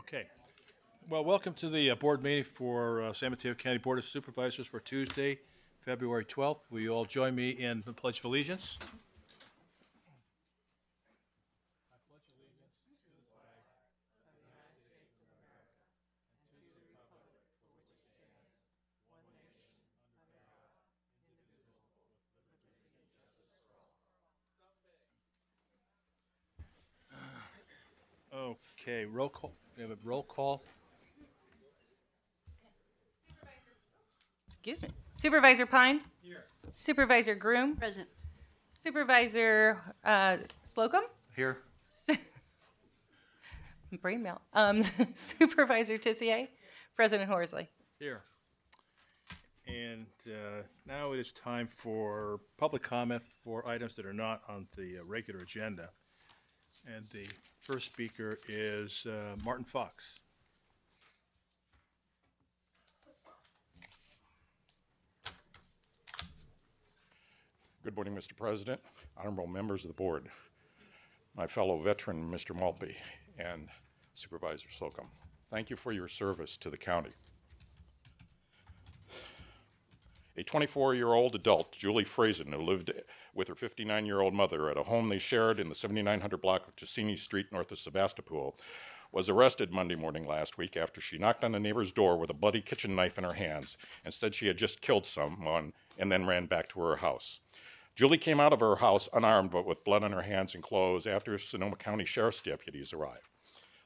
Okay. Well, welcome to the board meeting for San Mateo County Board of Supervisors for Tuesday, February 12th. Will you all join me in the Pledge of Allegiance? Okay, roll call. We have a roll call. Excuse me. Supervisor Pine? Here. Supervisor Groom? Present. Supervisor Slocum? Here. Brain melt. Supervisor Tissier? President Horsley? Here. And now it is time for public comment for items that are not on the regular agenda. And the first speaker is Martin Fox. Good morning, Mr. President, honorable members of the board, my fellow veteran, Mr. Maltby, and Supervisor Slocum. Thank you for your service to the county. A 24-year-old adult, Julie Frazen, who lived with her 59-year-old mother at a home they shared in the 7900 block of Ticini Street north of Sebastopol, was arrested Monday morning last week after she knocked on a neighbor's door with a bloody kitchen knife in her hands and said she had just killed someone and then ran back to her house. Julie came out of her house unarmed but with blood on her hands and clothes after Sonoma County Sheriff's deputies arrived.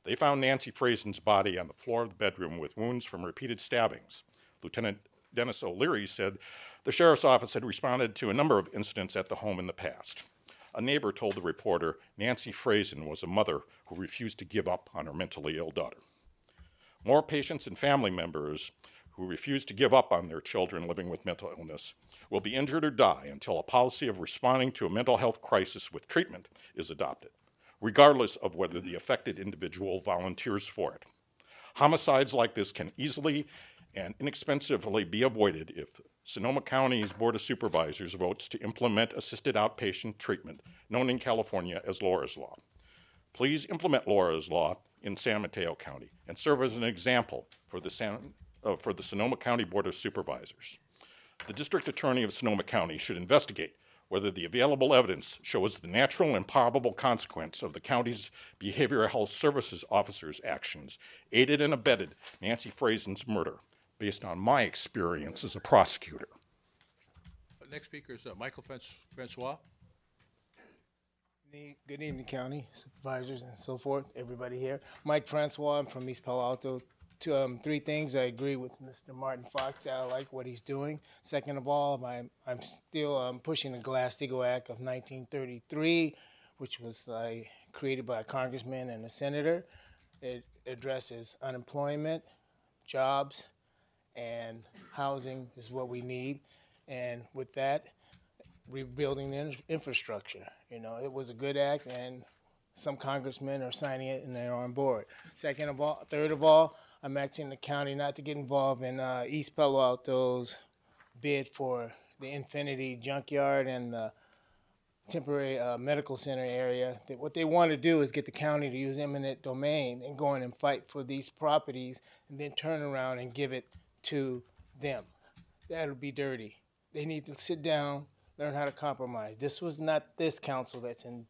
They found Nancy Frazen's body on the floor of the bedroom with wounds from repeated stabbings. Lieutenant Dennis O'Leary said the sheriff's office had responded to a number of incidents at the home in the past. A neighbor told the reporter Nancy Frazen was a mother who refused to give up on her mentally ill daughter. More patients and family members who refuse to give up on their children living with mental illness will be injured or die until a policy of responding to a mental health crisis with treatment is adopted, regardless of whether the affected individual volunteers for it. Homicides like this can easily and inexpensively be avoided if Sonoma County's Board of Supervisors votes to implement assisted outpatient treatment, known in California as Laura's Law. Please implement Laura's Law in San Mateo County and serve as an example for the Sonoma County Board of Supervisors. The District Attorney of Sonoma County should investigate whether the available evidence shows the natural and probable consequence of the county's Behavioral Health Services officers' actions aided and abetted Nancy Frazen's murder, based on my experience as a prosecutor. Next speaker is Michael Francois. Good evening, County Supervisors and so forth, everybody here. Mike Francois, I'm from East Palo Alto. Three things I agree with Mr. Martin Fox. I like what he's doing. Second of all, I'm still pushing the Glass-Steagall Act of 1933, which was created by a congressman and a senator. It addresses unemployment, jobs, and housing is what we need. And with that, rebuilding the infrastructure. You know, it was a good act, and some congressmen are signing it and they're on board. Third of all, I'm asking the county not to get involved in East Palo Alto's bid for the Infinity Junkyard and the temporary medical center area. What they want to do is get the county to use eminent domain and go in and fight for these properties and then turn around and give it to them. That'll be dirty. They need to sit down, learn how to compromise. This was not this council that's in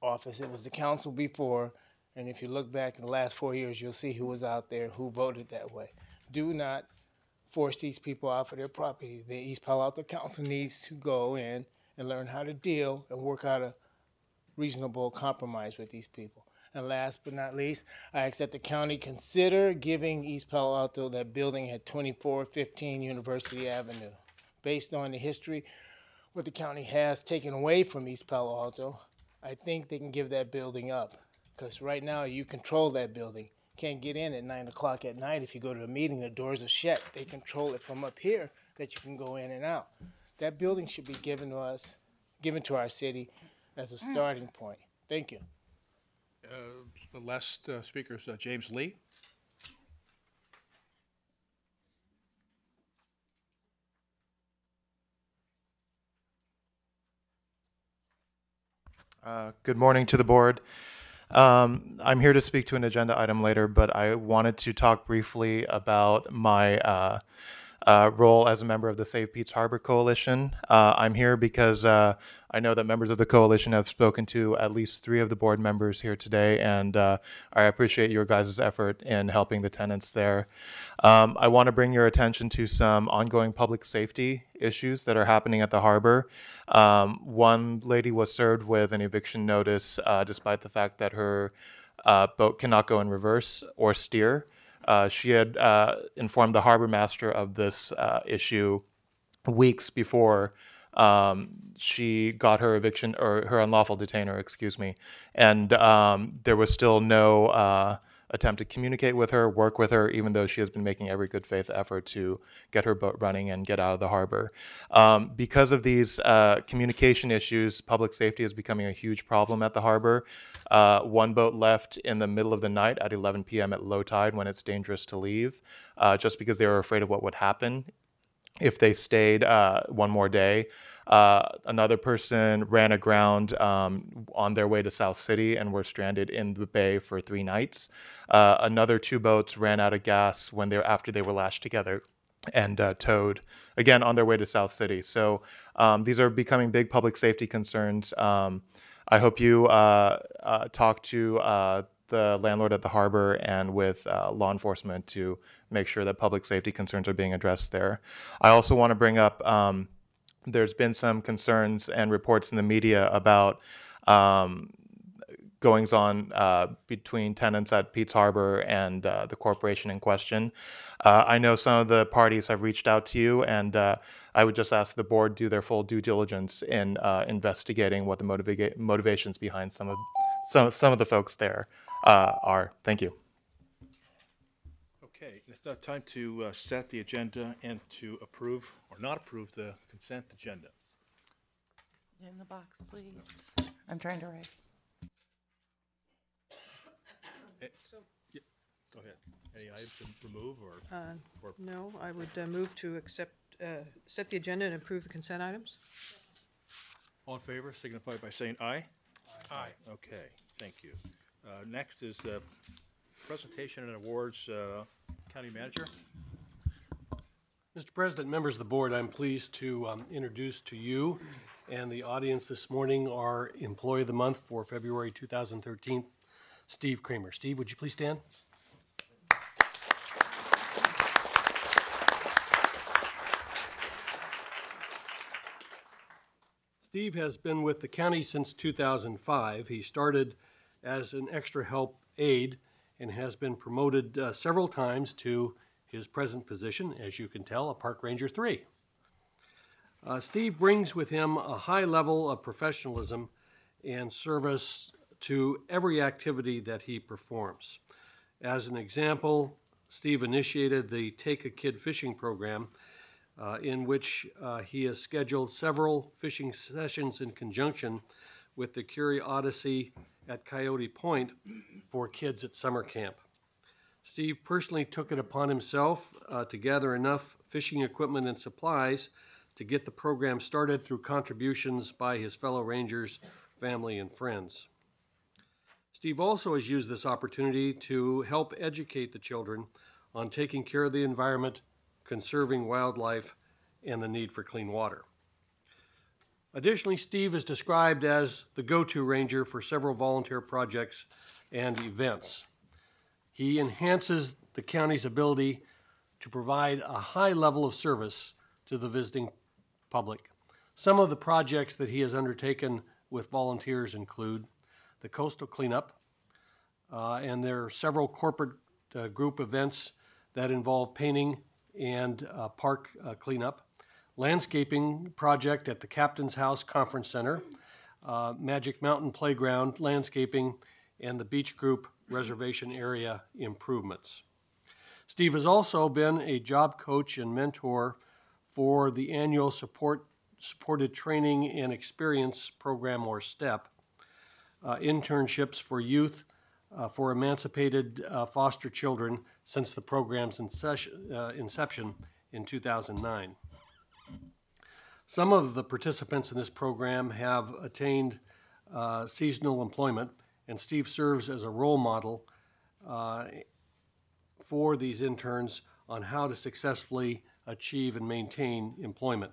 office. It was the council before. And if you look back in the last 4 years, you'll see who was out there who voted that way. Do not force these people off of their property. The East Palo Alto Council needs to go in and learn how to deal and work out a reasonable compromise with these people. And last but not least, I ask that the county consider giving East Palo Alto that building at 2415 University Avenue. Based on the history, what the county has taken away from East Palo Alto, I think they can give that building up. Because right now you control that building. Can't get in at 9 o'clock at night. If you go to a meeting, the doors are shut. They control it from up here that you can go in and out. That building should be given to us, given to our city as a starting point. Thank you. The last speaker is James Lee. Good morning to the board. I'm here to speak to an agenda item later, but I wanted to talk briefly about my role as a member of the Save Pete's Harbor Coalition. I'm here because I know that members of the coalition have spoken to at least 3 of the board members here today, and I appreciate your guys' effort in helping the tenants there. I want to bring your attention to some ongoing public safety issues that are happening at the harbor. One lady was served with an eviction notice despite the fact that her boat cannot go in reverse or steer. She had informed the harbor master of this issue weeks before she got her eviction, or her unlawful detainer, excuse me. And there was still no attempt to communicate with her, work with her, even though she has been making every good faith effort to get her boat running and get out of the harbor. Because of these communication issues, public safety is becoming a huge problem at the harbor. One boat left in the middle of the night at 11 p.m. at low tide when it's dangerous to leave, just because they were afraid of what would happen if they stayed one more day. Another person ran aground on their way to South City and were stranded in the bay for 3 nights. Another 2 boats ran out of gas after they were lashed together and towed, again, on their way to South City. So these are becoming big public safety concerns. I hope you talk to the landlord at the harbor and with law enforcement to make sure that public safety concerns are being addressed there. I also want to bring up, there's been some concerns and reports in the media about goings-on between tenants at Pete's Harbor and the corporation in question. I know some of the parties have reached out to you, and I would just ask the board do their full due diligence in investigating what the motivations behind some of the folks there are. Thank you. Okay, it's now time to set the agenda and to approve or not approve the consent agenda. In the box, please. I'm trying to write. Go ahead. Any items to remove or? No, I would move to accept, set the agenda and approve the consent items. All in favor, signify by saying aye. Aye. Okay, thank you. Next is the presentation and awards, County Manager. Mr. President, members of the board, I'm pleased to introduce to you and the audience this morning our Employee of the Month for February 2013, Steve Kramer. Steve, would you please stand? Steve has been with the county since 2005. He started as an extra help aide and has been promoted several times to his present position, as you can tell, a Park Ranger 3. Steve brings with him a high level of professionalism and service to every activity that he performs. As an example, Steve initiated the Take a Kid fishing program in which he has scheduled several fishing sessions in conjunction with the Curie Odyssey at Coyote Point for kids at summer camp. Steve personally took it upon himself to gather enough fishing equipment and supplies to get the program started through contributions by his fellow rangers, family, and friends. Steve also has used this opportunity to help educate the children on taking care of the environment, conserving wildlife, and the need for clean water. Additionally, Steve is described as the go-to ranger for several volunteer projects and events. He enhances the county's ability to provide a high level of service to the visiting public. Some of the projects that he has undertaken with volunteers include the coastal cleanup, and there are several corporate group events that involve painting and park cleanup, landscaping project at the Captain's House Conference Center, Magic Mountain Playground landscaping, and the beach group reservation area improvements. Steve has also been a job coach and mentor for the annual Supported Training and Experience Program, or STEP, internships for youth for emancipated foster children since the program's inception in 2009. Some of the participants in this program have attained seasonal employment, and Steve serves as a role model for these interns on how to successfully achieve and maintain employment.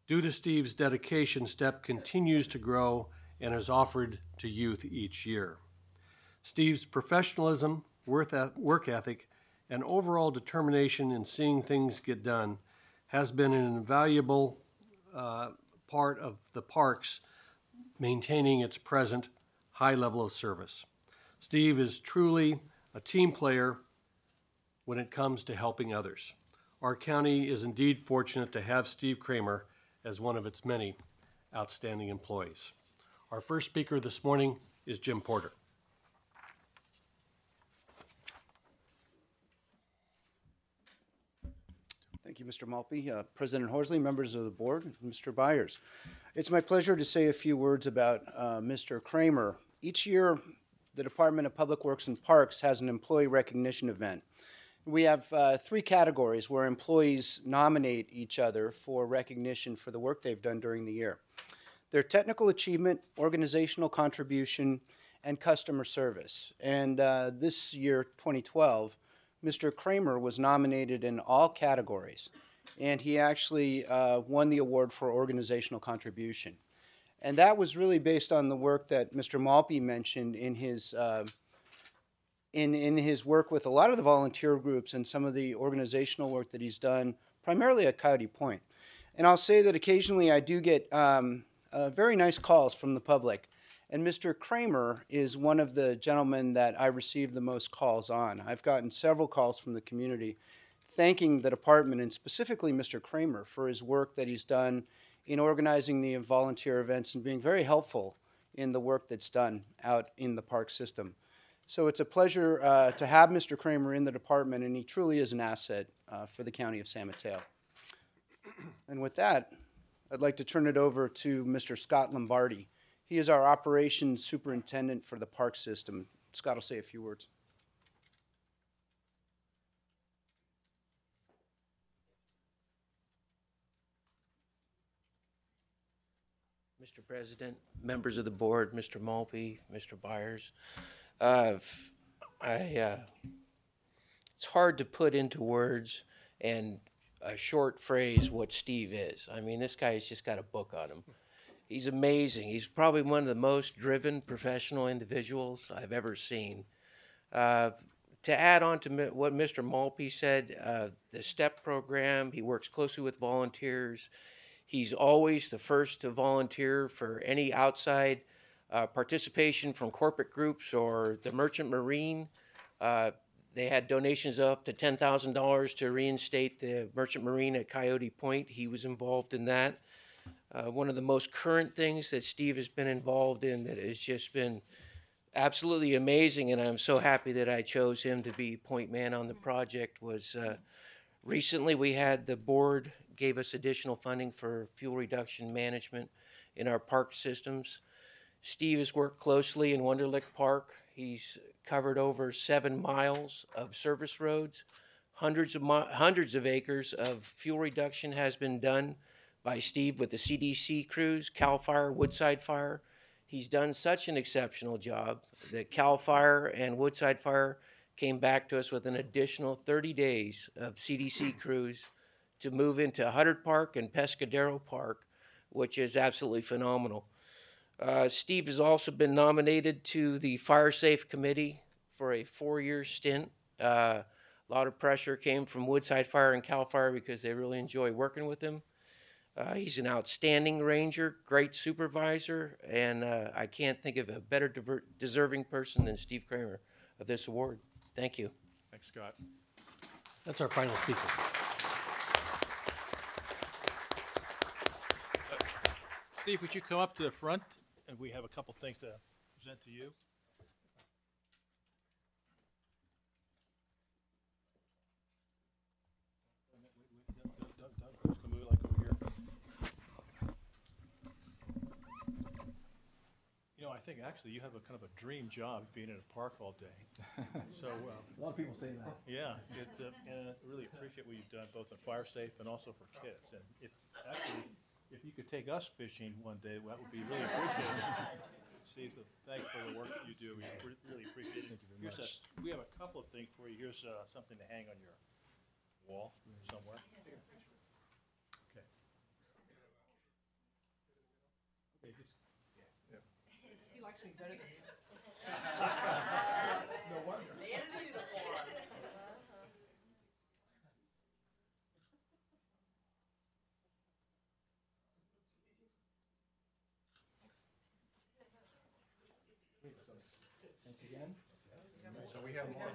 Due to Steve's dedication, STEP continues to grow and is offered to youth each year. Steve's professionalism, work ethic, and overall determination in seeing things get done has been an invaluable part of the parks maintaining its present high level of service. Steve is truly a team player when it comes to helping others. Our county is indeed fortunate to have Steve Kramer as one of its many outstanding employees. Our first speaker this morning is Jim Porter. Thank you, Mr. Maltby, President Horsley, members of the board, and Mr. Byers. It's my pleasure to say a few words about Mr. Kramer. Each year, the Department of Public Works and Parks has an employee recognition event. We have three categories where employees nominate each other for recognition for the work they've done during the year. They're technical achievement, organizational contribution, and customer service. And this year, 2012, Mr. Kramer was nominated in all categories, and he actually won the award for organizational contribution. And that was really based on the work that Mr. Maltby mentioned in his work with a lot of the volunteer groups and some of the organizational work that he's done, primarily at Coyote Point. And I'll say that occasionally I do get very nice calls from the public. And Mr. Kramer is one of the gentlemen that I receive the most calls on. I've gotten several calls from the community thanking the department and specifically Mr. Kramer for his work that he's done in organizing the volunteer events and being very helpful in the work that's done out in the park system. So it's a pleasure to have Mr. Kramer in the department, and he truly is an asset for the county of San Mateo. And with that, I'd like to turn it over to Mr. Scott Lombardi. He is our operations superintendent for the park system. Scott will say a few words. Mr. President, members of the board, Mr. Maltby, Mr. Byers, it's hard to put into words and a short phrase what Steve is. I mean, this guy's just got a book on him. He's amazing. He's probably one of the most driven professional individuals I've ever seen. To add on to what Mr. Maltby said, the STEP program, he works closely with volunteers. He's always the first to volunteer for any outside participation from corporate groups or the Merchant Marine. They had donations up to $10,000 to reinstate the Merchant Marine at Coyote Point. He was involved in that. One of the most current things that Steve has been involved in that has just been absolutely amazing, and I'm so happy that I chose him to be point man on the project, was recently we had the board gave us additional funding for fuel reduction management in our park systems. Steve has worked closely in Wonderlick Park. He's covered over 7 miles of service roads. Hundreds of acres of fuel reduction has been done by Steve with the CDC crews, CAL FIRE, Woodside Fire. He's done such an exceptional job that CAL FIRE and Woodside Fire came back to us with an additional 30 days of CDC crews to move into Huddard Park and Pescadero Park, which is absolutely phenomenal. Steve has also been nominated to the Fire Safe Committee for a 4-year stint. A lot of pressure came from Woodside Fire and CAL FIRE because they really enjoy working with him. He's an outstanding ranger, great supervisor, and I can't think of a better deserving person than Steve Kramer of this award. Thank you. Thanks, Scott. That's our final speaker. Steve, would you come up to the front? And we have a couple things to present to you. Just gonna move it like over here. You know, I think actually you have a kind of a dream job being in a park all day. So a lot of people say that. yeah, and I really appreciate what you've done both on Fire Safe and also for kids. And if you could take us fishing one day, that would be really appreciated. Steve. Thanks for the work that you do. We really appreciate it. Thank you very much. We have a couple of things for you. Here's something to hang on your wall somewhere. Okay. Okay, just, yeah. He likes me better than you. No wonder. Thanks again. So we have more. I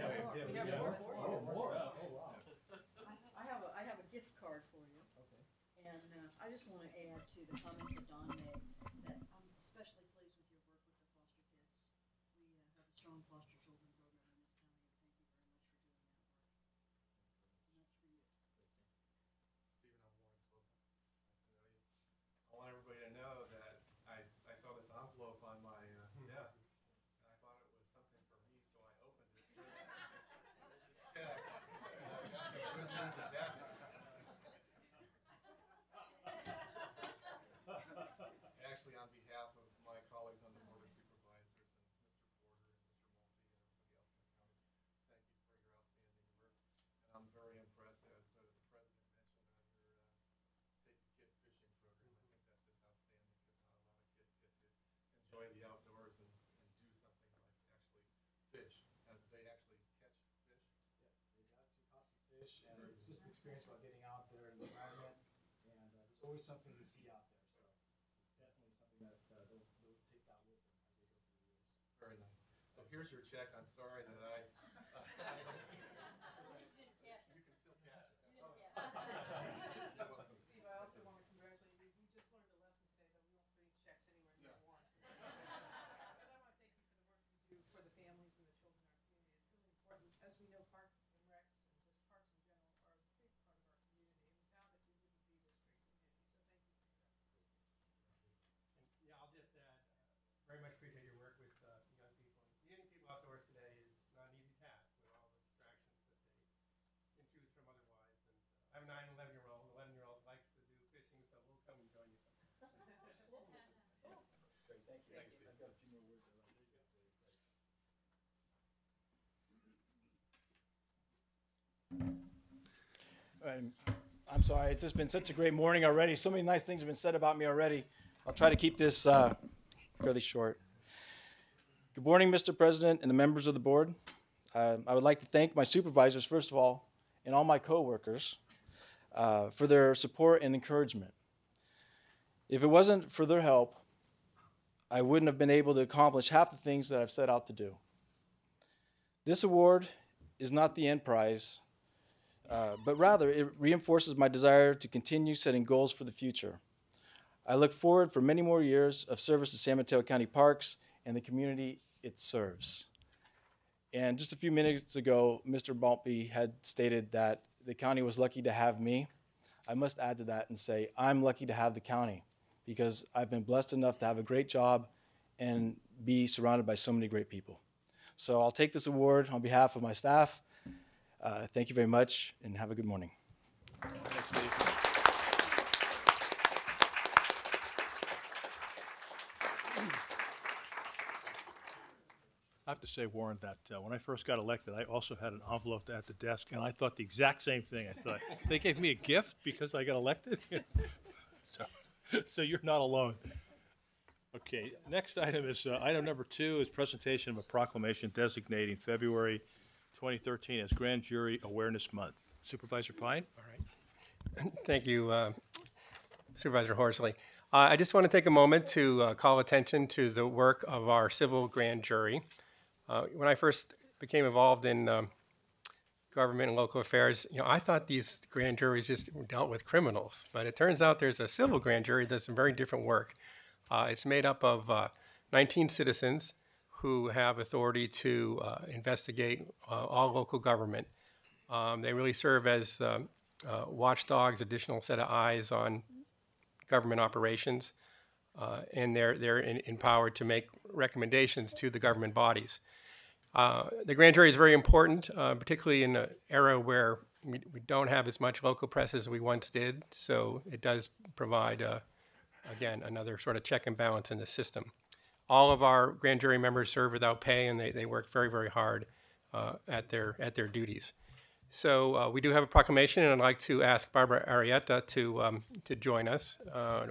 have a gift card for you. Okay. And I just want to add to the comments that Don made that I'm especially pleased with your work with the foster kids. We have a strong foster children program in this county, and thank you very much for doing that work. And that's for you. Stephen, I'm Warren Slocum. Nice to know you. I want everybody to know that I saw this envelope on my desk, and I thought it was something for me, so I opened it. It was a check. And I got some good news at that. Actually, on behalf of my colleagues on the Board of Supervisors and Mr. Porter and Mr. Mulkey and everybody else in the county, thank you for your outstanding work. And I'm very impressed, as the President mentioned, on your Take the Kid Fishing program. I think that's just outstanding because not a lot of kids get to enjoy the outdoors and do something like actually fish. And they actually catch fish. Yeah, they got to caught some fish, and it's just an experience about getting out there in the environment, and there's always something to see out there. So it's definitely something that they'll take out with them as they go through the years. Very nice. So here's your check. I'm sorry that I you can still cash it. That's all. Steve, I also want to congratulate you. We just learned a lesson today that we don't bring checks anywhere near one. And I want to thank you for the work you do for the families and the children in our community. It's really important. As we know, parks and recs and just parks in general are a big part of our community, and without it, we wouldn't be this great community. So thank you for your efforts. And yeah, I'll just add, very much appreciate your work with young people. Getting people outdoors today is not an easy task with all the distractions that they can choose from otherwise. And I have a 9 and 11-year-old. The 11-year-old likes to do fishing, so we'll come and join you sometime. Great, thank you. Thanks, Steve. I've got a few more words I'd like to say. I'm sorry, it's just been such a great morning already. So many nice things have been said about me already. I'll try to keep this fairly short. Good morning, Mr. President and the members of the board. I would like to thank my supervisors, first of all, and all my coworkers for their support and encouragement. If it wasn't for their help, I wouldn't have been able to accomplish half the things that I've set out to do. This award is not the end prize, but rather it reinforces my desire to continue setting goals for the future. I look forward for many more years of service to San Mateo County Parks and the community it serves. And just a few minutes ago, Mr. Maltby had stated that the county was lucky to have me. I must add to that and say I'm lucky to have the county because I've been blessed enough to have a great job and be surrounded by so many great people. So I'll take this award on behalf of my staff. Thank you very much and have a good morning. Thanks, Steve. I have to say, Warren, that when I first got elected, I also had an envelope at the desk, and I thought the exact same thing. I thought, they gave me a gift because I got elected? So you're not alone. Okay, next item is, item number 2 is presentation of a proclamation designating February 2013 as Grand Jury Awareness Month. Supervisor Pine? All right. Thank you, Supervisor Horsley. I just want to take a moment to call attention to the work of our civil grand jury. When I first became involved in government and local affairs, I thought these grand juries just dealt with criminals, but it turns out there's a civil grand jury that does some very different work. It's made up of 19 citizens who have authority to investigate all local government. They really serve as watchdogs, additional set of eyes on government operations, and they're empowered to make recommendations to the government bodies. The grand jury is very important, particularly in an era where we don't have as much local press as we once did, so it does provide, again, another sort of check and balance in the system. all of our grand jury members serve without pay, and they work very, very hard at their duties. So we do have a proclamation, and I'd like to ask Barbara Arrieta to join us.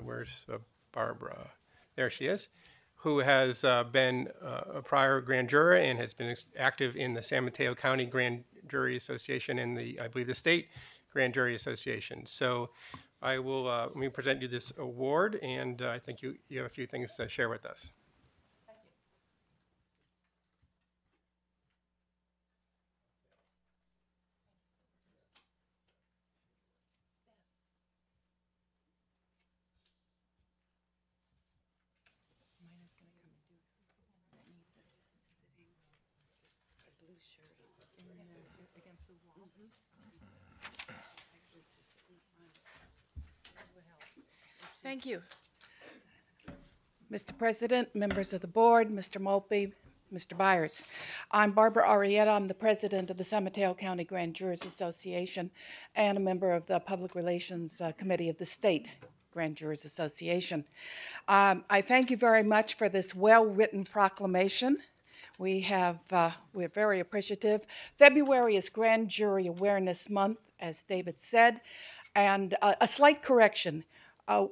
Where's Barbara? There she is, who has been a prior grand juror and has been active in the San Mateo County Grand Jury Association and I believe the State Grand Jury Association. So I will let me present you this award, and I think you have a few things to share with us. Thank you. Mr. President, members of the board, Mr. Mulpey, Mr. Byers. I'm Barbara Arrieta. I'm the president of the San Mateo County Grand Jurors Association and a member of the Public Relations Committee of the State Grand Jurors Association. I thank you very much for this well-written proclamation. We're very appreciative. February is Grand Jury Awareness Month, as David said, and a slight correction.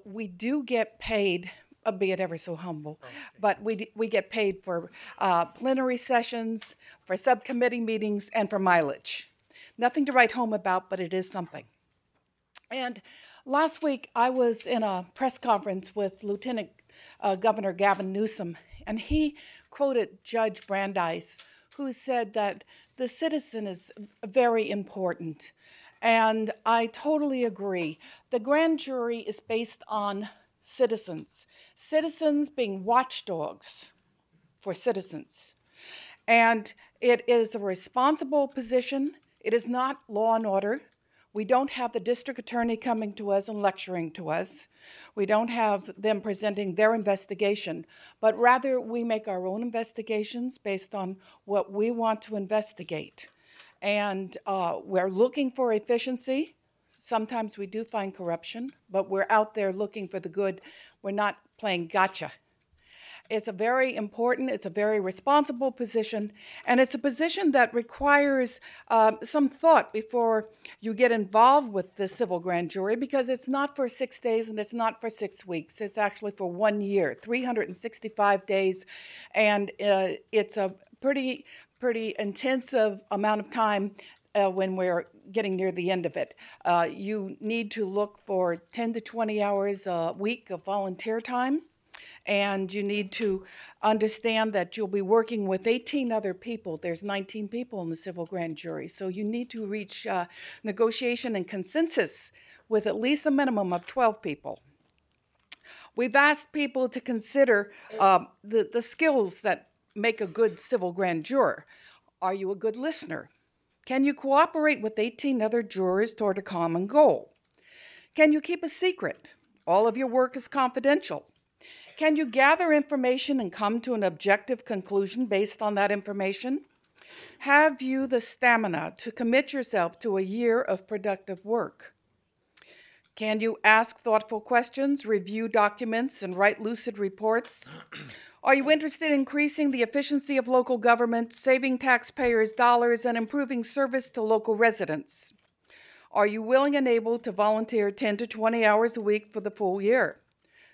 We do get paid, albeit ever so humble, but we get paid for plenary sessions, for subcommittee meetings, and for mileage. Nothing to write home about, but it is something. And last week, I was in a press conference with Lieutenant Governor Gavin Newsom, and he quoted Judge Brandeis, who said that the citizen is very important. And I totally agree. The grand jury is based on citizens, citizens being watchdogs for citizens. And it is a responsible position. It is not law and order. We don't have the district attorney coming to us and lecturing to us. We don't have them presenting their investigation, but rather we make our own investigations based on what we want to investigate. And we're looking for efficiency. Sometimes we do find corruption, but we're out there looking for the good. We're not playing gotcha. It's a very important, it's a very responsible position, and it's a position that requires some thought before you get involved with the civil grand jury, because it's not for 6 days and it's not for 6 weeks. It's actually for 1 year, 365 days, and it's a pretty intensive amount of time when we're getting near the end of it. You need to look for 10 to 20 hours a week of volunteer time, and you need to understand that you'll be working with 18 other people. There's 19 people in the civil grand jury, so you need to reach negotiation and consensus with at least a minimum of 12 people. We've asked people to consider the skills that make a good civil grand juror. Are you a good listener? Can you cooperate with 18 other jurors toward a common goal? Can you keep a secret? All of your work is confidential. Can you gather information and come to an objective conclusion based on that information? Have you the stamina to commit yourself to a year of productive work? Can you ask thoughtful questions, review documents, and write lucid reports? Are you interested in increasing the efficiency of local government, saving taxpayers' dollars, and improving service to local residents? Are you willing and able to volunteer 10 to 20 hours a week for the full year?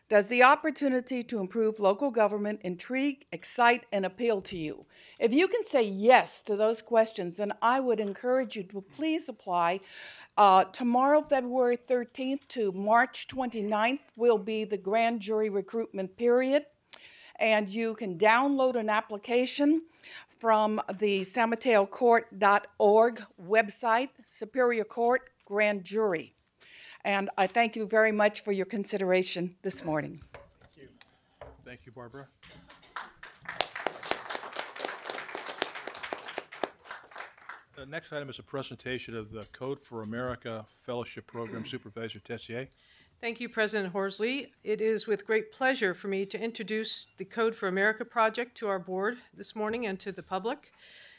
Does the opportunity to improve local government intrigue, excite, and appeal to you? If you can say yes to those questions, then I would encourage you to please apply. Tomorrow, February 13th to March 29th will be the grand jury recruitment period. And you can download an application from the sanmataocourt.org website, Superior Court Grand Jury. And I thank you very much for your consideration this morning. Thank you. Thank you, Barbara. The next item is a presentation of the Code for America Fellowship Program. Supervisor Tessier. Thank you, President Horsley. It is with great pleasure for me to introduce the Code for America project to our board this morning and to the public.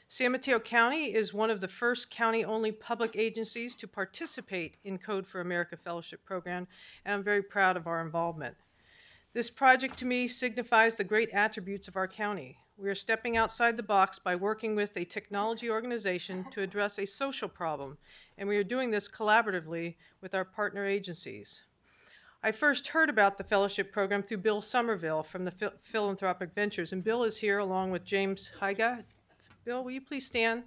San Mateo County is one of the first county-only public agencies to participate in Code for America Fellowship Program, and I'm very proud of our involvement. This project to me signifies the great attributes of our county. We are stepping outside the box by working with a technology organization to address a social problem, and we are doing this collaboratively with our partner agencies. I first heard about the fellowship program through Bill Somerville from the Philanthropic Ventures, and Bill is here along with James Hyga. Bill, will you please stand?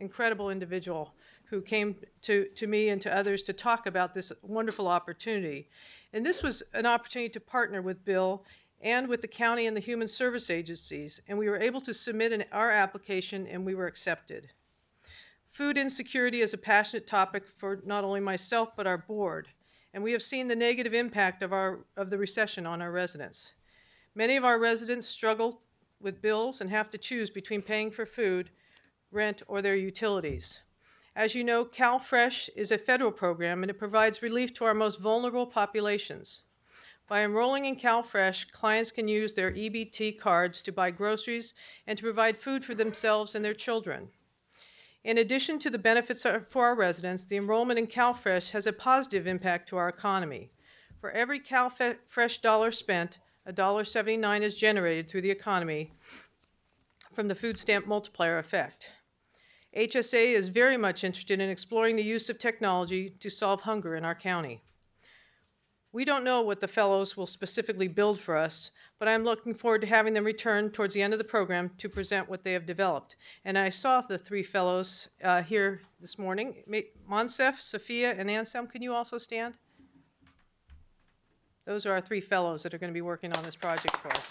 Incredible individual who came to me and to others to talk about this wonderful opportunity. And this was an opportunity to partner with Bill and with the county and the human service agencies, and we were able to submit our application, and we were accepted. Food insecurity is a passionate topic for not only myself but our board, and we have seen the negative impact of the recession on our residents. Many of our residents struggle with bills and have to choose between paying for food, rent, or their utilities. As you know, CalFresh is a federal program, and it provides relief to our most vulnerable populations. By enrolling in CalFresh, clients can use their EBT cards to buy groceries and to provide food for themselves and their children. In addition to the benefits for our residents, the enrollment in CalFresh has a positive impact to our economy. For every CalFresh dollar spent, $1.79 is generated through the economy from the food stamp multiplier effect. HSA is very much interested in exploring the use of technology to solve hunger in our county. We don't know what the fellows will specifically build for us, but I'm looking forward to having them return towards the end of the program to present what they have developed. And I saw the three fellows here this morning. Monsef, Sophia, and Anselm, can you also stand? Those are our three fellows that are going to be working on this project for us.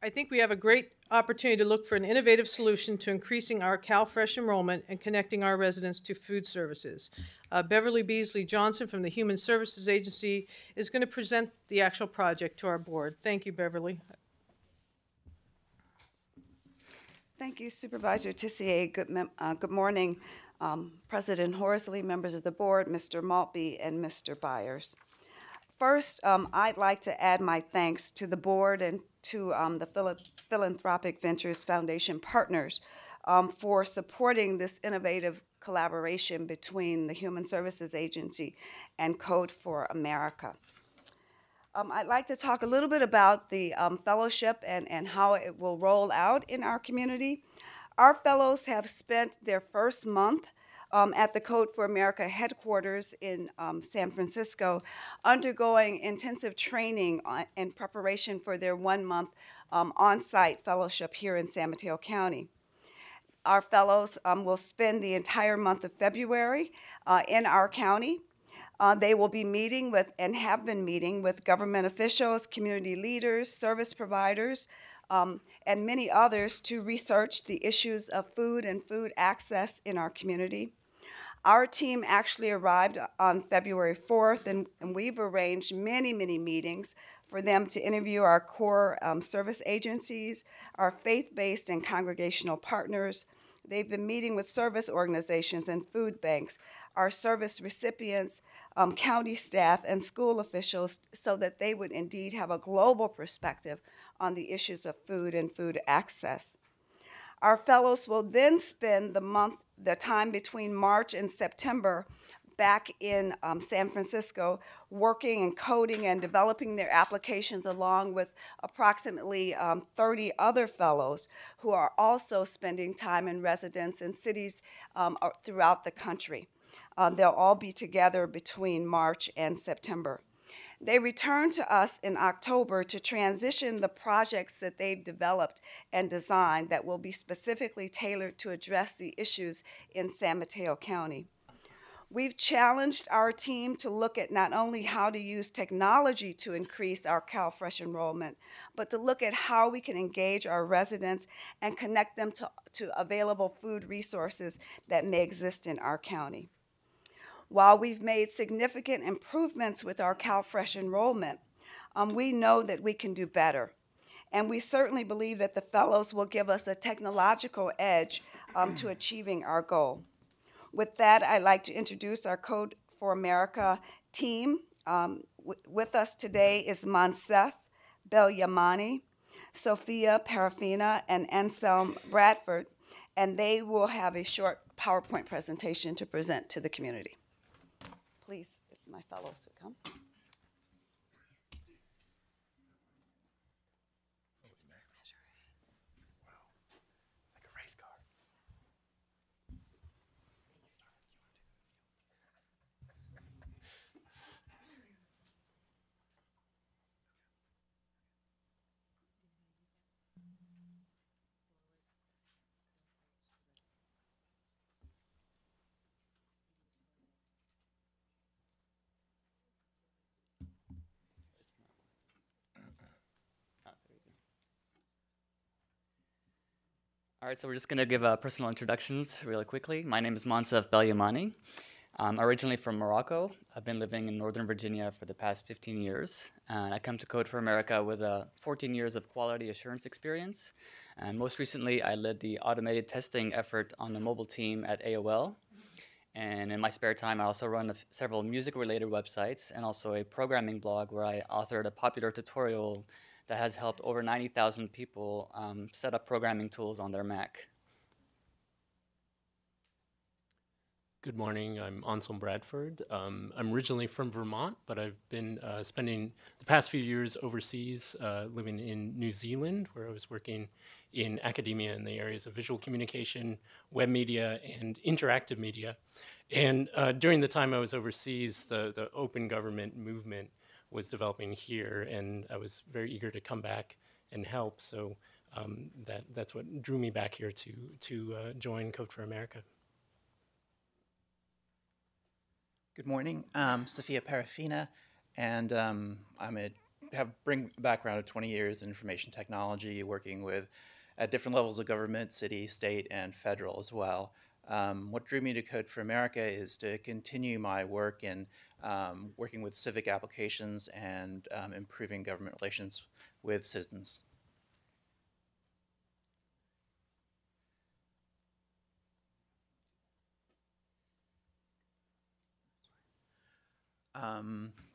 I think we have a great opportunity to look for an innovative solution to increasing our CalFresh enrollment and connecting our residents to food services. Beverly Beasley Johnson from the Human Services Agency is going to present the actual project to our board. Thank you, Beverly. Thank you, Supervisor Tissier. Good morning, President Horsley, members of the board, Mr. Maltby, and Mr. Byers. First, I'd like to add my thanks to the board and to the Philanthropic Ventures Foundation partners for supporting this innovative collaboration between the Human Services Agency and Code for America. I'd like to talk a little bit about the fellowship and how it will roll out in our community. Our fellows have spent their first month at the Code for America headquarters in San Francisco, undergoing intensive training in preparation for their 1-month on-site fellowship here in San Mateo County. Our fellows will spend the entire month of February in our county. They will be meeting with and have been meeting with government officials, community leaders, service providers, and many others to research the issues of food and food access in our community. Our team actually arrived on February 4th, and we've arranged many meetings for them to interview our core service agencies, our faith-based and congregational partners. They've been meeting with service organizations and food banks, our service recipients, county staff, and school officials so that they would indeed have a global perspective on the issues of food and food access. Our fellows will then spend the time between March and September back in San Francisco working and coding and developing their applications along with approximately 30 other fellows who are also spending time in residence in cities throughout the country. They'll all be together between March and September. They return to us in October to transition the projects that they've developed and designed that will be specifically tailored to address the issues in San Mateo County. We've challenged our team to look at not only how to use technology to increase our CalFresh enrollment, but to look at how we can engage our residents and connect them to available food resources that may exist in our county. While we've made significant improvements with our CalFresh enrollment, we know that we can do better. And we certainly believe that the fellows will give us a technological edge to achieving our goal. With that, I'd like to introduce our Code for America team. With us today is Monsef Belyamani, Sophia Parafina, and Anselm Bradford, and they will have a short PowerPoint presentation to present to the community. please, if my fellows would come. All right, so we're just going to give personal introductions really quickly. My name is Mansef Belyamani. I'm originally from Morocco. I've been living in Northern Virginia for the past 15 years. And I come to Code for America with 14 years of quality assurance experience. And most recently, I led the automated testing effort on the mobile team at AOL. And in my spare time, I also run several music-related websites and also a programming blog where I authored a popular tutorial that has helped over 90,000 people set up programming tools on their Mac. Good morning, I'm Anselm Bradford. I'm originally from Vermont, but I've been spending the past few years overseas, living in New Zealand, where I was working in academia in the areas of visual communication, web media, and interactive media. And during the time I was overseas, the open government movement was developing here, and I was very eager to come back and help. So that's what drew me back here to join Code for America. Good morning. I'm Sophia Parafina, and bring a background of 20 years in information technology, working at different levels of government, city, state, and federal as well. What drew me to Code for America is to continue my work in working with civic applications and improving government relations with citizens.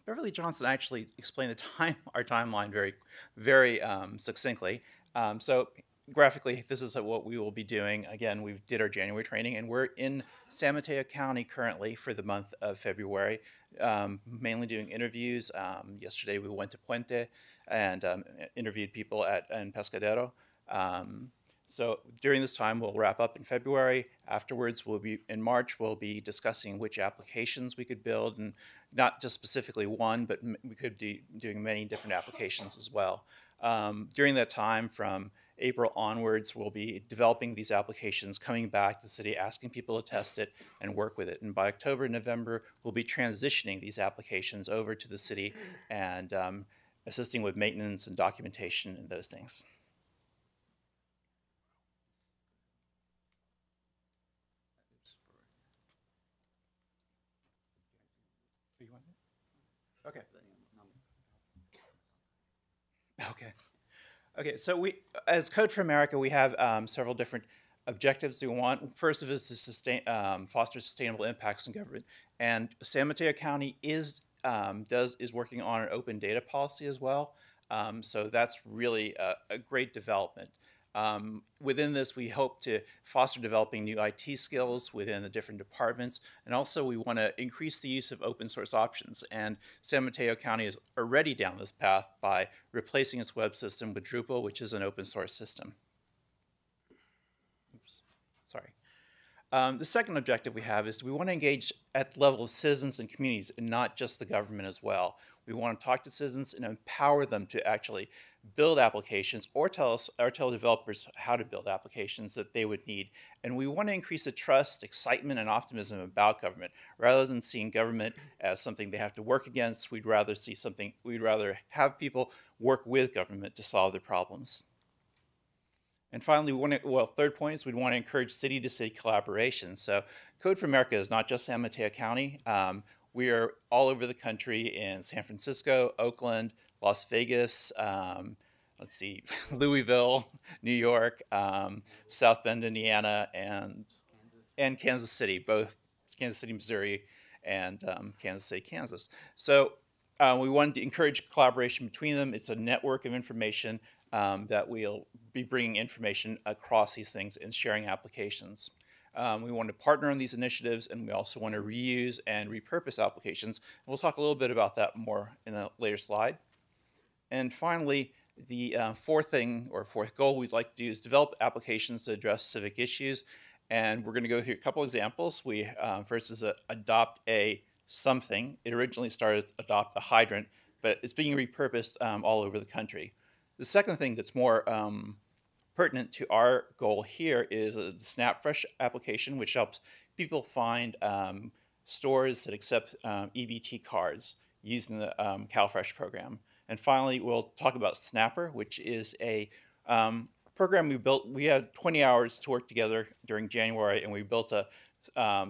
Beverly Johnson actually explained our timeline very succinctly. So graphically, this is what we will be doing. Again, we did our January training, and we're in San Mateo County currently for the month of February, mainly doing interviews. Yesterday we went to Puente and interviewed people in Pescadero. So during this time, we'll wrap up in February. Afterwards, in March, we'll be discussing which applications we could build, and not just specifically one, but we could be doing many different applications as well. During that time, from April onwards, we'll be developing these applications, coming back to the city, asking people to test it and work with it. And by October, November, we'll be transitioning these applications over to the city and assisting with maintenance and documentation and those things. Okay. Okay, so as Code for America, we have several different objectives we want. First of is to foster sustainable impacts in government. And San Mateo County is working on an open data policy as well. So that's really a great development. Within this, we hope to foster developing new IT skills within the different departments, and also we want to increase the use of open source options. And San Mateo County is already down this path by replacing its web system with Drupal, which is an open source system. Oops, sorry. The second objective we have is we want to engage at the level of citizens and communities, and not just the government as well. We want to talk to citizens and empower them to actually build applications, or tell developers how to build applications that they would need. And we want to increase the trust, excitement, and optimism about government. Rather than seeing government as something they have to work against, we'd rather have people work with government to solve their problems. And finally, third point is we'd want to encourage city-to-city collaboration. So Code for America is not just San Mateo County. We are all over the country in San Francisco, Oakland, Las Vegas, Louisville, New York, South Bend, Indiana, and Kansas City, both Kansas City, Missouri, and Kansas City, Kansas. So we wanted to encourage collaboration between them. It's a network of information that we'll be bringing information across these things and sharing applications. We want to partner on these initiatives, and we also want to reuse and repurpose applications. We'll talk a little bit about that more in a later slide. And finally, the fourth goal we'd like to do is develop applications to address civic issues. And we're going to go through a couple examples. We first is adopt a something. It originally started as adopt a hydrant, but it's being repurposed all over the country. The second thing that's more pertinent to our goal here is the SnapFresh application, which helps people find stores that accept EBT cards using the CalFresh program. And finally, we'll talk about Snapper, which is a program we built. We had 20 hours to work together during January, and we built a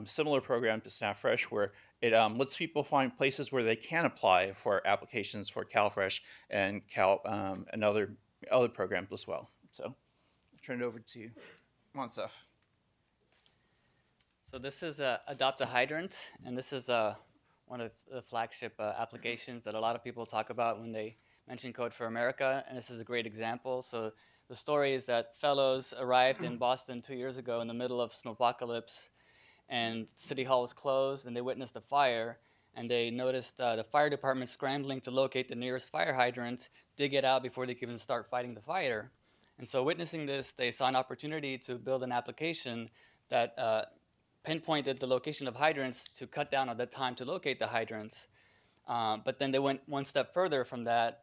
similar program to SnapFresh where it lets people find places where they can apply for applications for CalFresh and other programs as well. So I'll turn it over to Monsef. So this is Adopt a Hydrant, and this is one of the flagship applications that a lot of people talk about when they mention Code for America, and this is a great example. So the story is that fellows arrived in Boston 2 years ago in the middle of snowpocalypse, and City Hall was closed, and they witnessed a fire, and they noticed the fire department scrambling to locate the nearest fire hydrant, dig it out before they could even start fighting the fire. And so witnessing this, they saw an opportunity to build an application that pinpointed the location of hydrants to cut down on the time to locate the hydrants. But then they went one step further from that,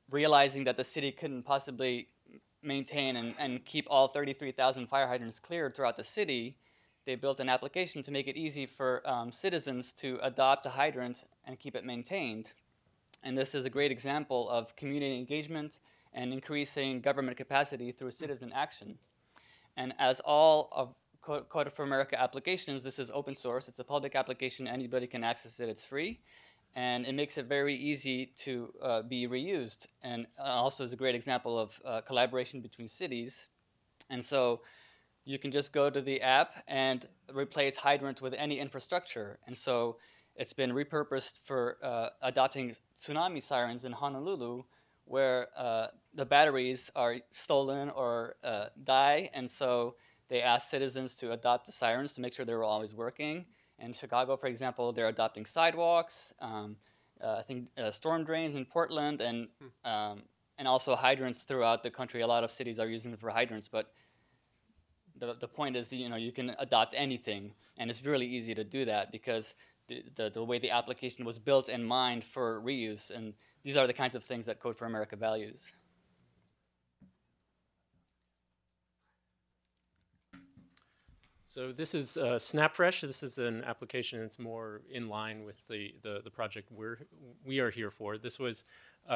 realizing that the city couldn't possibly maintain and keep all 33,000 fire hydrants cleared throughout the city. They built an application to make it easy for citizens to adopt a hydrant and keep it maintained. And this is a great example of community engagement and increasing government capacity through citizen action. And as all of Code for America applications, this is open source. It's a public application. Anybody can access it. It's free. And it makes it very easy to be reused. And also is a great example of collaboration between cities. And so you can just go to the app and replace hydrant with any infrastructure. And so it's been repurposed for adopting tsunami sirens in Honolulu, where the batteries are stolen or die. And so they asked citizens to adopt the sirens to make sure they were always working. In Chicago, for example, they're adopting sidewalks, I think storm drains in Portland, and also hydrants throughout the country. A lot of cities are using them for hydrants, but the point is, you can adopt anything, and it's really easy to do that because the way the application was built and mined for reuse, and these are the kinds of things that Code for America values. So this is SnapFresh. This is an application that's more in line with the project we are here for. This was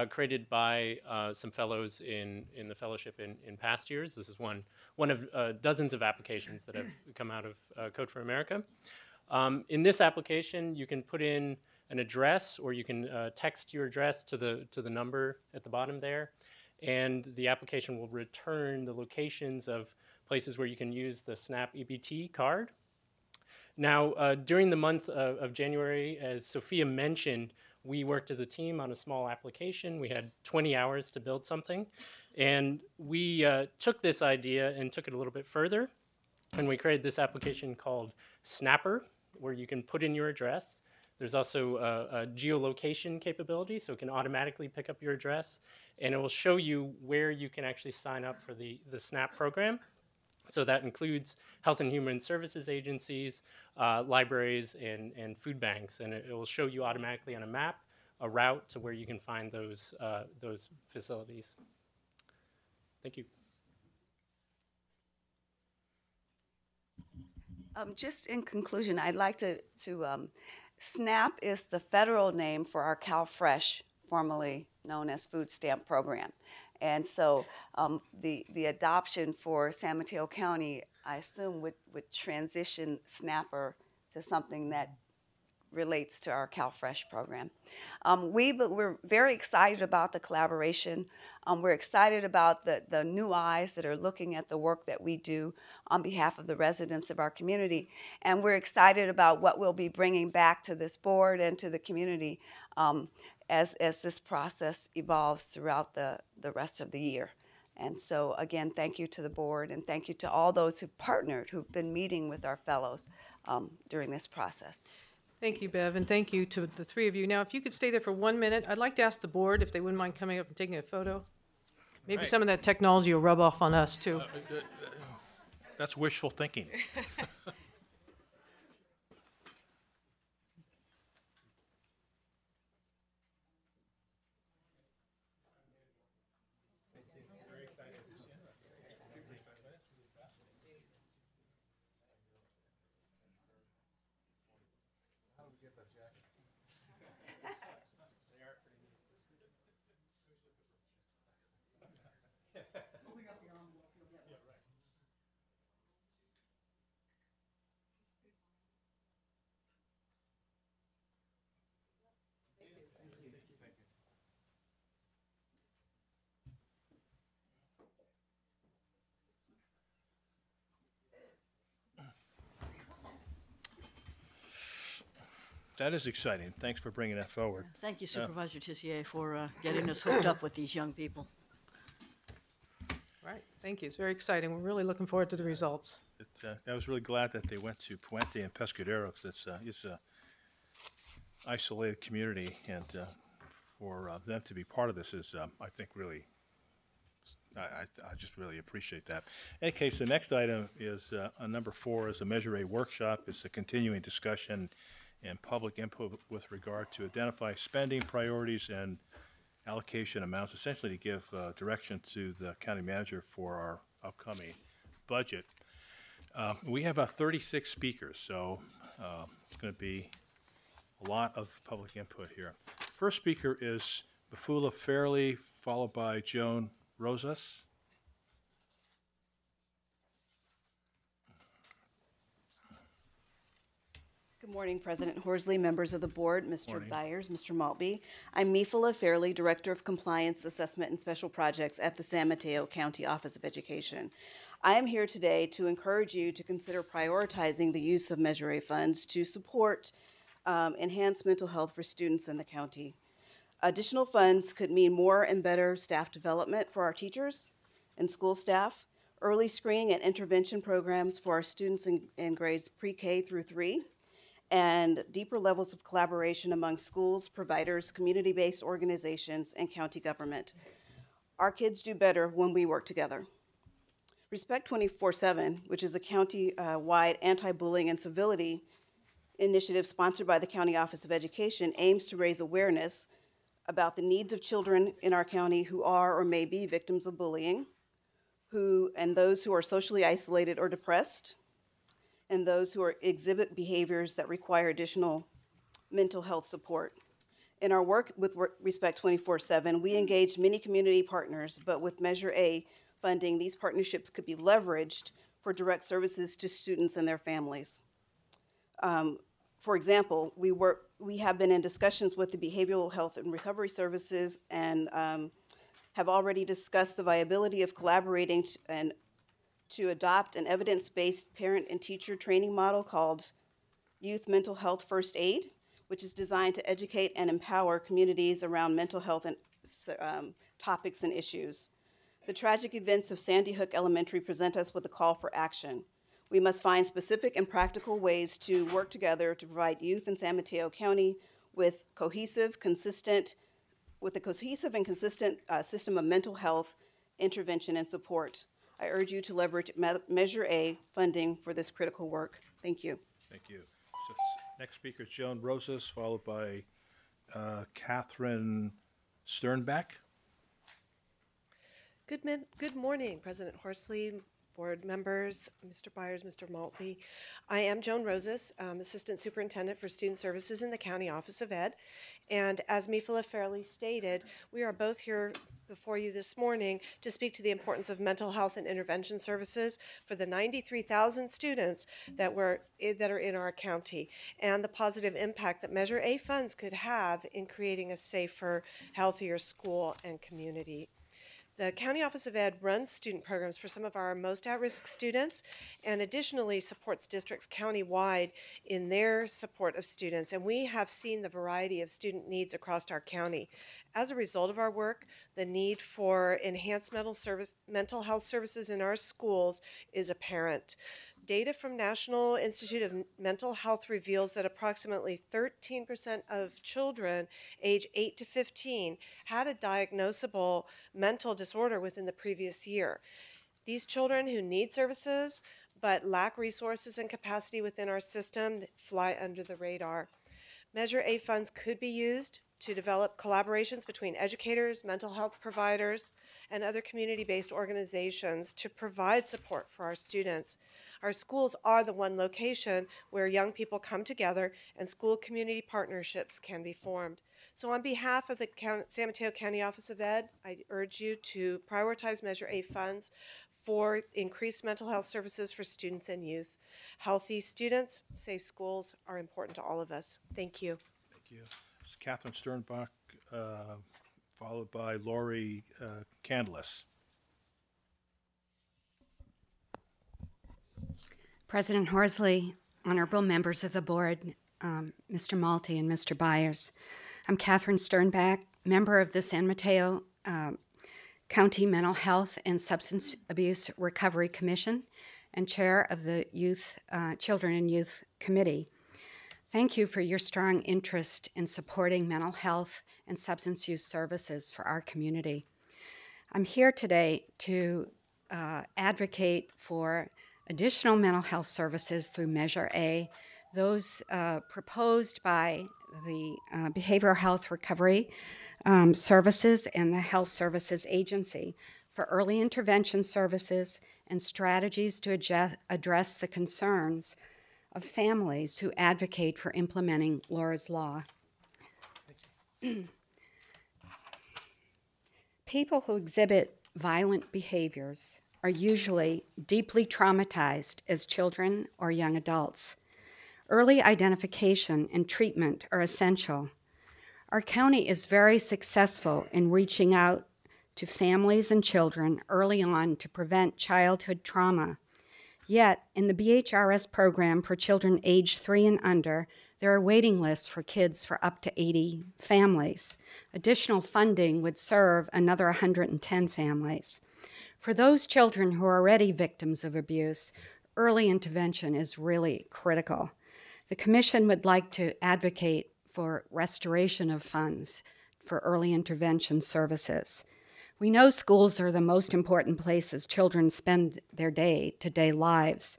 created by some fellows in the fellowship in past years. This is one of dozens of applications that have come out of Code for America. In this application, you can put in an address, or you can text your address to the number at the bottom there, and the application will return the locations of places where you can use the SNAP EBT card. Now, during the month of January, as Sophia mentioned, we worked as a team on a small application. We had 20 hours to build something, and we took this idea and took it a little bit further, and we created this application called Snapper, where you can put in your address. There's also a geolocation capability, so it can automatically pick up your address, and it will show you where you can actually sign up for the SNAP program. So that includes health and human services agencies, libraries, and food banks, and it will show you automatically on a map a route to where you can find those facilities. Thank you. Just in conclusion, I'd like to SNAP is the federal name for our CalFresh, formerly known as food stamp program. And so the adoption for San Mateo County, I assume, would transition Snapper to something that relates to our CalFresh program. We're very excited about the collaboration. We're excited about the new eyes that are looking at the work that we do on behalf of the residents of our community. And we're excited about what we'll be bringing back to this board and to the community as this process evolves throughout the rest of the year. And so, again, thank you to the board, and thank you to all those who've partnered, who've been meeting with our fellows during this process. Thank you, Bev, and thank you to the three of you. Now, if you could stay there for 1 minute, I'd like to ask the board if they wouldn't mind coming up and taking a photo. Maybe Right. some of that technology will rub off on us, too. That's wishful thinking. That is exciting. Thanks for bringing that forward. Thank you, Supervisor Tissier, for getting us hooked up with these young people. Right, thank you. It's very exciting. We're really looking forward to the results. I was really glad that they went to Puente and Pescadero, because it's a isolated community, and for them to be part of this is, I think, really, I just really appreciate that. In any case, the next item is on number 4 is a Measure A workshop. It's a continuing discussion and public input with regard to identify spending priorities and allocation amounts, essentially to give direction to the county manager for our upcoming budget. We have 36 speakers, so it's going to be a lot of public input here. First speaker is Bafula Fairley, followed by Joan Rosas. Good morning, President Horsley, members of the board, Mr. Morning. Byers, Mr. Maltby. I'm Mifula Fairley, Director of Compliance, Assessment, and Special Projects at the San Mateo County Office of Education. I am here today to encourage you to consider prioritizing the use of Measure A funds to support enhanced mental health for students in the county. Additional funds could mean more and better staff development for our teachers and school staff, early screening and intervention programs for our students in grades pre-K through 3, and deeper levels of collaboration among schools, providers, community-based organizations, and county government. Our kids do better when we work together. Respect 24/7, which is a county-wide anti-bullying and civility initiative sponsored by the County Office of Education, aims to raise awareness about the needs of children in our county who are or may be victims of bullying, and those who are socially isolated or depressed, and those who exhibit behaviors that require additional mental health support. In our work with Respect 24/7, we engaged many community partners, but with Measure A funding, these partnerships could be leveraged for direct services to students and their families. For example, we have been in discussions with the Behavioral Health and Recovery Services and have already discussed the viability of collaborating to adopt an evidence-based parent and teacher training model called Youth Mental Health First Aid, which is designed to educate and empower communities around mental health and topics and issues. The tragic events of Sandy Hook Elementary present us with a call for action. We must find specific and practical ways to work together to provide youth in San Mateo County with a cohesive and consistent system of mental health intervention and support. I urge you to leverage Measure A funding for this critical work. Thank you. Thank you. So, next speaker is Joan Rosas, followed by Catherine Sternbach. Good morning, President Horsley, board members, Mr. Byers, Mr. Maltby. I am Joan Rosas, Assistant Superintendent for Student Services in the County Office of Ed. And as Mifula Fairley stated, we are both here before you this morning to speak to the importance of mental health and intervention services for the 93,000 students that are in our county, and the positive impact that Measure A funds could have in creating a safer, healthier school and community. The County Office of Ed runs student programs for some of our most at-risk students and additionally supports districts countywide in their support of students. And we have seen the variety of student needs across our county. As a result of our work, the need for enhanced mental health services in our schools is apparent. Data from National Institute of Mental Health reveals that approximately 13% of children age 8 to 15 had a diagnosable mental disorder within the previous year. These children who need services but lack resources and capacity within our system fly under the radar. Measure A funds could be used to develop collaborations between educators, mental health providers, and other community-based organizations to provide support for our students. Our schools are the one location where young people come together and school community partnerships can be formed. So on behalf of the San Mateo County Office of Ed, I urge you to prioritize Measure A funds for increased mental health services for students and youth. Healthy students, safe schools are important to all of us. Thank you. Thank you. This is Catherine Sternbach, followed by Lori Candelas. President Horsley, honorable members of the board, Mr. Malty and Mr. Byers. I'm Catherine Sternbach, member of the San Mateo County Mental Health and Substance Abuse Recovery Commission and chair of the Children and Youth Committee. Thank you for your strong interest in supporting mental health and substance use services for our community. I'm here today to advocate for additional mental health services through Measure A, those proposed by the Behavioral Health Recovery Services and the Health Services Agency for early intervention services and strategies to address the concerns of families who advocate for implementing Laura's Law. People who exhibit violent behaviors are usually deeply traumatized as children or young adults. Early identification and treatment are essential. Our county is very successful in reaching out to families and children early on to prevent childhood trauma. Yet, in the BHRS program for children aged 3 and under, there are waiting lists for kids for up to 80 families. Additional funding would serve another 110 families. For those children who are already victims of abuse, early intervention is really critical. The Commission would like to advocate for restoration of funds for early intervention services. We know schools are the most important places children spend their day-to-day lives.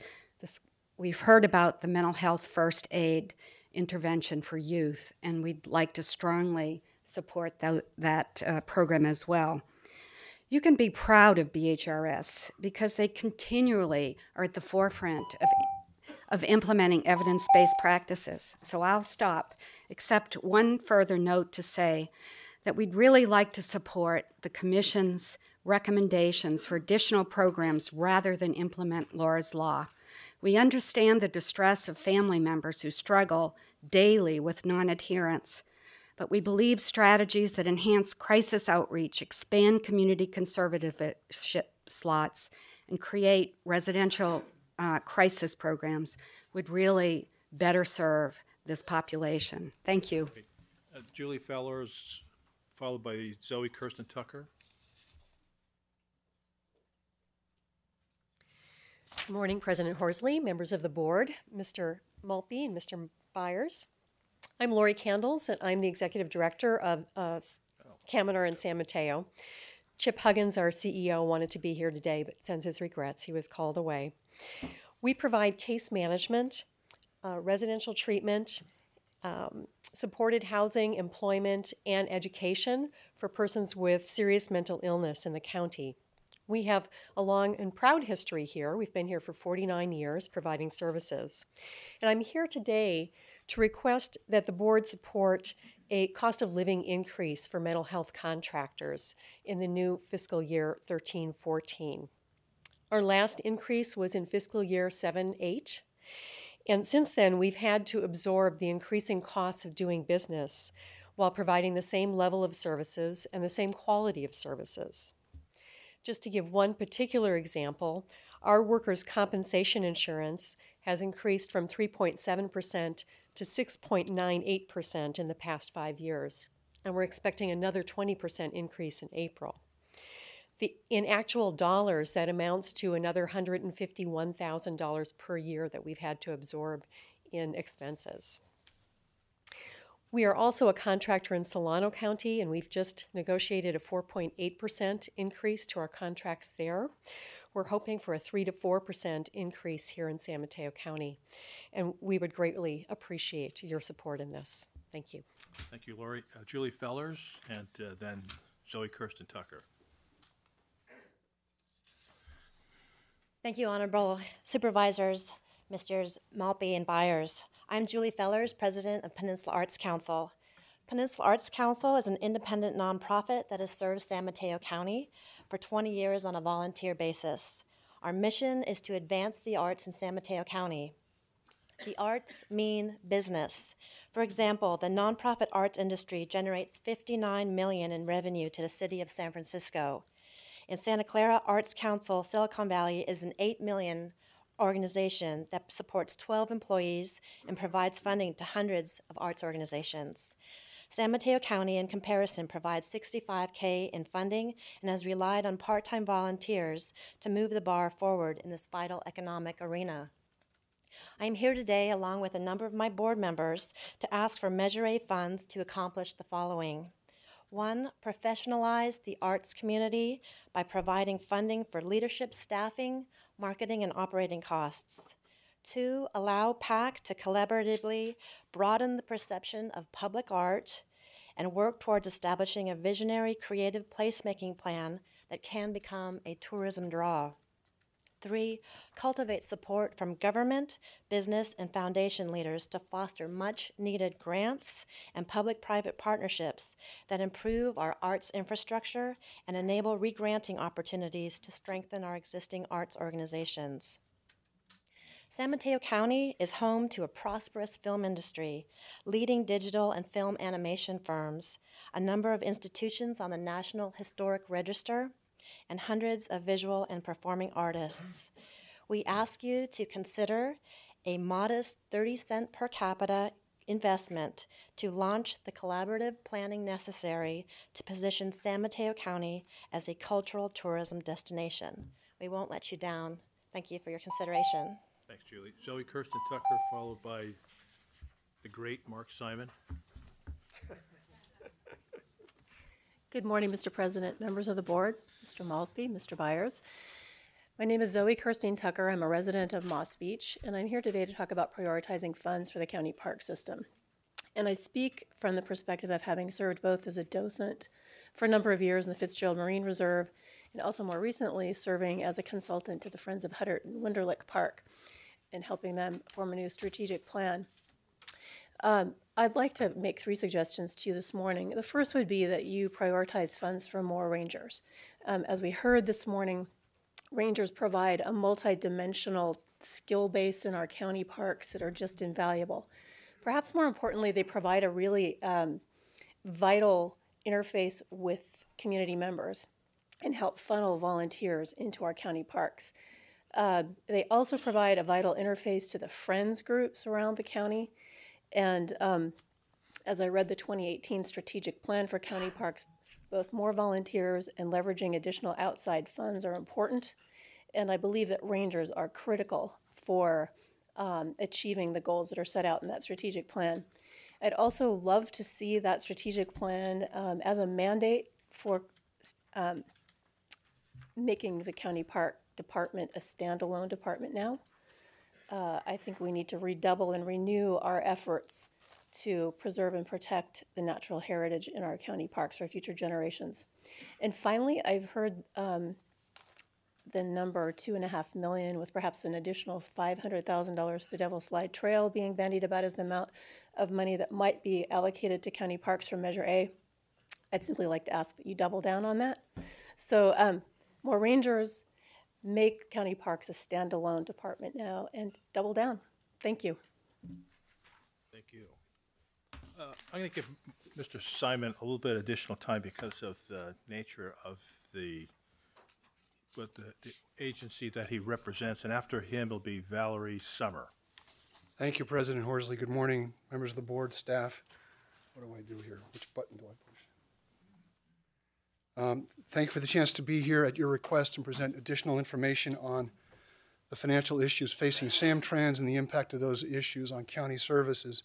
We've heard about the mental health first aid intervention for youth, and we'd like to strongly support that program as well. You can be proud of BHRS because they continually are at the forefront of implementing evidence-based practices. So I'll stop, except one further note to say that we'd really like to support the Commission's recommendations for additional programs rather than implement Laura's Law. We understand the distress of family members who struggle daily with non-adherence, but we believe strategies that enhance crisis outreach, expand community conservatorship slots, and create residential crisis programs would really better serve this population. Thank you. Julie Fellers, followed by Zoe Kirsten Tucker. Good morning, President Horsley, members of the board, Mr. Maltby and Mr. Byers. I'm Lori Candles, and I'm the Executive Director of Kamenar and San Mateo. Chip Huggins, our CEO, wanted to be here today, but sends his regrets. He was called away. We provide case management, residential treatment, supported housing, employment, and education for persons with serious mental illness in the county. We have a long and proud history here. We've been here for 49 years providing services. And I'm here today to request that the board support a cost of living increase for mental health contractors in the new fiscal year 13-14. Our last increase was in fiscal year 7-8. And since then, we've had to absorb the increasing costs of doing business while providing the same level of services and the same quality of services. Just to give one particular example, our workers' compensation insurance has increased from 3.7% to 6.98% in the past 5 years, and we're expecting another 20% increase in April. In actual dollars, that amounts to another $151,000 per year that we've had to absorb in expenses. We are also a contractor in Solano County, and we've just negotiated a 4.8% increase to our contracts there. We're hoping for a 3 to 4% increase here in San Mateo County, and we would greatly appreciate your support in this. Thank you. Thank you, Lori. Julie Fellers, and then Zoe Kirsten Tucker. Thank you, Honorable Supervisors, Mr. Maltby and Byers. I'm Julie Fellers, President of Peninsula Arts Council. Peninsula Arts Council is an independent nonprofit that has served San Mateo County for 20 years on a volunteer basis. Our mission is to advance the arts in San Mateo County. The arts mean business. For example, the nonprofit arts industry generates $59 million in revenue to the city of San Francisco. In Santa Clara, Arts Council Silicon Valley is an $8 million organization that supports 12 employees and provides funding to hundreds of arts organizations. San Mateo County, in comparison, provides $65K in funding and has relied on part-time volunteers to move the bar forward in this vital economic arena. I am here today, along with a number of my board members, to ask for Measure A funds to accomplish the following. 1, professionalize the arts community by providing funding for leadership staffing, marketing, and operating costs. 2, allow PAC to collaboratively broaden the perception of public art and work towards establishing a visionary creative placemaking plan that can become a tourism draw. 3, cultivate support from government, business, and foundation leaders to foster much-needed grants and public-private partnerships that improve our arts infrastructure and enable re-granting opportunities to strengthen our existing arts organizations. San Mateo County is home to a prosperous film industry, leading digital and film animation firms, a number of institutions on the National Historic Register, and hundreds of visual and performing artists. We ask you to consider a modest 30-cent per capita investment to launch the collaborative planning necessary to position San Mateo County as a cultural tourism destination. We won't let you down. Thank you for your consideration. Thanks, Julie. Zoe Kirsten Tucker, followed by the great Mark Simon. Good morning, Mr. President, members of the board, Mr. Maltby, Mr. Byers. My name is Zoe Kirsten Tucker. I'm a resident of Moss Beach, and I'm here today to talk about prioritizing funds for the county park system. And I speak from the perspective of having served both as a docent for a number of years in the Fitzgerald Marine Reserve, and also more recently serving as a consultant to the Friends of Huddart and Winderlick Park and helping them form a new strategic plan. I'd like to make 3 suggestions to you this morning. The first would be that you prioritize funds for more rangers. As we heard this morning, rangers provide a multi-dimensional skill base in our county parks that are just invaluable. Perhaps more importantly, they provide a really vital interface with community members and help funnel volunteers into our county parks. They also provide a vital interface to the friends groups around the county. And as I read the 2018 strategic plan for county parks, both more volunteers and leveraging additional outside funds are important. And I believe that rangers are critical for achieving the goals that are set out in that strategic plan. I'd also love to see that strategic plan as a mandate for making the county park department a standalone department now. I think we need to redouble and renew our efforts to preserve and protect the natural heritage in our county parks for future generations. And finally, I've heard the number $2.5 million with perhaps an additional $500,000 for the Devil's Slide Trail being bandied about as the amount of money that might be allocated to county parks from Measure A. I'd simply like to ask that you double down on that. So more rangers, make county parks a standalone department now, and double down. Thank you. Thank you. I'm going to give Mr. Simon a little bit additional time because of the nature of the with the agency that he represents, and after him will be Valerie Summer. Thank you, President Horsley. Good morning, members of the board, staff. What do I do here? Which button do I push? Thank you for the chance to be here at your request and present additional information on the financial issues facing Samtrans and the impact of those issues on county services.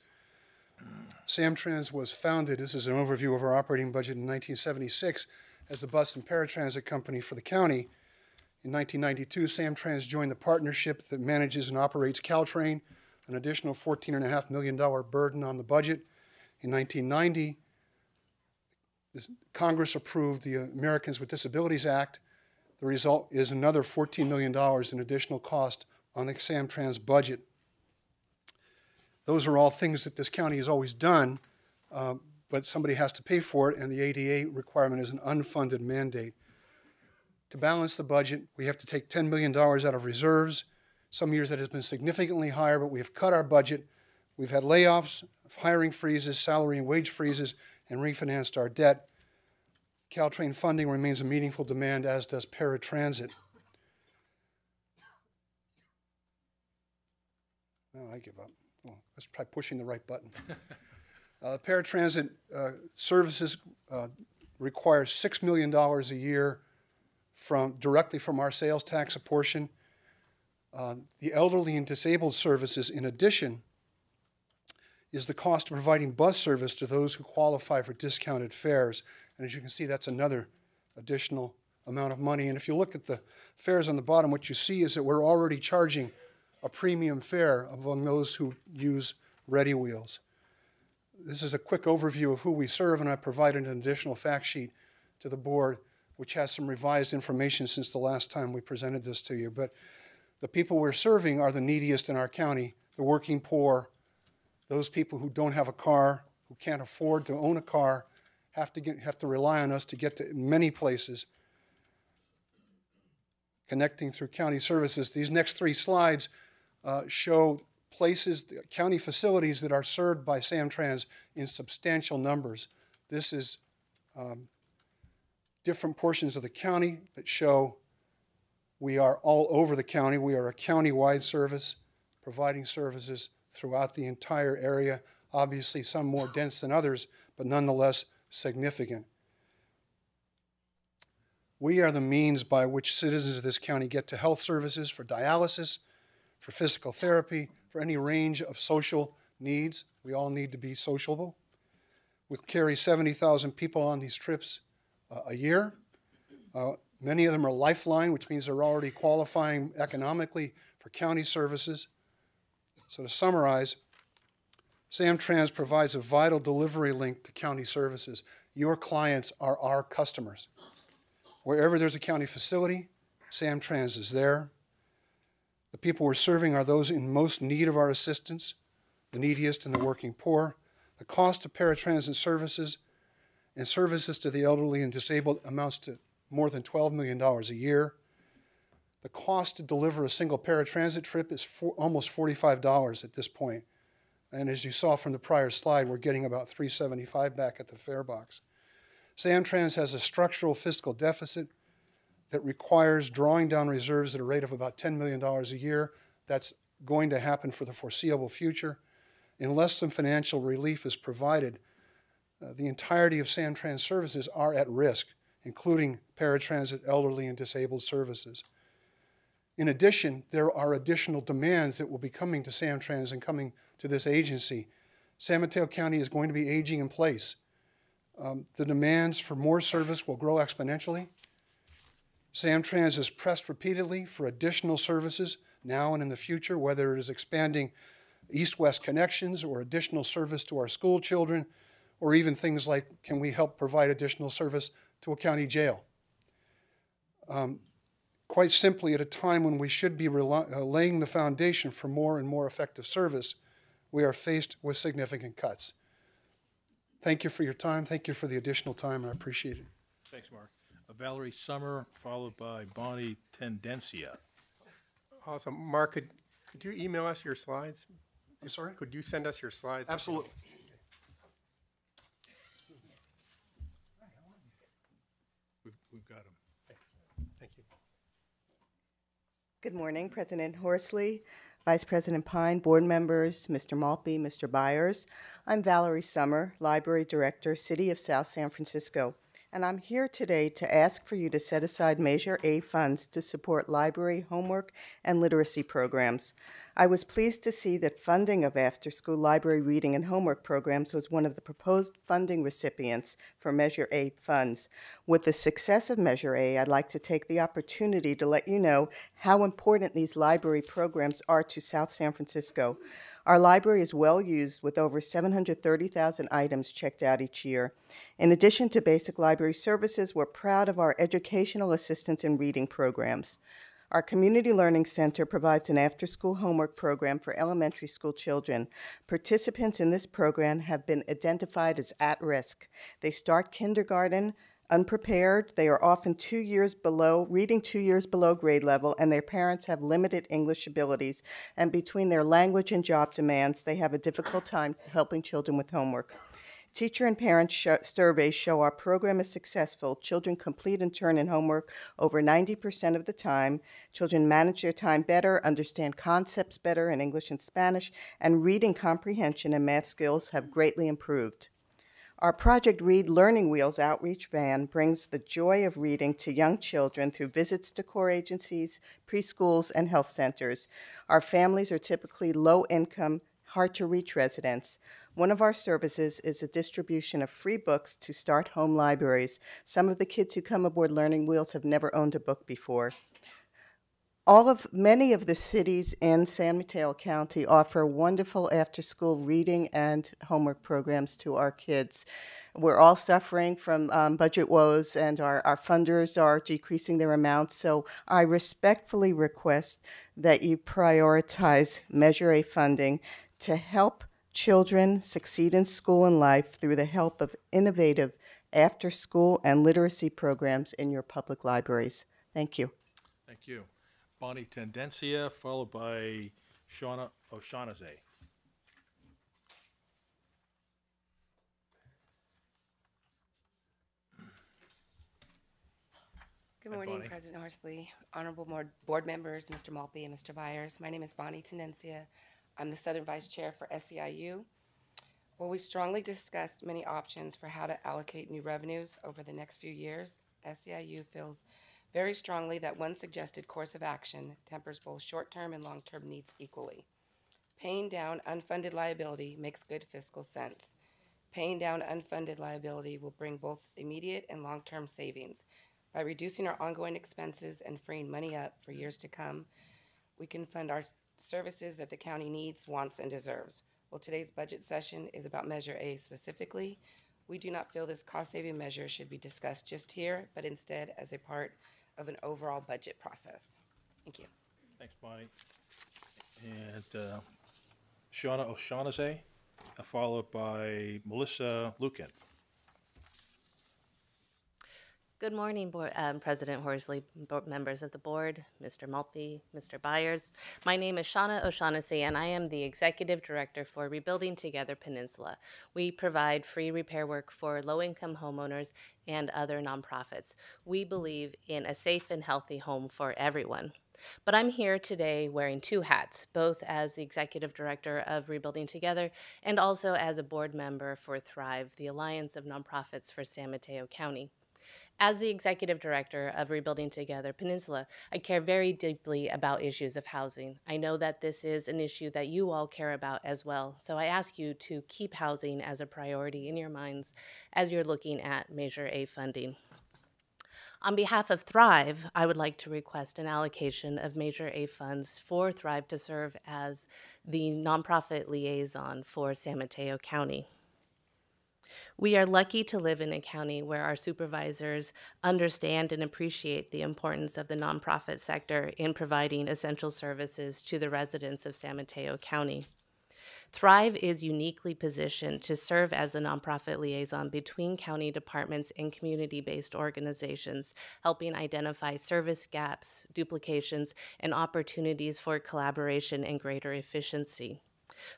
Samtrans was founded, this is an overview of our operating budget, in 1976 as the bus and paratransit company for the county. In 1992, Samtrans joined the partnership that manages and operates Caltrain, an additional $14.5 million burden on the budget. In 1990, Congress approved the Americans with Disabilities Act. The result is another $14 million in additional cost on the Samtrans budget. Those are all things that this county has always done, but somebody has to pay for it, and the ADA requirement is an unfunded mandate. To balance the budget, we have to take $10 million out of reserves. Some years that has been significantly higher, but we have cut our budget. We've had layoffs, hiring freezes, salary and wage freezes, and refinanced our debt. Caltrain funding remains a meaningful demand, as does paratransit. No, I give up. Oh, let's try pushing the right button. Paratransit services require $6 million a year directly from our sales tax portion. The elderly and disabled services, in addition, is the cost of providing bus service to those who qualify for discounted fares. And as you can see, that's another additional amount of money. And if you look at the fares on the bottom, what you see is that we're already charging a premium fare among those who use Ready Wheels. This is a quick overview of who we serve, and I provided an additional fact sheet to the board, which has some revised information since the last time we presented this to you. But the people we're serving are the neediest in our county, the working poor, those people who don't have a car, who can't afford to own a car, have to rely on us to get to many places, connecting through county services. These next three slides show places, county facilities that are served by Samtrans in substantial numbers. This is different portions of the county that show we are all over the county. We are a county-wide service, providing services throughout the entire area. Obviously, some more dense than others, but nonetheless significant. We are the means by which citizens of this county get to health services for dialysis, for physical therapy, for any range of social needs. We all need to be sociable. We carry 70,000 people on these trips a year. Many of them are lifeline, which means they're already qualifying economically for county services. So to summarize, Samtrans provides a vital delivery link to county services. Your clients are our customers. Wherever there's a county facility, Samtrans is there. The people we're serving are those in most need of our assistance, the neediest and the working poor. The cost of paratransit services and services to the elderly and disabled amounts to more than $12 million a year. The cost to deliver a single paratransit trip is almost $45 at this point. And as you saw from the prior slide, we're getting about $3.75 back at the fare box. Samtrans has a structural fiscal deficit that requires drawing down reserves at a rate of about $10 million a year. That's going to happen for the foreseeable future. Unless some financial relief is provided, the entirety of Samtrans services are at risk, including paratransit, elderly, and disabled services. In addition, there are additional demands that will be coming to Samtrans and coming to this agency. San Mateo County is going to be aging in place. The demands for more service will grow exponentially. Samtrans has pressed repeatedly for additional services now and in the future, whether it is expanding east-west connections or additional service to our school children, or even things like, can we help provide additional service to a county jail? Quite simply, at a time when we should be laying the foundation for more and more effective service, we are faced with significant cuts. Thank you for your time. Thank you for the additional time. I appreciate it. Thanks, Mark. Valerie Summer, followed by Bonnie Tendencia. Awesome. Mark, could you email us your slides? I'm sorry? Could you send us your slides? Absolutely. We've got them. Thank you. Good morning, President Horsley, Vice President Pine, board members, Mr. Maltby, Mr. Byers. I'm Valerie Summer, Library Director, City of South San Francisco, and I'm here today to ask for you to set aside Measure A funds to support library, homework, and literacy programs. I was pleased to see that funding of after-school library reading and homework programs was one of the proposed funding recipients for Measure A funds. With the success of Measure A, I'd like to take the opportunity to let you know how important these library programs are to South San Francisco. Our library is well used with over 730,000 items checked out each year. In addition to basic library services, we're proud of our educational assistance and reading programs. Our Community Learning Center provides an after-school homework program for elementary school children. Participants in this program have been identified as at risk. They start kindergarten unprepared. They are often reading 2 years below grade level, and their parents have limited English abilities. And between their language and job demands, they have a difficult time helping children with homework. Teacher and parent surveys show our program is successful. Children complete and turn in homework over 90% of the time. Children manage their time better, understand concepts better in English and Spanish, and reading comprehension and math skills have greatly improved. Our Project Read Learning Wheels outreach van brings the joy of reading to young children through visits to core agencies, preschools, and health centers. Our families are typically low-income, hard-to-reach residents. One of our services is the distribution of free books to start home libraries. Some of the kids who come aboard Learning Wheels have never owned a book before. Many of the cities in San Mateo County offer wonderful after-school reading and homework programs to our kids. We're all suffering from budget woes, and our funders are decreasing their amounts, so I respectfully request that you prioritize Measure A funding to help children succeed in school and life through the help of innovative after-school and literacy programs in your public libraries. Thank you. Thank you. Bonnie Tendencia, followed by Shauna O'Shaughnessy. Good morning, Bonnie. President Horsley, honorable board members, Mr. Maltby and Mr. Byers. My name is Bonnie Tendencia. I'm the Southern Vice Chair for SEIU. While we strongly discussed many options for how to allocate new revenues over the next few years, SEIU feels very strongly that one suggested course of action tempers both short-term and long-term needs equally. Paying down unfunded liability makes good fiscal sense. Paying down unfunded liability will bring both immediate and long-term savings. By reducing our ongoing expenses and freeing money up for years to come, we can fund our services that the county needs, wants, and deserves. While today's budget session is about Measure A specifically, we do not feel this cost-saving measure should be discussed just here, but instead as a part of an overall budget process. Thank you. Thanks, Bonnie. And Shauna O'Shaughnessy, followed by Melissa Lucan. Good morning, President Horsley, members of the board, Mr. Maltby, Mr. Byers. My name is Shauna O'Shaughnessy, and I am the Executive Director for Rebuilding Together Peninsula. We provide free repair work for low-income homeowners and other nonprofits. We believe in a safe and healthy home for everyone. But I'm here today wearing two hats, both as the Executive Director of Rebuilding Together and also as a board member for Thrive, the Alliance of Nonprofits for San Mateo County. As the Executive Director of Rebuilding Together Peninsula, I care very deeply about issues of housing. I know that this is an issue that you all care about as well, so I ask you to keep housing as a priority in your minds as you're looking at Measure A funding. On behalf of Thrive, I would like to request an allocation of Measure A funds for Thrive to serve as the nonprofit liaison for San Mateo County. We are lucky to live in a county where our supervisors understand and appreciate the importance of the nonprofit sector in providing essential services to the residents of San Mateo County. Thrive is uniquely positioned to serve as a nonprofit liaison between county departments and community-based organizations, helping identify service gaps, duplications, and opportunities for collaboration and greater efficiency.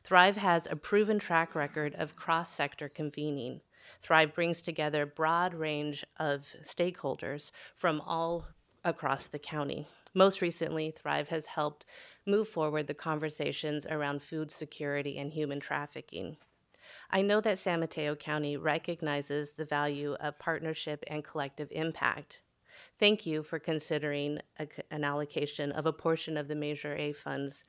Thrive has a proven track record of cross-sector convening. Thrive brings together a broad range of stakeholders from all across the county. Most recently, Thrive has helped move forward the conversations around food security and human trafficking. I know that San Mateo County recognizes the value of partnership and collective impact. Thank you for considering an allocation of a portion of the Measure A funds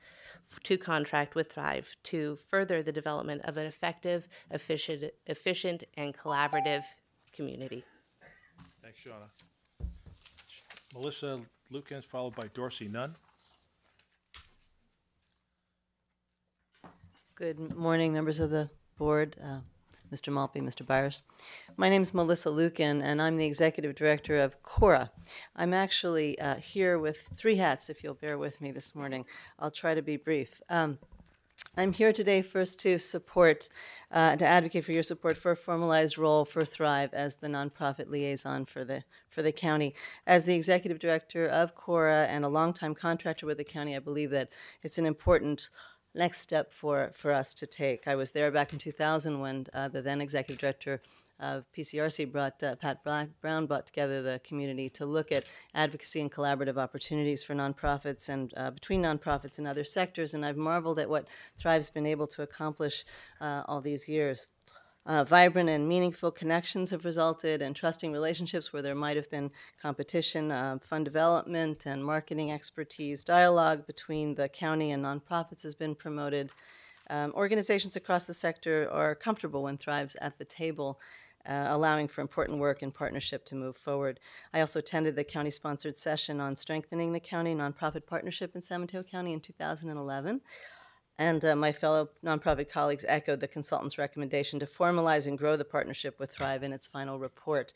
to contract with Thrive to further the development of an effective, efficient, and collaborative community. Thanks, Shauna. Melissa Lukens, followed by Dorsey Nunn. Good morning, members of the board, Mr. Maltby, Mr. Byers. My name is Melissa Luken, and I'm the executive director of CORA. I'm actually here with 3 hats, if you'll bear with me this morning. I'll try to be brief. I'm here today first to support, to advocate for your support for a formalized role for Thrive as the nonprofit liaison for the county. As the executive director of CORA and a longtime contractor with the county, I believe that it's an important next step for us to take. I was there back in 2000 when the then executive director of PCRC Pat Brown brought together the community to look at advocacy and collaborative opportunities for nonprofits and between nonprofits and other sectors, and I've marveled at what Thrive's been able to accomplish all these years. Vibrant and meaningful connections have resulted, and trusting relationships where there might have been competition, fund development and marketing expertise. Dialogue between the county and nonprofits has been promoted. Organizations across the sector are comfortable when Thrive's at the table, allowing for important work and partnership to move forward. I also attended the county-sponsored session on strengthening the county nonprofit partnership in San Mateo County in 2011. And my fellow nonprofit colleagues echoed the consultant's recommendation to formalize and grow the partnership with Thrive in its final report.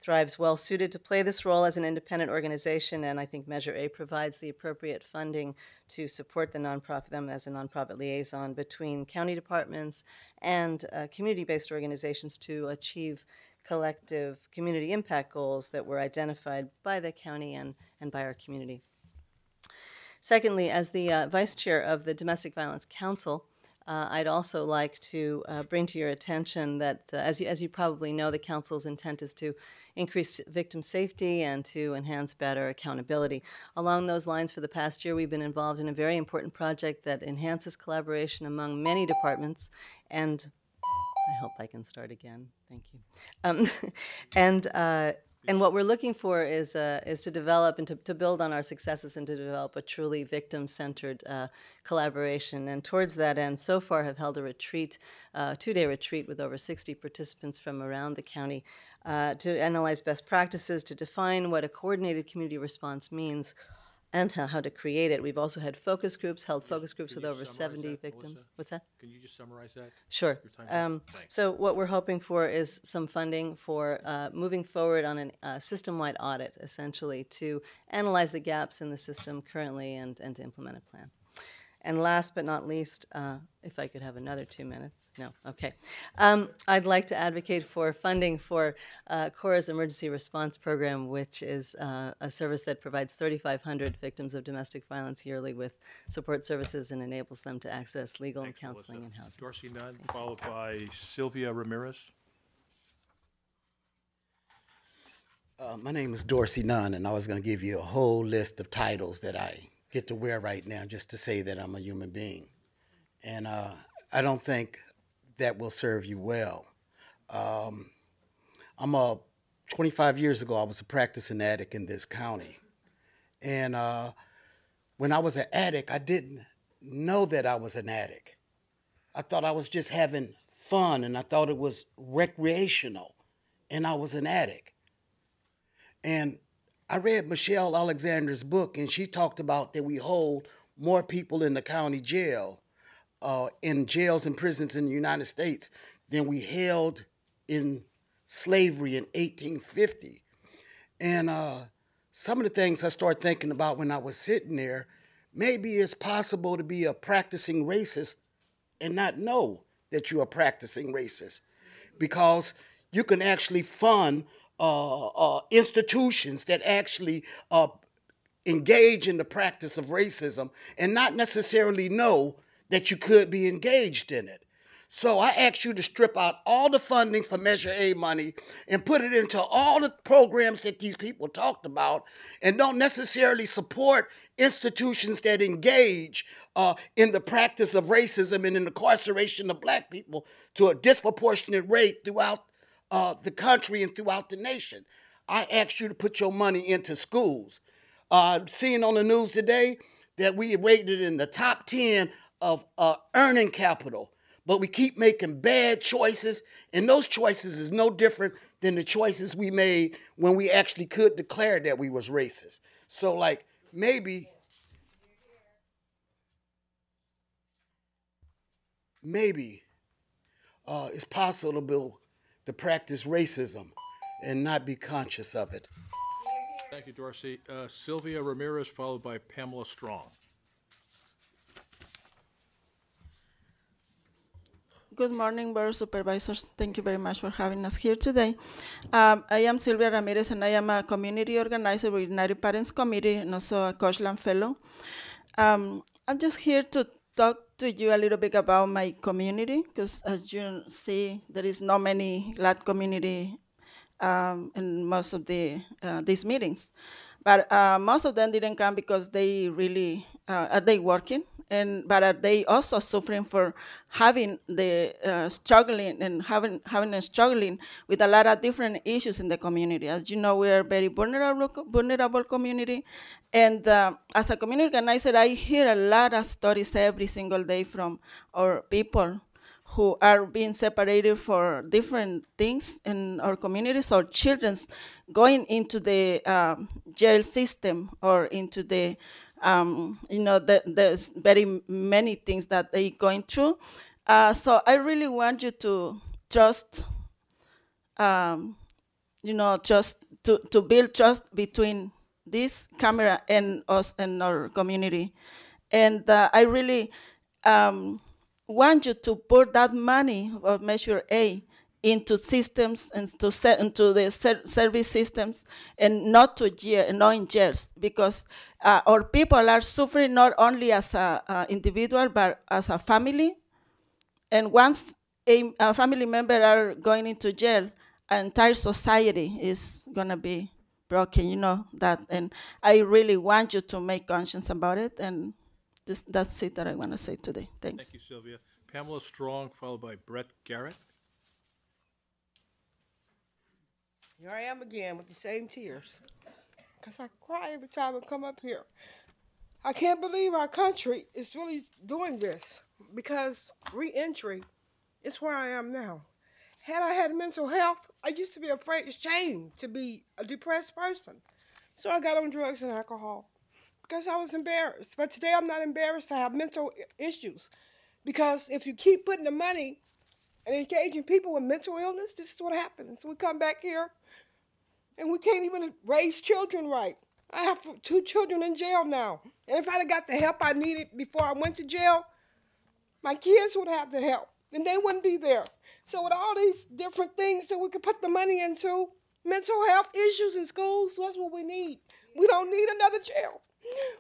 Thrive's well suited to play this role as an independent organization, and I think Measure A provides the appropriate funding to support them as a nonprofit liaison between county departments and community-based organizations to achieve collective community impact goals that were identified by the county and by our community. Secondly, as the Vice Chair of the Domestic Violence Council, I'd also like to bring to your attention that, as you probably know, the Council's intent is to increase victim safety and to enhance better accountability. Along those lines, for the past year, we've been involved in a very important project that enhances collaboration among many departments, and I hope I can start again. Thank you. And what we're looking for is to develop and to build on our successes and to develop a truly victim-centered collaboration. And towards that end, so far have held a retreat, 2-day retreat with over 60 participants from around the county to analyze best practices, to define what a coordinated community response means, and how to create it. We've also had focus groups, held focus groups with over 70 victims. Melissa? What's that? Can you just summarize that? Sure. So what we're hoping for is some funding for moving forward on a system-wide audit, essentially, to analyze the gaps in the system currently and to implement a plan. And last but not least, if I could have another 2 minutes. No, okay. I'd like to advocate for funding for CORA's Emergency Response Program, which is a service that provides 3,500 victims of domestic violence yearly with support services and enables them to access legal and counseling and housing. Dorsey Nunn, followed by Sylvia Ramirez. My name is Dorsey Nunn, and I was going to give you a whole list of titles that I get to wear right now just to say that I'm a human being. And I don't think that will serve you well. 25 years ago, I was a practicing addict in this county. And when I was an addict, I didn't know that I was an addict. I thought I was just having fun, and I thought it was recreational, and I was an addict. And I read Michelle Alexander's book, and she talked about that we hold more people in the county jail, in jails and prisons in the United States, than we held in slavery in 1850. And some of the things I started thinking about when I was sitting there, maybe it's possible to be a practicing racist and not know that you're a practicing racist, because you can actually fund institutions that actually engage in the practice of racism and not necessarily know that you could be engaged in it. So I ask you to strip out all the funding for Measure A money and put it into all the programs that these people talked about, and don't necessarily support institutions that engage in the practice of racism and in the incarceration of black people to a disproportionate rate throughout the country and throughout the nation. I ask you to put your money into schools. Seeing on the news today that we rated in the top 10 of earning capital, but we keep making bad choices, and those choices is no different than the choices we made when we actually could declare that we was racist. So like maybe it's possible to practice racism and not be conscious of it. Thank you, Dorsey. Sylvia Ramirez, followed by Pamela Strong. Good morning, Board of Supervisors. Thank you very much for having us here today. I am Sylvia Ramirez, and I am a community organizer with United Parents Committee and also a Coachland Fellow. I'm just here to talk to you a little bit about my community, because as you see, there is not many Latin community in most of these meetings. But most of them didn't come because they really, are they working? But are they also suffering for having the struggling and having a struggling with a lot of different issues in the community? As you know, we are a very vulnerable community. And as a community organizer, I hear a lot of stories every single day from our people who are being separated for different things in our communities, or children's going into the jail system or into the there's very many things that they're going through. So I really want you to trust, just to build trust between this camera and us and our community. And I really want you to put that money of Measure A into systems and into the service systems, and not in jails, because our people are suffering not only as an individual but as a family. And once a family member are going into jail, an entire society is gonna be broken. You know that, and I really want you to make conscience about it. And that's it that I want to say today. Thanks. Thank you, Sylvia. Pamela Strong, followed by Brett Garrett. Here I am again with the same tears, because I cry every time I come up here. I can't believe our country is really doing this, because re-entry is where I am now. Had I had mental health, I used to be ashamed to be a depressed person. So I got on drugs and alcohol because I was embarrassed. But today I'm not embarrassed to have mental issues, because if you keep putting the money and engaging people with mental illness, this is what happens. We come back here and we can't even raise children right. I have 2 children in jail now. And if I'd have got the help I needed before I went to jail, my kids would have the help and they wouldn't be there. So with all these different things that we could put the money into, mental health issues in schools, that's what we need. We don't need another jail.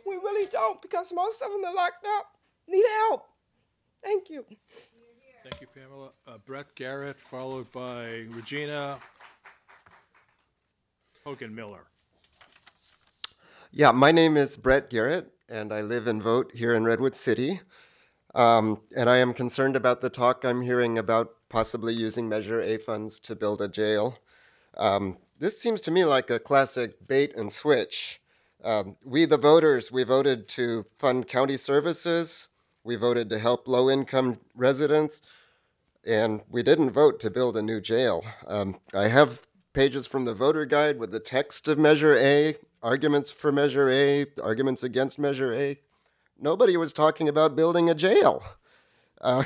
We really don't, because most of them are locked up, need help. Thank you. Thank you, Pamela. Brett Garrett, followed by Regina Hogan-Miller. Yeah, my name is Brett Garrett, and I live and vote here in Redwood City. And I am concerned about the talk I'm hearing about possibly using Measure A funds to build a jail. This seems to me like a classic bait and switch. We, the voters, we voted to fund county services. We voted to help low-income residents, and we didn't vote to build a new jail. I have pages from the voter guide with the text of Measure A, arguments for Measure A, arguments against Measure A. Nobody was talking about building a jail. I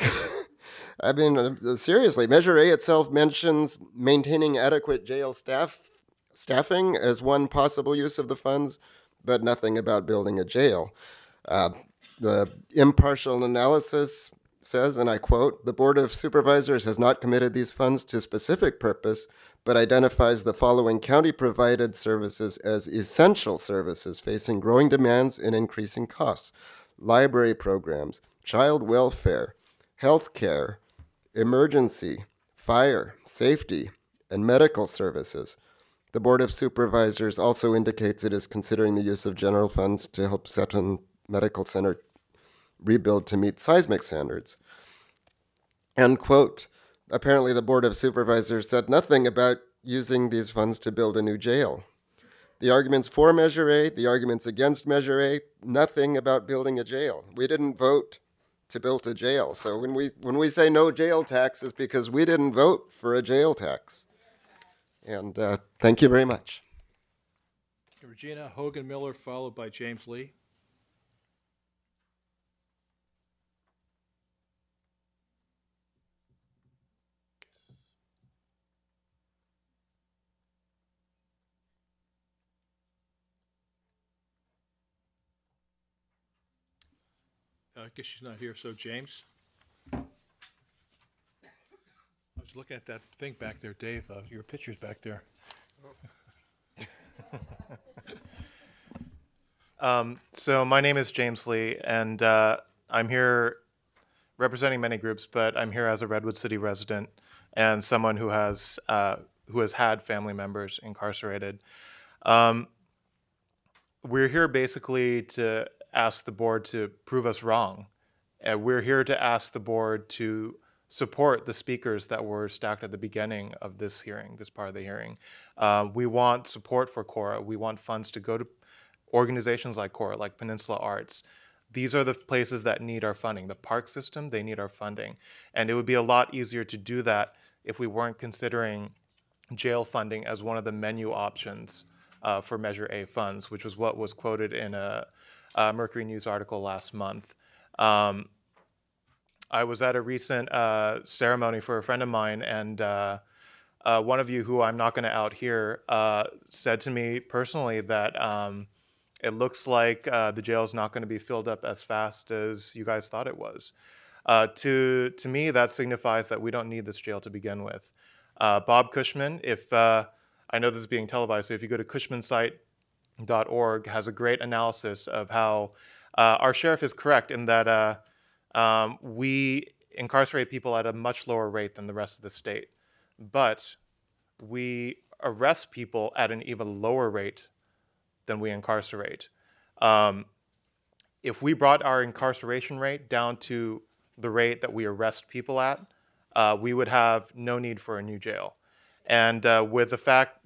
mean, seriously, Measure A itself mentions maintaining adequate jail staffing as one possible use of the funds, but nothing about building a jail. The impartial analysis says, and I quote, "The Board of Supervisors has not committed these funds to specific purpose, but identifies the following county-provided services as essential services facing growing demands and increasing costs: library programs, child welfare, health care, emergency, fire, safety, and medical services. The Board of Supervisors also indicates it is considering the use of general funds to help Sutton Medical Center rebuild to meet seismic standards. End quote. Apparently, the Board of Supervisors said nothing about using these funds to build a new jail. The arguments for Measure A, the arguments against Measure A, nothing about building a jail. We didn't vote to build a jail. So when we say no jail tax, it's because we didn't vote for a jail tax. And thank you very much. Regina Hogan Miller, followed by James Lee. I guess she's not here, so James? I was looking at that thing back there, Dave, your picture's back there. So my name is James Lee, and I'm here representing many groups, but I'm here as a Redwood City resident and someone who has had family members incarcerated. We're here basically to ask the board to prove us wrong. We're here to ask the board to support the speakers that were stacked at the beginning of this hearing, this part of the hearing. We want support for Cora. We want funds to go to organizations like Cora, like Peninsula Arts. These are the places that need our funding. The park system, they need our funding. And it would be a lot easier to do that if we weren't considering jail funding as one of the menu options for Measure A funds, which was what was quoted in a Mercury News article last month. I was at a recent ceremony for a friend of mine, and one of you, who I'm not going to out here, said to me personally that it looks like the jail is not going to be filled up as fast as you guys thought it was. To me, that signifies that we don't need this jail to begin with. Bob Cushman, I know this is being televised, so if you go to cushmansite.org, has a great analysis of how our sheriff is correct in that we incarcerate people at a much lower rate than the rest of the state, but we arrest people at an even lower rate than we incarcerate. If we brought our incarceration rate down to the rate that we arrest people at, we would have no need for a new jail. And with the fact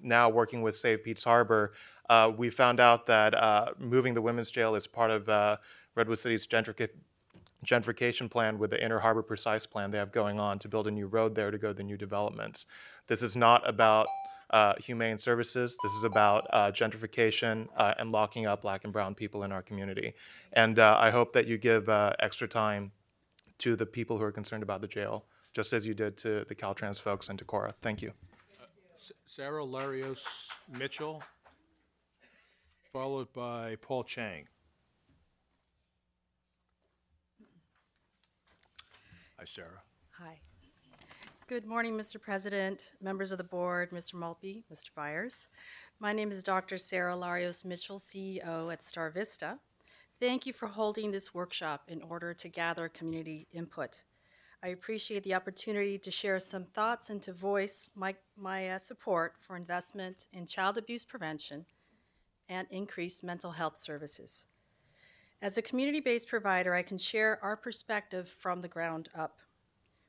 now working with Save Pete's Harbor, we found out that moving the women's jail is part of Redwood City's gentrification plan with the Inner Harbor Precise plan they have going on to build a new road there to go to the new developments. This is not about humane services. This is about gentrification and locking up Black and brown people in our community. And I hope that you give extra time to the people who are concerned about the jail, just as you did to the Caltrans folks and to Cora. Thank you. Sarah Larios Mitchell, followed by Paul Chang. Hi, Sarah. Hi. Good morning, Mr. President, members of the board, Mr. Maltby, Mr. Byers. My name is Dr. Sarah Larios Mitchell, CEO at Star Vista. Thank you for holding this workshop in order to gather community input. I appreciate the opportunity to share some thoughts and to voice my support for investment in child abuse prevention and increased mental health services. As a community-based provider, I can share our perspective from the ground up.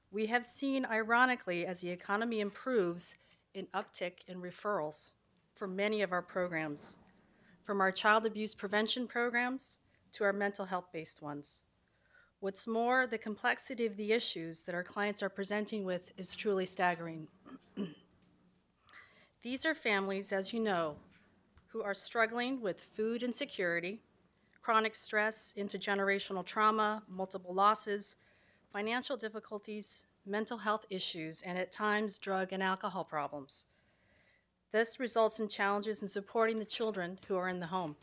We have seen, ironically, as the economy improves, an uptick in referrals for many of our programs, from our child abuse prevention programs to our mental health-based ones. What's more, the complexity of the issues that our clients are presenting with is truly staggering. These are families, as you know, who are struggling with food insecurity, chronic stress, intergenerational trauma, multiple losses, financial difficulties, mental health issues, and at times drug and alcohol problems. This results in challenges in supporting the children who are in the home.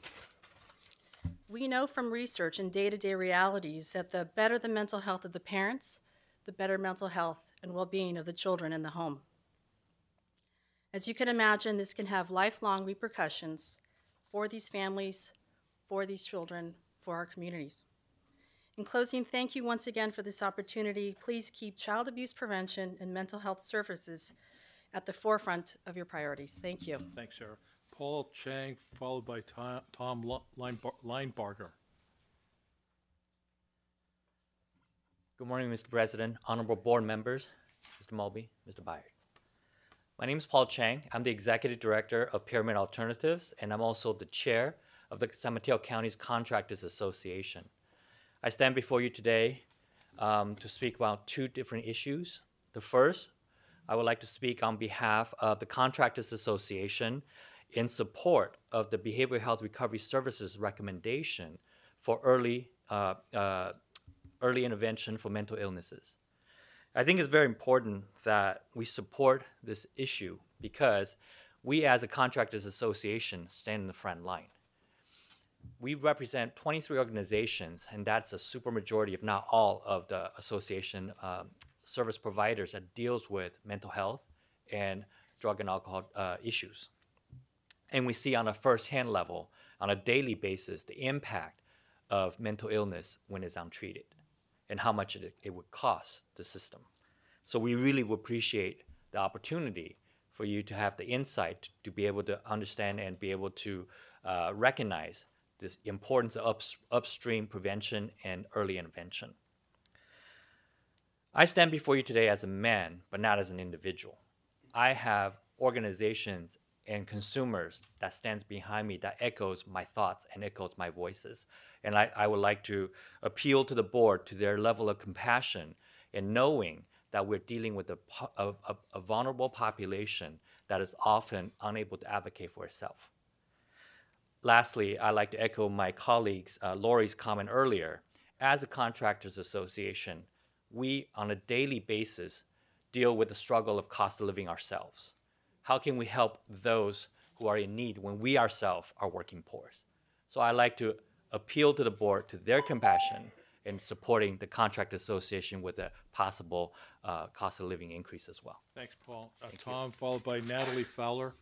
We know from research and day-to-day realities that the better the mental health of the parents, the better mental health and well-being of the children in the home. As you can imagine, this can have lifelong repercussions for these families, for these children, for our communities. In closing, thank you once again for this opportunity. Please keep child abuse prevention and mental health services at the forefront of your priorities. Thank you. Thanks, Sarah. Paul Chang, followed by Tom Linebarger. Good morning, Mr. President, honorable board members, Mr. Mulby, Mr. Byard. My name is Paul Chang. I'm the Executive Director of Pyramid Alternatives, and I'm also the Chair of the San Mateo County's Contractors Association. I stand before you today to speak about two different issues. The first, I would like to speak on behalf of the Contractors Association in support of the Behavioral Health Recovery Services recommendation for early intervention for mental illnesses. I think it's very important that we support this issue because we as a Contractors Association stand in the front line. We represent 23 organizations, and that's a supermajority, if not all, of the association service providers that deals with mental health and drug and alcohol issues. And we see on a first-hand level, on a daily basis, the impact of mental illness when it's untreated and how much it would cost the system. So we really would appreciate the opportunity for you to have the insight to be able to understand and be able to recognize this importance of upstream prevention and early intervention. I stand before you today as a man, but not as an individual. I have organizations and consumers that stands behind me that echoes my thoughts and echoes my voices. And I would like to appeal to the board to their level of compassion in knowing that we're dealing with a vulnerable population that is often unable to advocate for itself. Lastly, I'd like to echo my colleagues, Lori's comment earlier. As a Contractors Association, we, on a daily basis, deal with the struggle of cost of living ourselves. How can we help those who are in need when we ourselves are working poor? So I'd like to appeal to the board to their compassion in supporting the Contractors Association with a possible cost of living increase as well. Thanks, Paul. Tom, followed by Natalie Fowler.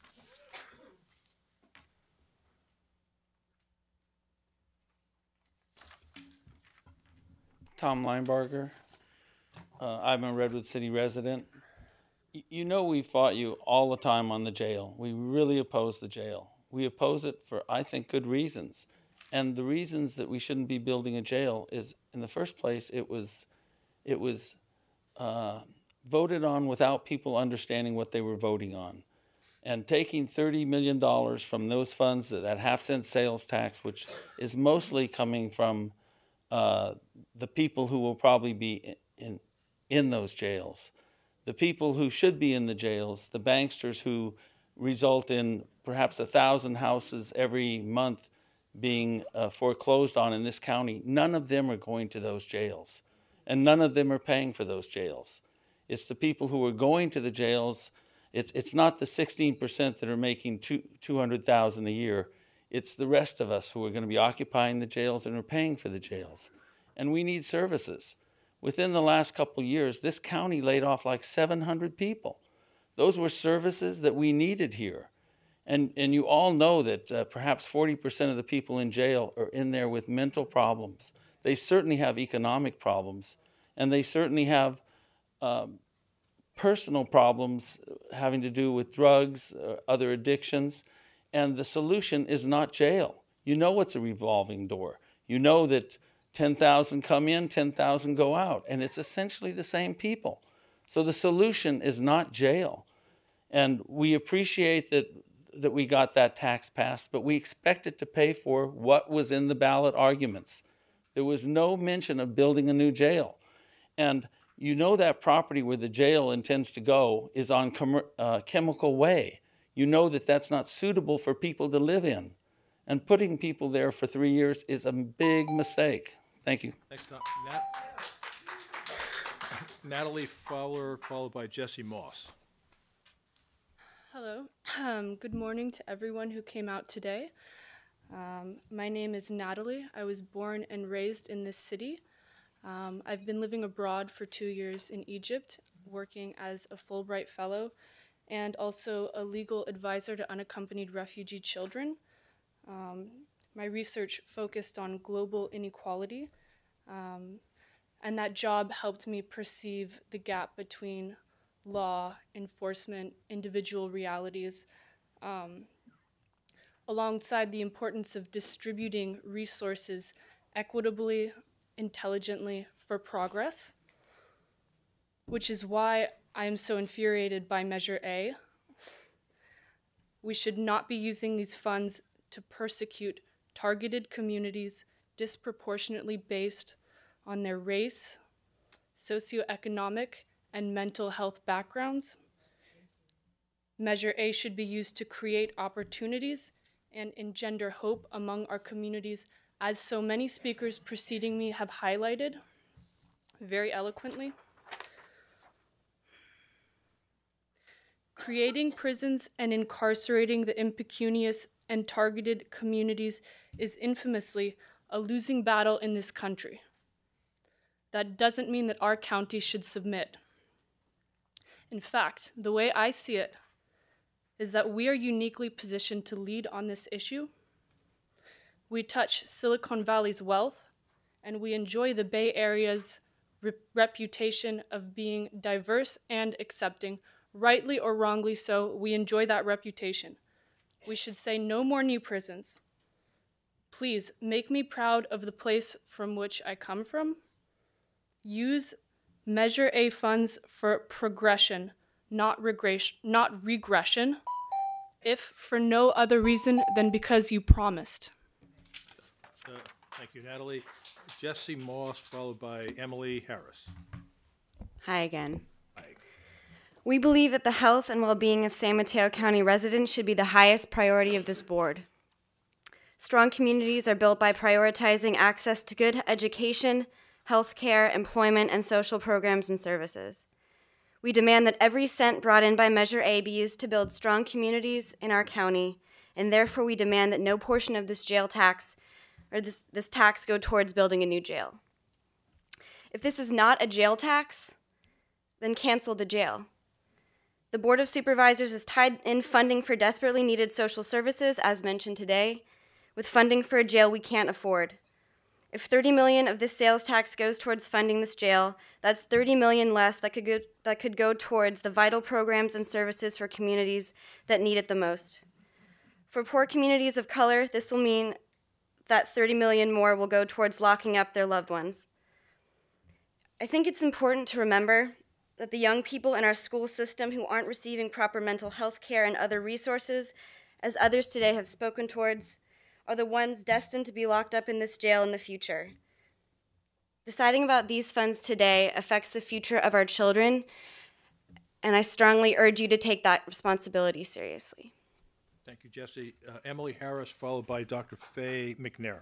Tom Linebarger. I'm a Redwood City resident. You know we fought you all the time on the jail. We really oppose the jail. We oppose it for, I think, good reasons. And the reasons that we shouldn't be building a jail is, in the first place, it was voted on without people understanding what they were voting on. And taking $30 million from those funds, that half-cent sales tax, which is mostly coming from the people who will probably be in those jails, the people who should be in the jails, the banksters who result in perhaps 1,000 houses every month being foreclosed on in this county, none of them are going to those jails. And none of them are paying for those jails. It's the people who are going to the jails. It's not the 16% that are making $200,000 a year. It's the rest of us who are going to be occupying the jails and are paying for the jails. And we need services. Within the last couple of years, this county laid off like 700 people. Those were services that we needed here. And you all know that perhaps 40% of the people in jail are in there with mental problems. They certainly have economic problems, and they certainly have personal problems having to do with drugs, other addictions. And the solution is not jail. You know it's a revolving door. You know that 10,000 come in, 10,000 go out, and it's essentially the same people. So the solution is not jail. And we appreciate that we got that tax passed, but we expect it to pay for what was in the ballot arguments. There was no mention of building a new jail. And you know that property where the jail intends to go is on Chemical Way. You know that that's not suitable for people to live in. And putting people there for 3 years is a big mistake. Thank you. Thanks, Tom. Natalie Fowler, followed by Jesse Moss. Hello. Good morning to everyone who came out today. My name is Natalie. I was born and raised in this city. I've been living abroad for 2 years in Egypt, working as a Fulbright Fellow and also a legal advisor to unaccompanied refugee children. My research focused on global inequality, And that job helped me perceive the gap between law, enforcement, individual realities, alongside the importance of distributing resources equitably, intelligently for progress, which is why I am so infuriated by Measure A. We should not be using these funds to persecute targeted communities disproportionately based on their race, socioeconomic, and mental health backgrounds. Measure A should be used to create opportunities and engender hope among our communities, as so many speakers preceding me have highlighted very eloquently. Creating prisons and incarcerating the impecunious and targeted communities is infamously a losing battle in this country. That doesn't mean that our county should submit. In fact, the way I see it is that we are uniquely positioned to lead on this issue. We touch Silicon Valley's wealth, and we enjoy the Bay Area's reputation of being diverse and accepting. Rightly or wrongly so, we enjoy that reputation. We should say no more new prisons. Please make me proud of the place from which I come from. Use Measure A funds for progression, not regression, if for no other reason than because you promised. Thank you, Natalie. Jesse Moss, followed by Emily Harris. Hi again. We believe that the health and well-being of San Mateo County residents should be the highest priority of this board. Strong communities are built by prioritizing access to good education, health care, employment, and social programs and services. We demand that every cent brought in by Measure A be used to build strong communities in our county, and therefore we demand that no portion of this jail tax or this tax go towards building a new jail. If this is not a jail tax, then cancel the jail. The Board of Supervisors is tied in funding for desperately needed social services, as mentioned today, with funding for a jail we can't afford. If $30 million of this sales tax goes towards funding this jail, that's $30 million less that could go towards the vital programs and services for communities that need it the most. For poor communities of color, this will mean that $30 million more will go towards locking up their loved ones. I think it's important to remember that the young people in our school system who aren't receiving proper mental health care and other resources, as others today have spoken towards, are the ones destined to be locked up in this jail in the future. Deciding about these funds today affects the future of our children, and I strongly urge you to take that responsibility seriously. Thank you, Jesse. Emily Harris, followed by Dr. Faye McNair.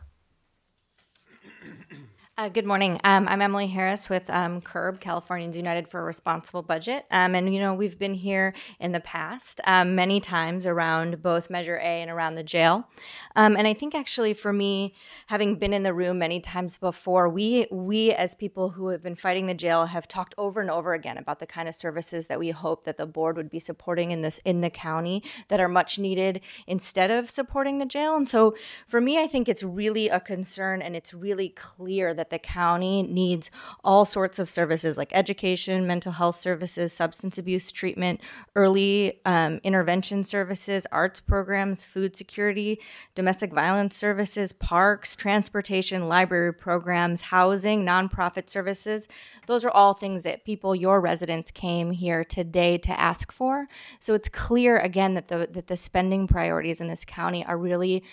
Good morning. I'm Emily Harris with CURB, Californians United for a Responsible Budget. And, you know, we've been here in the past many times around both Measure A and around the jail. And I think actually for me, having been in the room many times before, we as people who have been fighting the jail have talked over and over again about the kind of services that we hope that the board would be supporting in the county that are much needed instead of supporting the jail. And so for me, I think it's really a concern, and it's really clear that the county needs all sorts of services like education, mental health services, substance abuse treatment, early intervention services, arts programs, food security, domestic violence services, parks, transportation, library programs, housing, nonprofit services. Those are all things that people, your residents, came here today to ask for. So it's clear again that the spending priorities in this county are really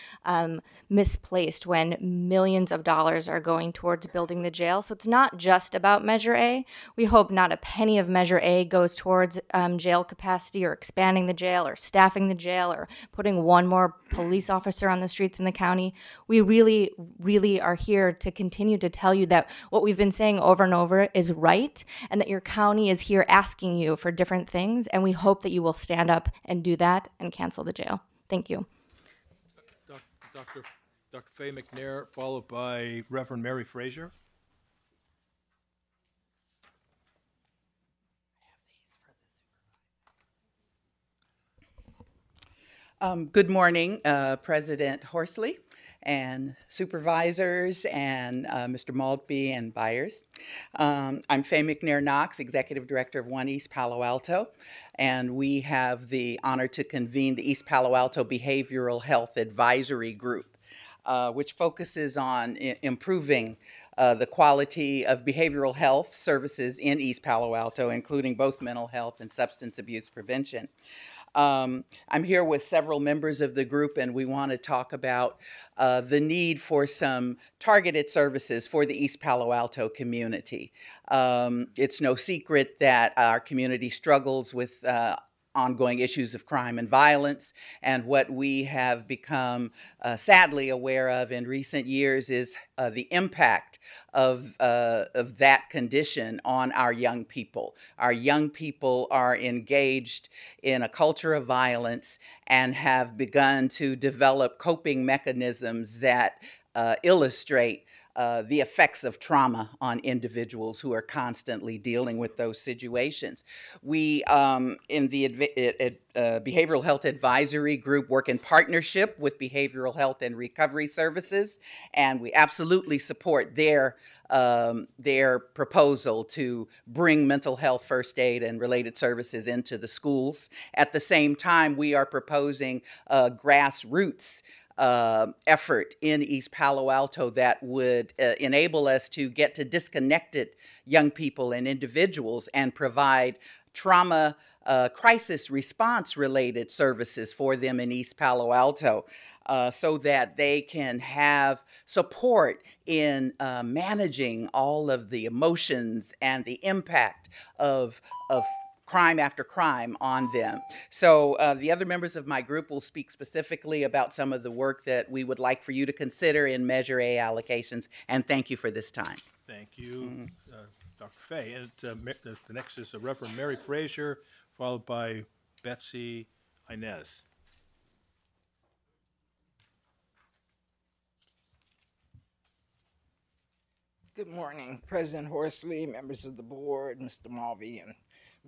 misplaced when millions of dollars are going towards building the jail. So it's not just about Measure A. We hope not a penny of Measure A goes towards jail capacity or expanding the jail or staffing the jail or putting one more police officer on the streets in the county. We really, really are here to continue to tell you that what we've been saying over and over is right, and that your county is here asking you for different things, and we hope that you will stand up and do that and cancel the jail. Thank you. Dr. Faye McNair, followed by Reverend Mary Frazier. Good morning, President Horsley and supervisors, and Mr. Maltby and Byers. I'm Faye McNair-Knox, Executive Director of One East Palo Alto, and we have the honor to convene the East Palo Alto Behavioral Health Advisory Group, which focuses on improving the quality of behavioral health services in East Palo Alto, including both mental health and substance abuse prevention. I'm here with several members of the group, and we want to talk about the need for some targeted services for the East Palo Alto community. It's no secret that our community struggles with ongoing issues of crime and violence, and what we have become sadly aware of in recent years is the impact of that condition on our young people. Our young people are engaged in a culture of violence and have begun to develop coping mechanisms that illustrate the effects of trauma on individuals who are constantly dealing with those situations. We, in the Behavioral Health Advisory Group, work in partnership with Behavioral Health and Recovery Services, and we absolutely support their proposal to bring mental health first aid and related services into the schools. At the same time, we are proposing grassroots effort in East Palo Alto that would enable us to get to disconnected young people and individuals and provide trauma crisis response related services for them in East Palo Alto. So that they can have support in managing all of the emotions and the impact of crime after crime on them. So the other members of my group will speak specifically about some of the work that we would like for you to consider in Measure A allocations, and thank you for this time. Thank you, Dr. Fay. And the next is Reverend Mary Frazier, followed by Betsy Inez. Good morning, President Horsley, members of the board, Mr. Maltby, and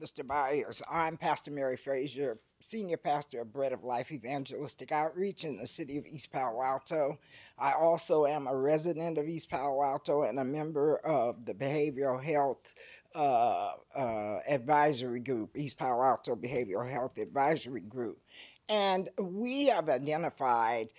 Mr. Byers. I'm Pastor Mary Frazier, Senior Pastor of Bread of Life Evangelistic Outreach in the city of East Palo Alto. I also am a resident of East Palo Alto and a member of the Behavioral Health Advisory Group, East Palo Alto Behavioral Health Advisory Group. And we have identified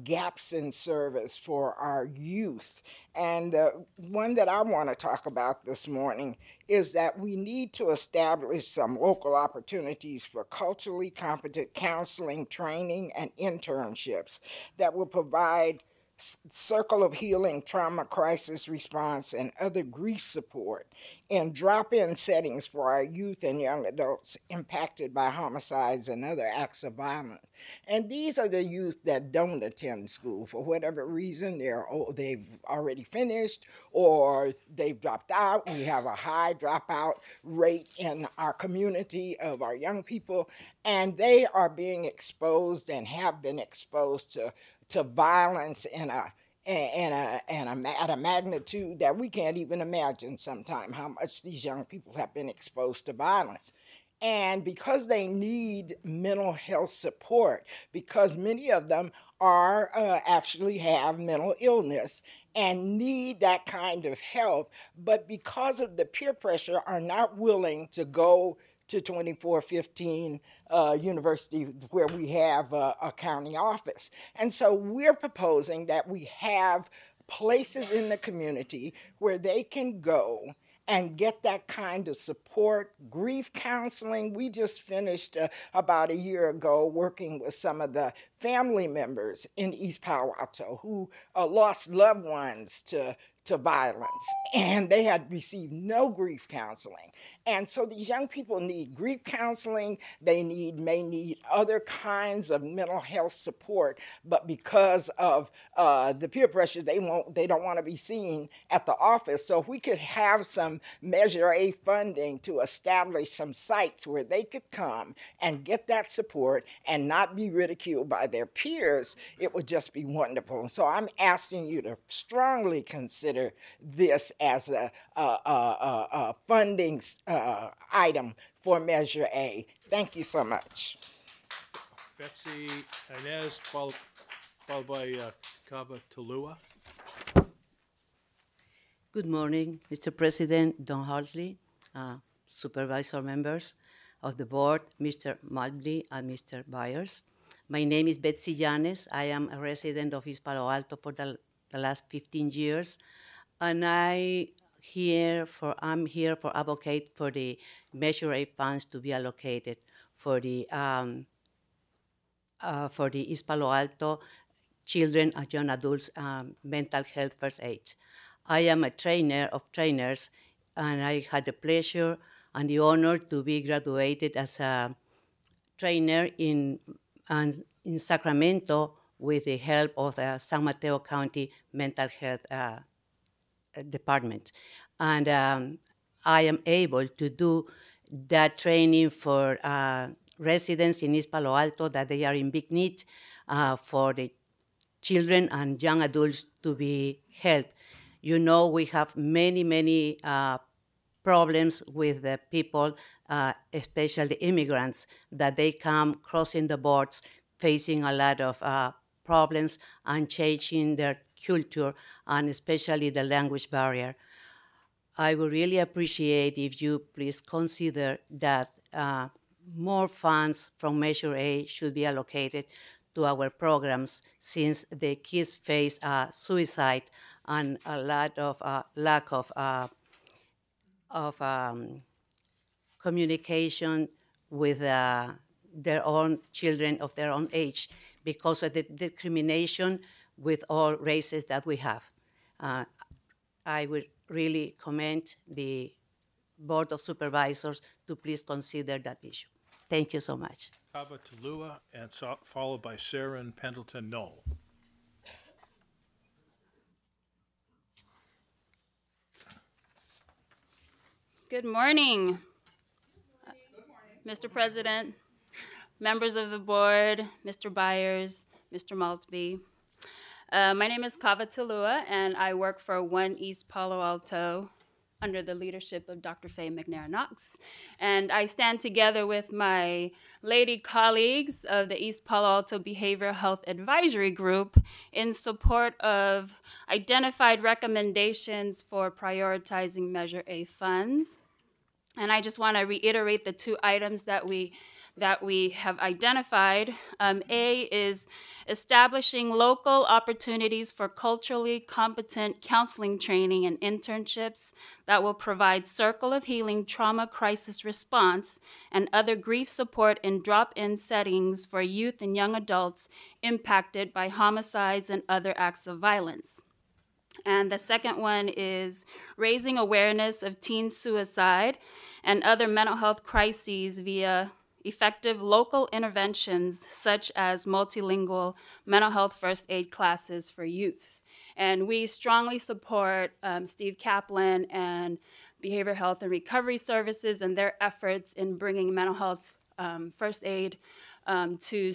gaps in service for our youth. And one that I want to talk about this morning is that we need to establish some local opportunities for culturally competent counseling, training, and internships that will provide circle of healing, trauma crisis response, and other grief support in drop-in settings for our youth and young adults impacted by homicides and other acts of violence. And these are the youth that don't attend school for whatever reason. They've already finished or they've dropped out. We have a high dropout rate in our community of our young people, and they are being exposed and have been exposed to violence at a magnitude that we can't even imagine sometimes how much these young people have been exposed to violence. And because they need mental health support, because many of them are actually have mental illness and need that kind of help, but because of the peer pressure are not willing to go to 2415 University where we have a county office. And so we're proposing that we have places in the community where they can go and get that kind of support, grief counseling. We just finished about a year ago working with some of the family members in East Palo Alto who lost loved ones to violence, and they had received no grief counseling. And so these young people need grief counseling, they may need other kinds of mental health support, but because of the peer pressure, they don't want to be seen at the office. So if we could have some Measure A funding to establish some sites where they could come and get that support and not be ridiculed by their peers, it would just be wonderful. And so I'm asking you to strongly consider this as a funding item for Measure A. Thank you so much. Betsy Inez, followed followed by Kava Talua. Good morning, Mr. President, Don Hartley, supervisor members of the board, Mr. Malbly and Mr. Byers. My name is Betsy Llanes. I am a resident of East Palo Alto for the last 15 years, and I'm here for advocate for the Measure A funds to be allocated for the East Palo Alto children and young adults mental health first aid. I am a trainer of trainers, and I had the pleasure and the honor to be graduated as a trainer in Sacramento with the help of the San Mateo County Mental Health Department. And I am able to do that training for residents in East Palo Alto that they are in big need for the children and young adults to be helped. You know, we have many problems with the people, especially immigrants, that they come crossing the borders, facing a lot of problems and changing their culture, and especially the language barrier. I would really appreciate if you please consider that more funds from Measure A should be allocated to our programs, since the kids face suicide and a lot of lack of communication with their own children of their own age because of the discrimination with all races that we have. I would really commend the Board of Supervisors to please consider that issue. Thank you so much. Kava Talua, and followed by Sarah and Pendleton Knoll. Good morning. Mr. President, members of the board, Mr. Byers, Mr. Maltby. My name is Kava Talua, and I work for One East Palo Alto under the leadership of Dr. Faye McNair Knox. And I stand together with my lady colleagues of the East Palo Alto Behavioral Health Advisory Group in support of identified recommendations for prioritizing Measure A funds. And I just want to reiterate the two items that we have identified. A is establishing local opportunities for culturally competent counseling training and internships that will provide circle of healing trauma crisis response and other grief support in drop-in settings for youth and young adults impacted by homicides and other acts of violence. And the second one is raising awareness of teen suicide and other mental health crises via effective local interventions such as multilingual mental health first aid classes for youth. And we strongly support Steve Kaplan and Behavioral Health and Recovery Services and their efforts in bringing mental health first aid to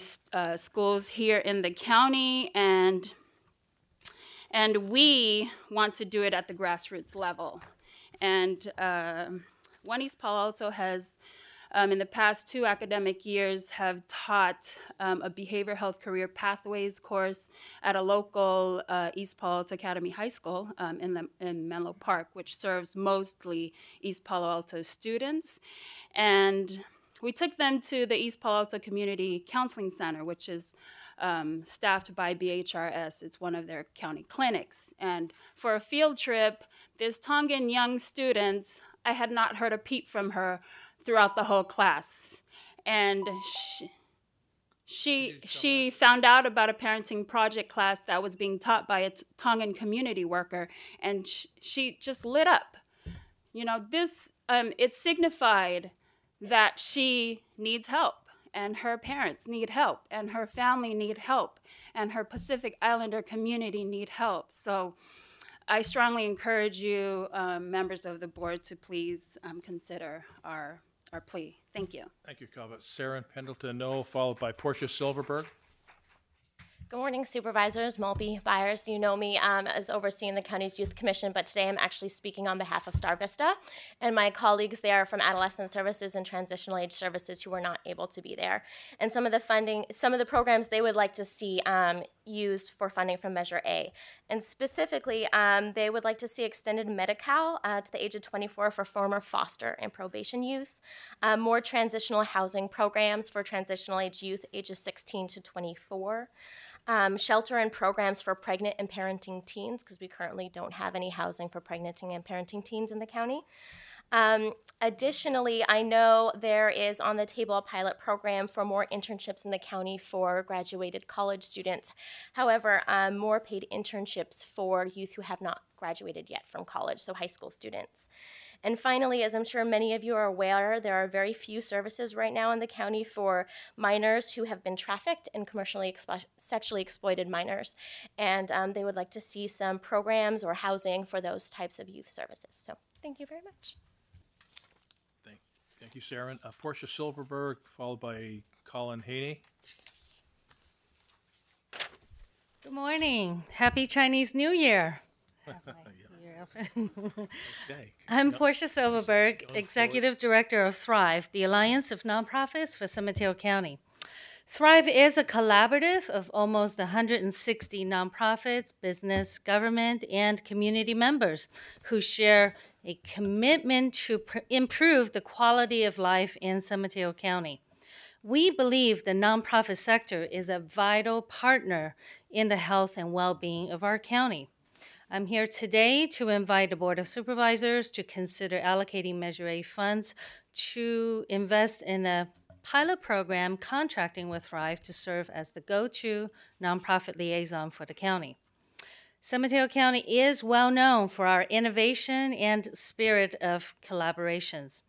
schools here in the county, and we want to do it at the grassroots level. And One East Palo Alto has, in the past 2 academic years, have taught a behavioral health career pathways course at a local East Palo Alto Academy High School in Menlo Park, which serves mostly East Palo Alto students. And we took them to the East Palo Alto Community Counseling Center, which is staffed by BHRS. It's one of their county clinics. And for a field trip, this Tongan young student, I had not heard a peep from her throughout the whole class. And she found out about a parenting project class that was being taught by a Tongan community worker, and she just lit up. You know, this, it signified that she needs help, and her parents need help, and her family need help, and her Pacific Islander community need help. So I strongly encourage you, members of the board, to please consider our plea. Thank you. Thank you, Kava. Sarah Pendleton Knoll, followed by Portia Silverberg. Good morning, Supervisors, Maltby, Byers. You know me as overseeing the county's Youth Commission, but today I'm actually speaking on behalf of Star Vista and my colleagues there from Adolescent Services and Transitional Age Services who were not able to be there. And some of the funding, some of the programs they would like to see used for funding from Measure A. And specifically, they would like to see extended Medi-Cal to the age of 24 for former foster and probation youth, more transitional housing programs for transitional age youth ages 16 to 24, shelter and programs for pregnant and parenting teens, because we currently don't have any housing for pregnant and parenting teens in the county. Additionally, I know there is on the table a pilot program for more internships in the county for graduated college students. However, more paid internships for youth who have not graduated yet from college, so high school students. And finally, as I'm sure many of you are aware, there are very few services right now in the county for minors who have been trafficked and commercially sexually exploited minors. And they would like to see some programs or housing for those types of youth services. So thank you very much. Thank you, Sarah. Portia Silverberg, followed by Colin Haney. Good morning. Happy Chinese New Year. I'm Portia Silverberg, Executive Director of Thrive, the Alliance of Nonprofits for San Mateo County. Thrive is a collaborative of almost 160 nonprofits, business, government, and community members who share a commitment to improve the quality of life in San Mateo County. We believe the nonprofit sector is a vital partner in the health and well-being of our county. I'm here today to invite the Board of Supervisors to consider allocating Measure A funds to invest in a pilot program contracting with Thrive to serve as the go-to nonprofit liaison for the county. San Mateo County is well known for our innovation and spirit of collaborations.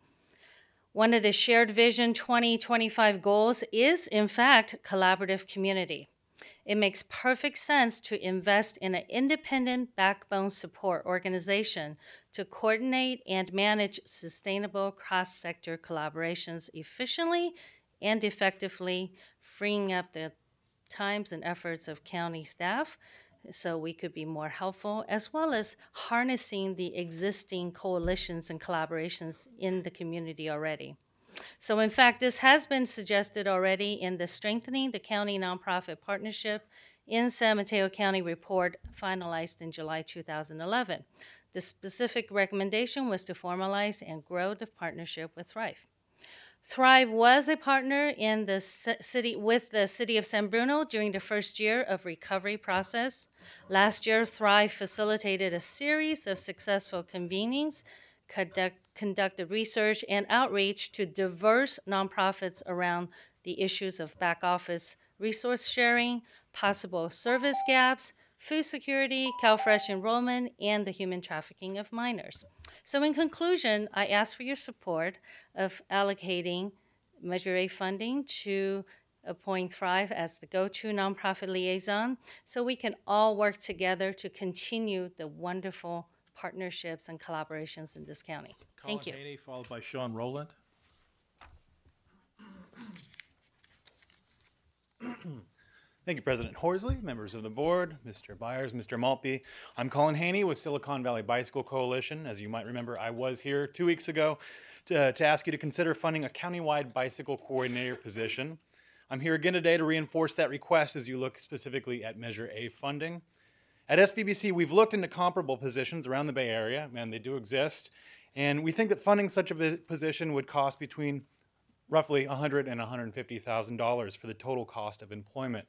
One of the Shared Vision 2025 goals is, in fact, collaborative community. It makes perfect sense to invest in an independent backbone support organization to coordinate and manage sustainable cross-sector collaborations efficiently and effectively, freeing up the times and efforts of county staff so we could be more helpful, as well as harnessing the existing coalitions and collaborations in the community already. So in fact, this has been suggested already in the Strengthening the County Nonprofit Partnership in San Mateo County report finalized in July 2011. The specific recommendation was to formalize and grow the partnership with Thrive. Thrive was a partner in the city with the City of San Bruno during the first year of recovery process. Last year, Thrive facilitated a series of successful convenings, conducted research and outreach to diverse nonprofits around the issues of back office resource sharing, possible service gaps, food security, CalFresh enrollment, and the human trafficking of minors. So in conclusion, I ask for your support of allocating Measure A funding to appoint Thrive as the go-to nonprofit liaison so we can all work together to continue the wonderful partnerships and collaborations in this county. Thank you. Colin Haney, followed by Sean Rowland. Thank you, President Horsley, members of the board, Mr. Byers, Mr. Maltby. I'm Colin Haney with Silicon Valley Bicycle Coalition. As you might remember, I was here 2 weeks ago to ask you to consider funding a countywide bicycle coordinator position. I'm here again today to reinforce that request as you look specifically at Measure A funding. At SVBC, we've looked into comparable positions around the Bay Area, and they do exist, and we think that funding such a position would cost between roughly $100,000 and $150,000 for the total cost of employment.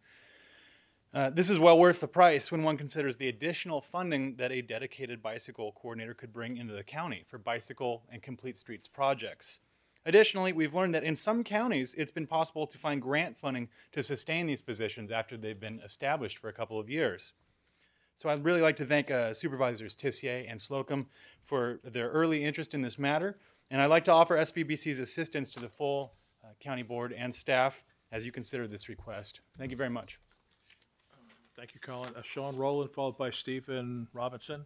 This is well worth the price when one considers the additional funding that a dedicated bicycle coordinator could bring into the county for bicycle and complete streets projects. Additionally, we've learned that in some counties, it's been possible to find grant funding to sustain these positions after they've been established for a couple of years. So I'd really like to thank Supervisors Tissier and Slocum for their early interest in this matter, and I'd like to offer SVBC's assistance to the full county board and staff as you consider this request. Thank you very much. Thank you, Colin. Sean Rowland, followed by Stephen Robinson.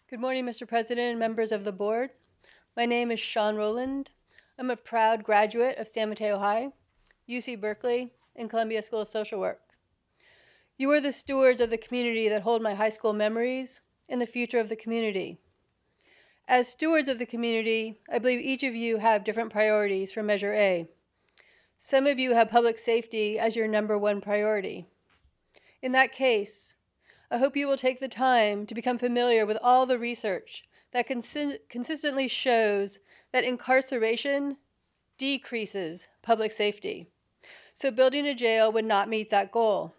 Good morning, Mr. President and members of the board. My name is Sean Rowland. I'm a proud graduate of San Mateo High, UC Berkeley, and Columbia School of Social Work. You are the stewards of the community that hold my high school memories and the future of the community. As stewards of the community, I believe each of you have different priorities for Measure A. Some of you have public safety as your #1 priority. In that case, I hope you will take the time to become familiar with all the research that consistently shows that incarceration decreases public safety. So building a jail would not meet that goal.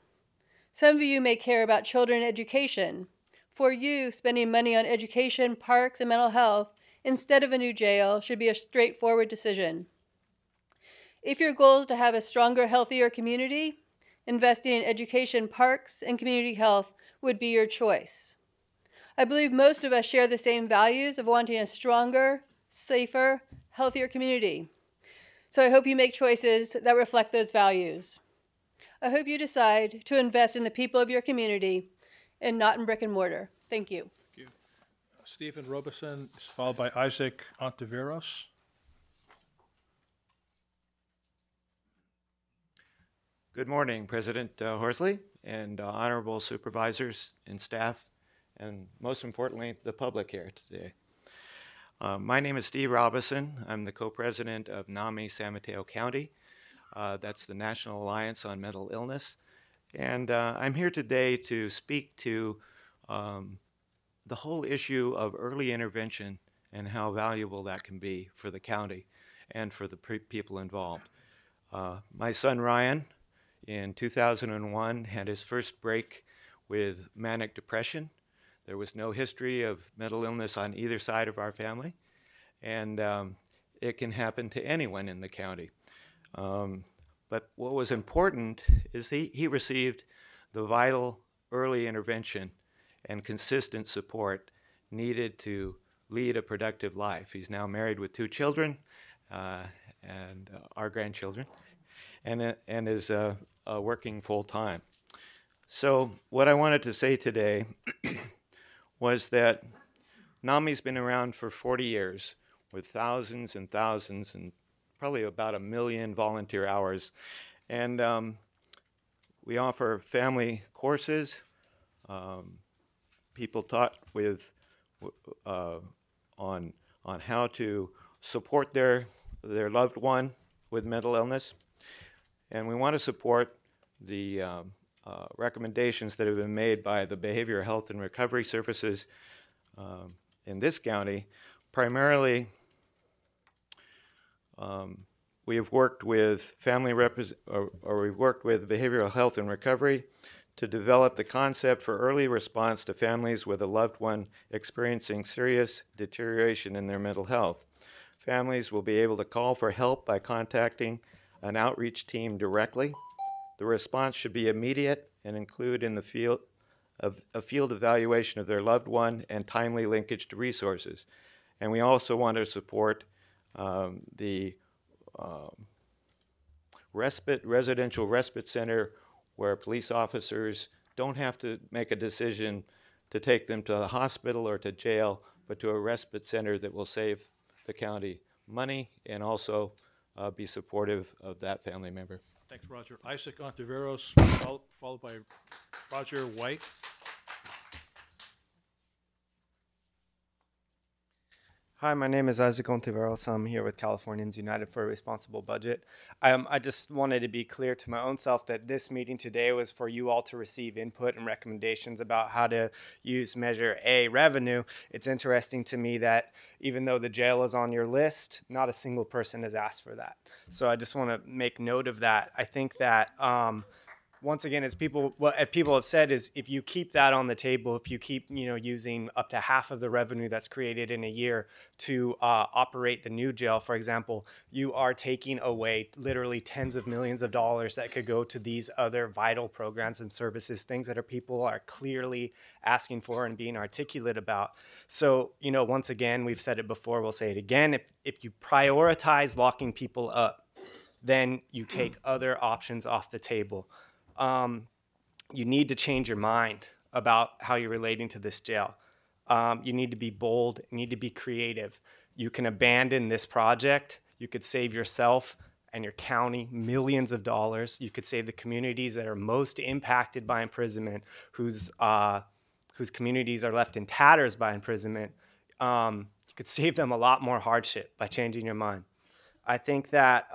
Some of you may care about children education. For you, spending money on education, parks, and mental health instead of a new jail should be a straightforward decision. If your goal is to have a stronger, healthier community, investing in education, parks, and community health would be your choice. I believe most of us share the same values of wanting a stronger, safer, healthier community. So I hope you make choices that reflect those values. I hope you decide to invest in the people of your community and not in brick and mortar. Thank you. Thank you. Stephen Robeson is followed by Isaac Ontiveros. Good morning, President Horsley and honorable supervisors and staff, and most importantly, the public here today. My name is Steve Robison. I'm the co-president of NAMI San Mateo County. That's the National Alliance on Mental Illness. And I'm here today to speak to the whole issue of early intervention and how valuable that can be for the county and for the people involved. My son Ryan, in 2001, had his first break with manic depression. There was no history of mental illness on either side of our family, and it can happen to anyone in the county. But what was important is he received the vital early intervention and consistent support needed to lead a productive life. He's now married with 2 children and our grandchildren, and is working full-time. So what I wanted to say today was that NAMI's been around for 40 years with thousands and thousands and probably about 1 million volunteer hours. And we offer family courses, people taught with on how to support their loved one with mental illness. And we want to support the recommendations that have been made by the Behavioral Health and Recovery Services in this county. Primarily, we have worked with we've worked with Behavioral Health and Recovery to develop the concept for early response to families with a loved one experiencing serious deterioration in their mental health. Families will be able to call for help by contacting an outreach team directly. The response should be immediate and include in the field of a field evaluation of their loved one and timely linkage to resources. And we also want to support the residential respite center, where police officers don't have to make a decision to take them to the hospital or to jail, but to a respite center that will save the county money and also be supportive of that family member. Thanks, Roger. Isaac Ontiveros, followed by Roger White. Hi, my name is Isaac Ontiveros. I'm here with Californians United for a Responsible Budget. I just wanted to be clear to my own self that this meeting today was for you all to receive input and recommendations about how to use Measure A revenue. It's interesting to me that even though the jail is on your list, not a single person has asked for that. So I just want to make note of that. I think that once again, as people have said, is if you keep that on the table, if you keep using up to half of the revenue that's created in a year to operate the new jail, for example, you are taking away literally tens of millions of dollars that could go to these other vital programs and services, things that people are clearly asking for and being articulate about. So once again, we've said it before, we'll say it again. If you prioritize locking people up, then you take other options off the table. You need to change your mind about how you're relating to this jail. You need to be bold, you need to be creative. You can abandon this project. You could save yourself and your county millions of dollars. You could save the communities that are most impacted by imprisonment, whose communities are left in tatters by imprisonment. You could save them a lot more hardship by changing your mind. I think that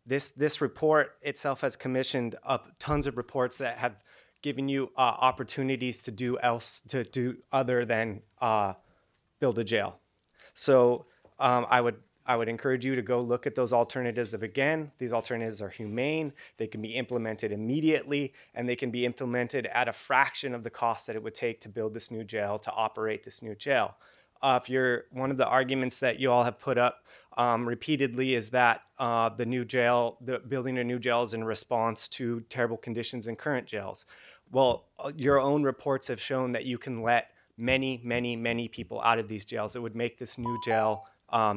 This report itself has commissioned up tons of reports that have given you opportunities to do other than build a jail. So I would encourage you to go look at those alternatives. Again, these alternatives are humane. They can be implemented immediately, and they can be implemented at a fraction of the cost that it would take to build this new jail, to operate this new jail. One of the arguments that you all have put up repeatedly is that building a new jail is in response to terrible conditions in current jails. Well, your own reports have shown that you can let many, many, many people out of these jails. It would make this new jail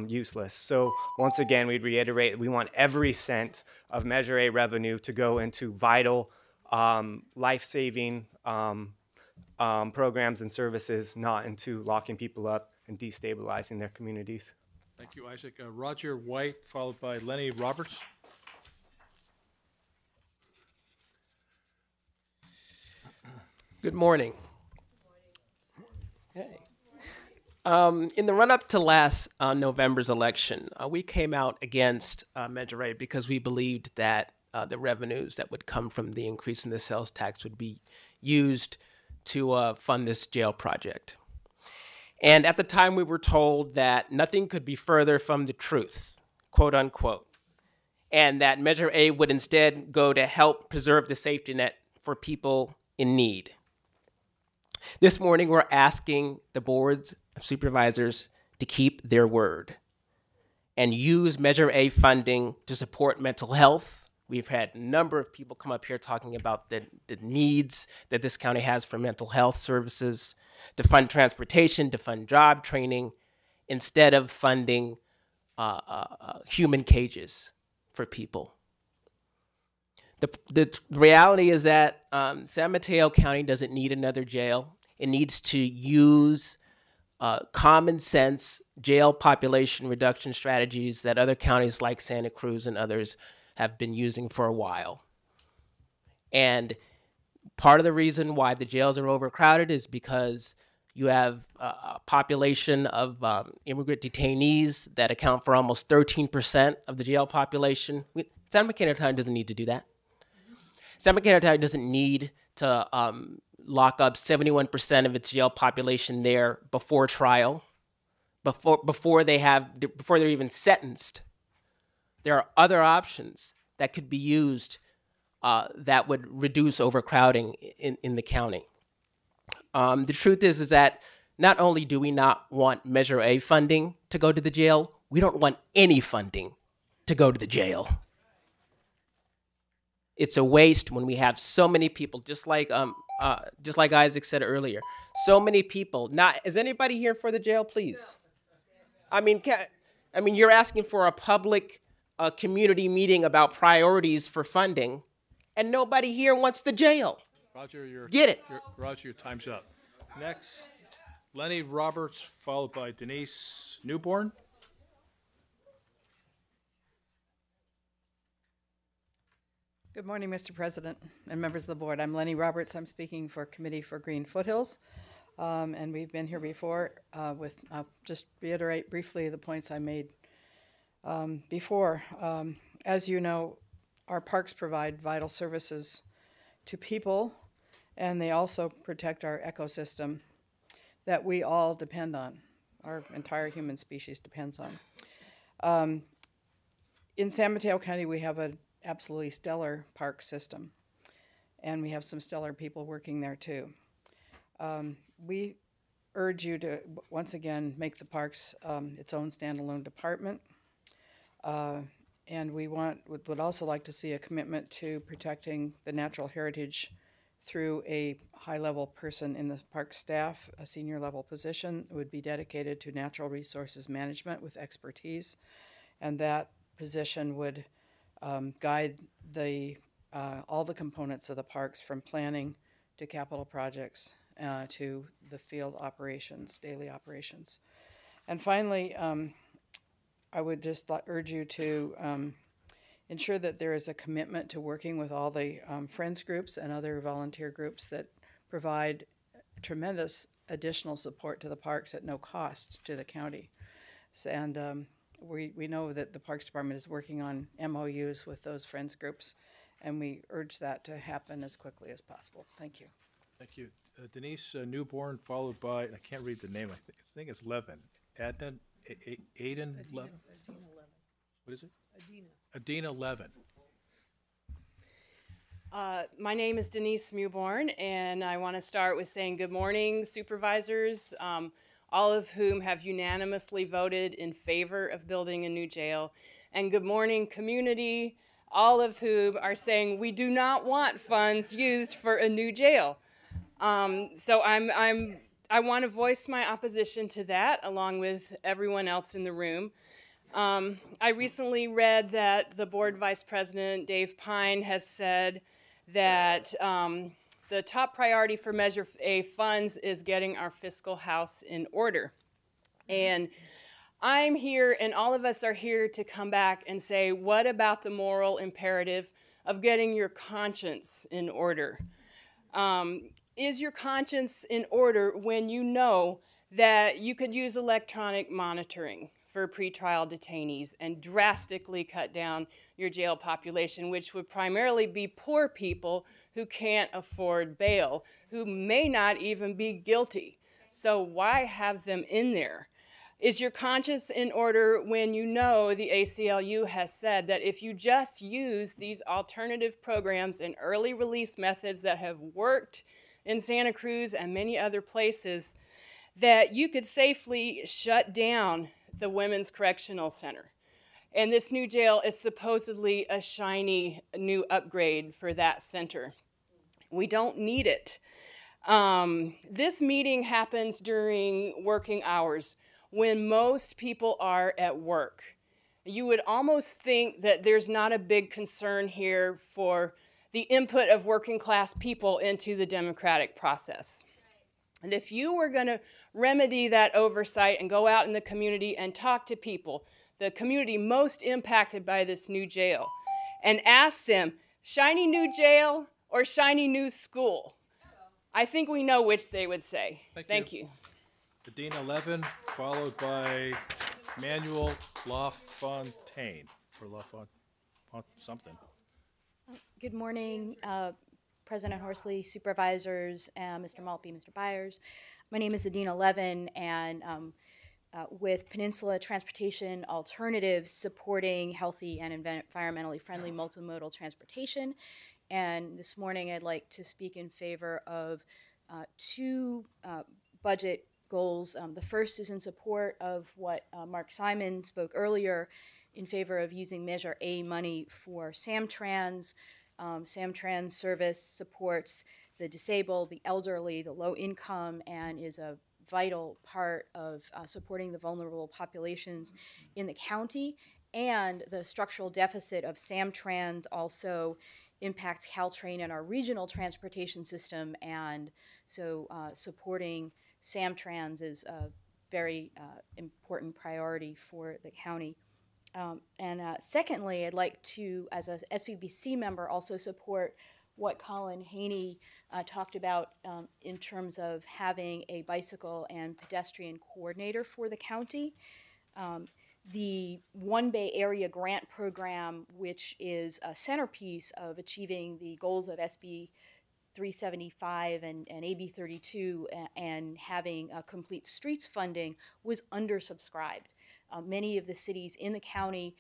useless. So once again, we'd reiterate, we want every cent of Measure A revenue to go into vital, life-saving programs and services, not into locking people up and destabilizing their communities. Thank you, Isaac. Roger White, followed by Lenny Roberts. Good morning. Hey. In the run-up to last November's election, we came out against Measure A because we believed that the revenues that would come from the increase in the sales tax would be used to fund this jail project. And at the time, we were told that nothing could be further from the truth, quote unquote, and that Measure A would instead go to help preserve the safety net for people in need. This morning, we're asking the boards of supervisors to keep their word and use Measure A funding to support mental health. We've had a number of people come up here talking about the needs that this county has for mental health services, to fund transportation, to fund job training, instead of funding human cages for people. The reality is that San Mateo County doesn't need another jail. It needs to use common sense jail population reduction strategies that other counties like Santa Cruz and others have been using for a while. And part of the reason why the jails are overcrowded is because you have a population of immigrant detainees that account for almost 13% of the jail population. San Mateo County doesn't need to do that. San Mateo County doesn't need to lock up 71% of its jail population there before trial, before they're even sentenced. There are other options that could be used that would reduce overcrowding in the county. The truth is that not only do we not want Measure A funding to go to the jail, we don't want any funding to go to the jail. It's a waste when we have so many people, just like Isaac said earlier, so many people. Is anybody here for the jail, please? I mean, you're asking for a public community meeting about priorities for funding, and nobody here wants the jail. Roger, Get it. Roger, your time's up. Next, Lenny Roberts, followed by Denise Newborn. Good morning, Mr. President and members of the board. I'm Lenny Roberts. I'm speaking for Committee for Green Foothills. And we've been here before I'll just reiterate briefly the points I made before. As you know, our parks provide vital services to people, and they also protect our ecosystem that we all depend on. Our entire human species depends on. In San Mateo County, we have an absolutely stellar park system, and we have some stellar people working there too. We urge you to, once again, make the parks its own standalone department. And we would also like to see a commitment to protecting the natural heritage through a high-level person in the park staff. A senior-level position would be dedicated to natural resources management with expertise, and that position would guide all the components of the parks, from planning to capital projects to the field operations, daily operations. And finally, I would just urge you to ensure that there is a commitment to working with all the friends groups and other volunteer groups that provide tremendous additional support to the parks at no cost to the county. And we know that the Parks Department is working on MOUs with those friends groups, and we urge that to happen as quickly as possible. Thank you. Thank you. Denise Newborn, followed by, I can't read the name, I think it's Levin. Aiden Levin? What is it? Adina Levin. My name is Denise Mewborn, and I want to start with saying good morning, supervisors, all of whom have unanimously voted in favor of building a new jail. And good morning, community, all of whom are saying we do not want funds used for a new jail. So I want to voice my opposition to that, along with everyone else in the room. I recently read that the board vice president, Dave Pine, has said that the top priority for Measure A funds is getting our fiscal house in order. And I'm here, and all of us are here to come back and say, what about the moral imperative of getting your conscience in order? Is your conscience in order when you know that you could use electronic monitoring for pretrial detainees and drastically cut down your jail population, which would primarily be poor people who can't afford bail, who may not even be guilty? So why have them in there? Is your conscience in order when you know the ACLU has said that if you just use these alternative programs and early release methods that have worked in Santa Cruz and many other places, that you could safely shut down the Women's Correctional Center? And this new jail is supposedly a shiny new upgrade for that center. We don't need it. This meeting happens during working hours when most people are at work. You would almost think that there's not a big concern here for the input of working class people into the democratic process. And if you were going to remedy that oversight and go out in the community and talk to people, the community most impacted by this new jail, and ask them, shiny new jail or shiny new school? I think we know which they would say. Thank you. Adina Levin, followed by Manuel LaFontaine, or LaFont something. Good morning, President Horsley, supervisors, Mr. Maltby, Mr. Byers. My name is Adina Levin, and with Peninsula Transportation Alternatives supporting healthy and environmentally friendly multimodal transportation. And this morning I'd like to speak in favor of two budget goals. The first is in support of what Mark Simon spoke earlier, in favor of using Measure A money for Samtrans. Samtrans service supports the disabled, the elderly, the low income, and is a vital part of supporting the vulnerable populations in the county. And the structural deficit of Samtrans also impacts Caltrain and our regional transportation system, and so supporting Samtrans is a very important priority for the county. Secondly, I'd like to, as a SVBC member, also support what Colin Haney talked about in terms of having a bicycle and pedestrian coordinator for the county. The One Bay Area Grant Program, which is a centerpiece of achieving the goals of SB 375 and AB 32 and having complete streets funding, was undersubscribed. Many of the cities in the county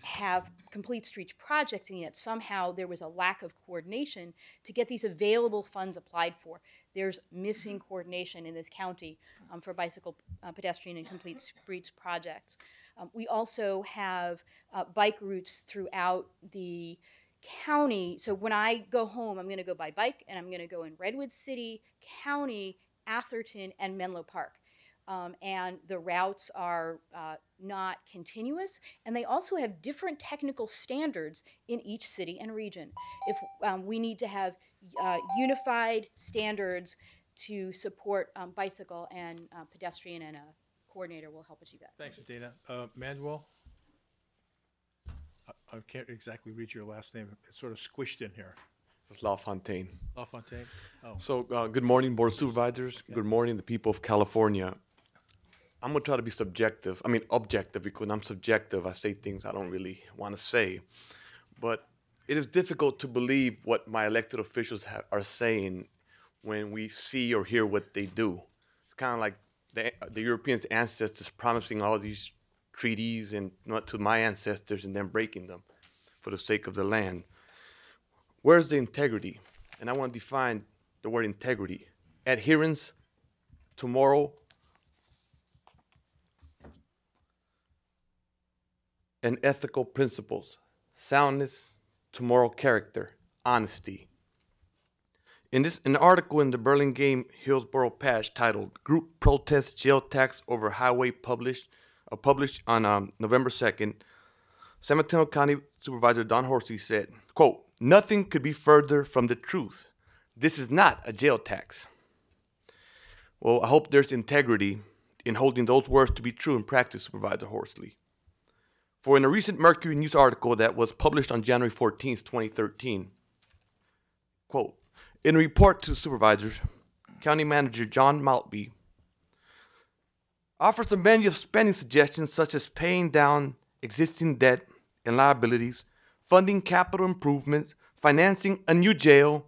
have complete streets projects, and yet somehow there was a lack of coordination to get these available funds applied for. There's missing coordination in this county for bicycle, pedestrian, and complete streets projects. We also have bike routes throughout the county. So when I go home, I'm going to go by bike, and I'm going to go in Redwood City, County, Atherton, and Menlo Park. And the routes are not continuous, and they also have different technical standards in each city and region. If we need to have unified standards to support bicycle and pedestrian, and a coordinator will help achieve that. Thanks, Adina. Manuel? I can't exactly read your last name. It's sort of squished in here. It's LaFontaine. LaFontaine? Oh. So, good morning, Board of Supervisors. Good morning, the people of California. I'm gonna try to be objective, because when I'm subjective, I say things I don't really want to say. But it is difficult to believe what my elected officials are saying when we see or hear what they do. It's kind of like the Europeans' ancestors promising all these treaties and not to my ancestors and then breaking them for the sake of the land. Where's the integrity? And I want to define the word integrity. Adherence to moral and ethical principles, soundness to moral character, honesty. In an article in the Burlingame Hillsborough Patch titled "Group Protests Jail Tax Over Highway" published on November 2nd, San Mateo County Supervisor Don Horsey said, quote, "Nothing could be further from the truth. This is not a jail tax." Well, I hope there's integrity in holding those words to be true in practice, Supervisor Horsley. For in a recent Mercury News article that was published on January 14th, 2013, quote, "In a report to supervisors, County Manager John Maltby offers a menu of spending suggestions such as paying down existing debt and liabilities, funding capital improvements, financing a new jail,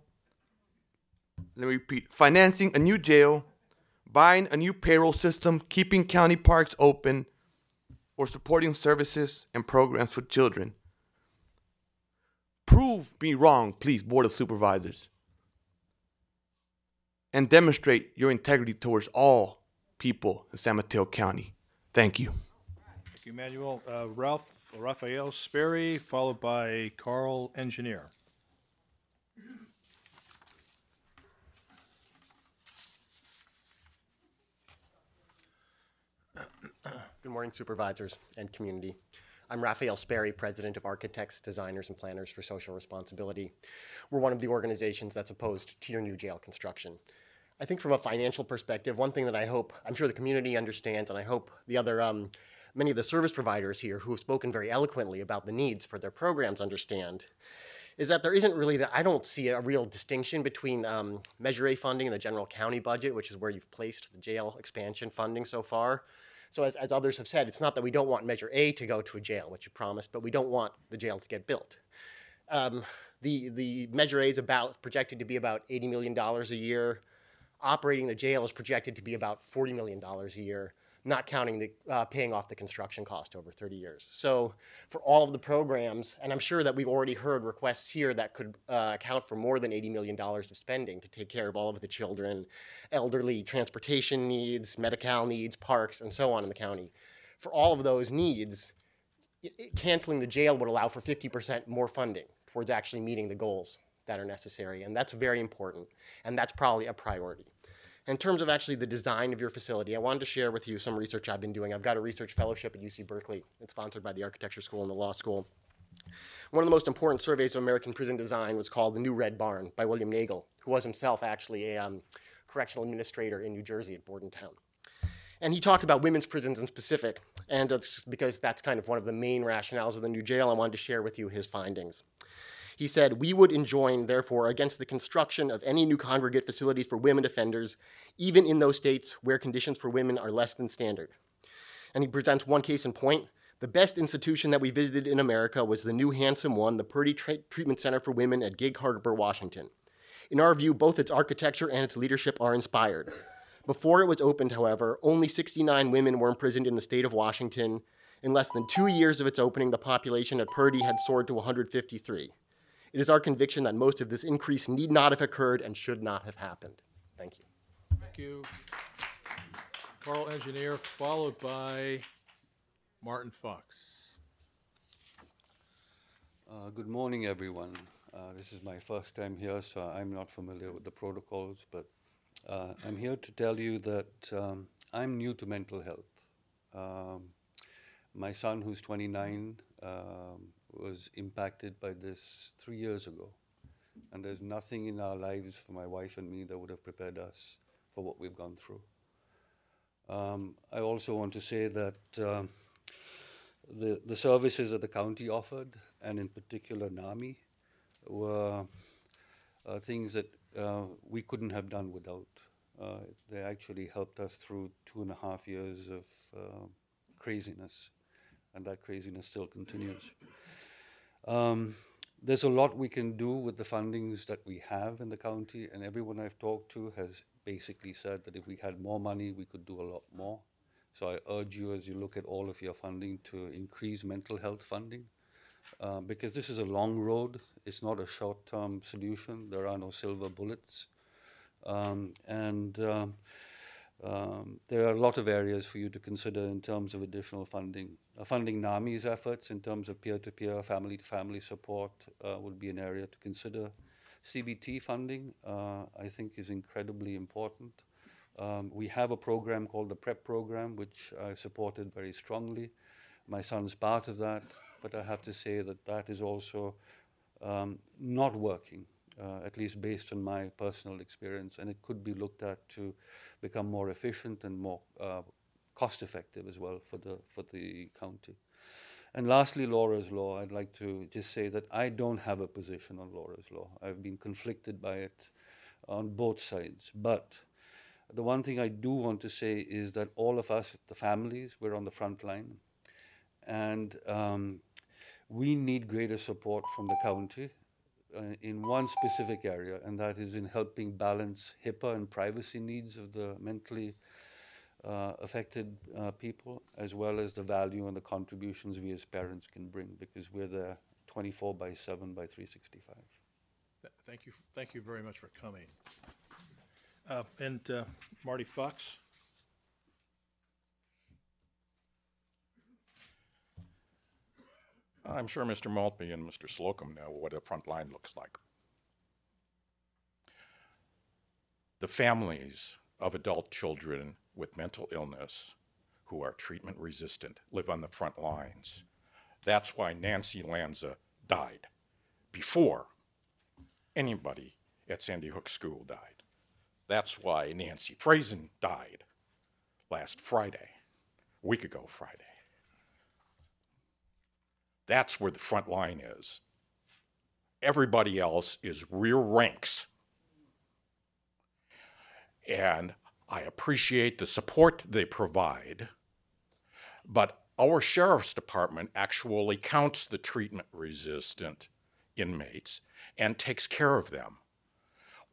financing a new jail, buying a new payroll system, keeping county parks open, or supporting services and programs for children. Prove me wrong, please, Board of Supervisors, and demonstrate your integrity towards all people in San Mateo County. Thank you. Thank you, Manuel. Raphael Sperry, followed by Carl Engineer. Good morning, supervisors and community. I'm Raphael Sperry, president of Architects, Designers, and Planners for Social Responsibility. We're one of the organizations that's opposed to your new jail construction. I think from a financial perspective, one thing that I'm sure the community understands, and I hope the other, many of the service providers here who have spoken very eloquently about the needs for their programs understand, is that there isn't really, I don't see a real distinction between Measure A funding and the general county budget, which is where you've placed the jail expansion funding so far. So as others have said, it's not that we don't want Measure A to go to a jail, which you promised, but we don't want the jail to get built. The Measure A is projected to be about $80 million a year. Operating the jail is projected to be about $40 million a year, not counting the paying off the construction cost over 30 years. So for all of the programs, and I'm sure that we've already heard requests here that could account for more than $80 million of spending to take care of all of the children, elderly transportation needs, Medi-Cal needs, parks, and so on in the county. For all of those needs, canceling the jail would allow for 50% more funding towards actually meeting the goals that are necessary, and that's very important, and that's probably a priority. In terms of actually the design of your facility, I wanted to share with you some research I've been doing. I've got a research fellowship at UC Berkeley. It's sponsored by the Architecture School and the Law School. One of the most important surveys of American prison design was called The New Red Barn by William Nagel, who was himself actually a correctional administrator in New Jersey at Bordentown. And he talked about women's prisons in specific, and because that's kind of one of the main rationales of the new jail, I wanted to share with you his findings. He said, "We would enjoin, therefore, against the construction of any new congregate facilities for women offenders, even in those states where conditions for women are less than standard." And he presents one case in point. "The best institution that we visited in America was the new handsome one, the Purdy Treatment Center for Women at Gig Harbor, Washington. In our view, both its architecture and its leadership are inspired. Before it was opened, however, only 69 women were imprisoned in the state of Washington. In less than 2 years of its opening, the population at Purdy had soared to 153. It is our conviction that most of this increase need not have occurred and should not have happened." Thank you. Thank you. Carl Engineer, followed by Martin Fox. Good morning, everyone. This is my first time here, so I'm not familiar with the protocols, but I'm here to tell you that I'm new to mental health. My son, who's 29, was impacted by this 3 years ago. And there's nothing in our lives for my wife and me that would have prepared us for what we've gone through. I also want to say that the services that the county offered, and in particular NAMI, were things that we couldn't have done without. They actually helped us through 2.5 years of craziness, and that craziness still continues. There's a lot we can do with the fundings that we have in the county, and everyone I've talked to has basically said that if we had more money, we could do a lot more. So I urge you, as you look at all of your funding, to increase mental health funding, because this is a long road. It's not a short-term solution. There are no silver bullets. There are a lot of areas for you to consider in terms of additional funding. Funding NAMI's efforts in terms of peer-to-peer, family-to-family support would be an area to consider. CBT funding, I think, is incredibly important. We have a program called the PrEP program, which I supported very strongly. My son's part of that, but I have to say that that is also not working. At least based on my personal experience, and it could be looked at to become more efficient and more cost-effective as well for the county. And lastly, Laura's Law. I'd like to just say that I don't have a position on Laura's Law. I've been conflicted by it on both sides. But the one thing I do want to say is that all of us, the families, we're on the front line, and we need greater support from the county in one specific area, and that is in helping balance HIPAA and privacy needs of the mentally affected people, as well as the value and the contributions we as parents can bring, because we're there 24/7 by 365. Thank you very much for coming. Marty Fox. I'm sure Mr. Maltby and Mr. Slocum know what a front line looks like. The families of adult children with mental illness who are treatment resistant live on the front lines. That's why Nancy Lanza died before anybody at Sandy Hook School died. That's why Nancy Frazen died last Friday, a week ago Friday. That's where the front line is. Everybody else is rear ranks. And I appreciate the support they provide, but our sheriff's department actually counts the treatment-resistant inmates and takes care of them.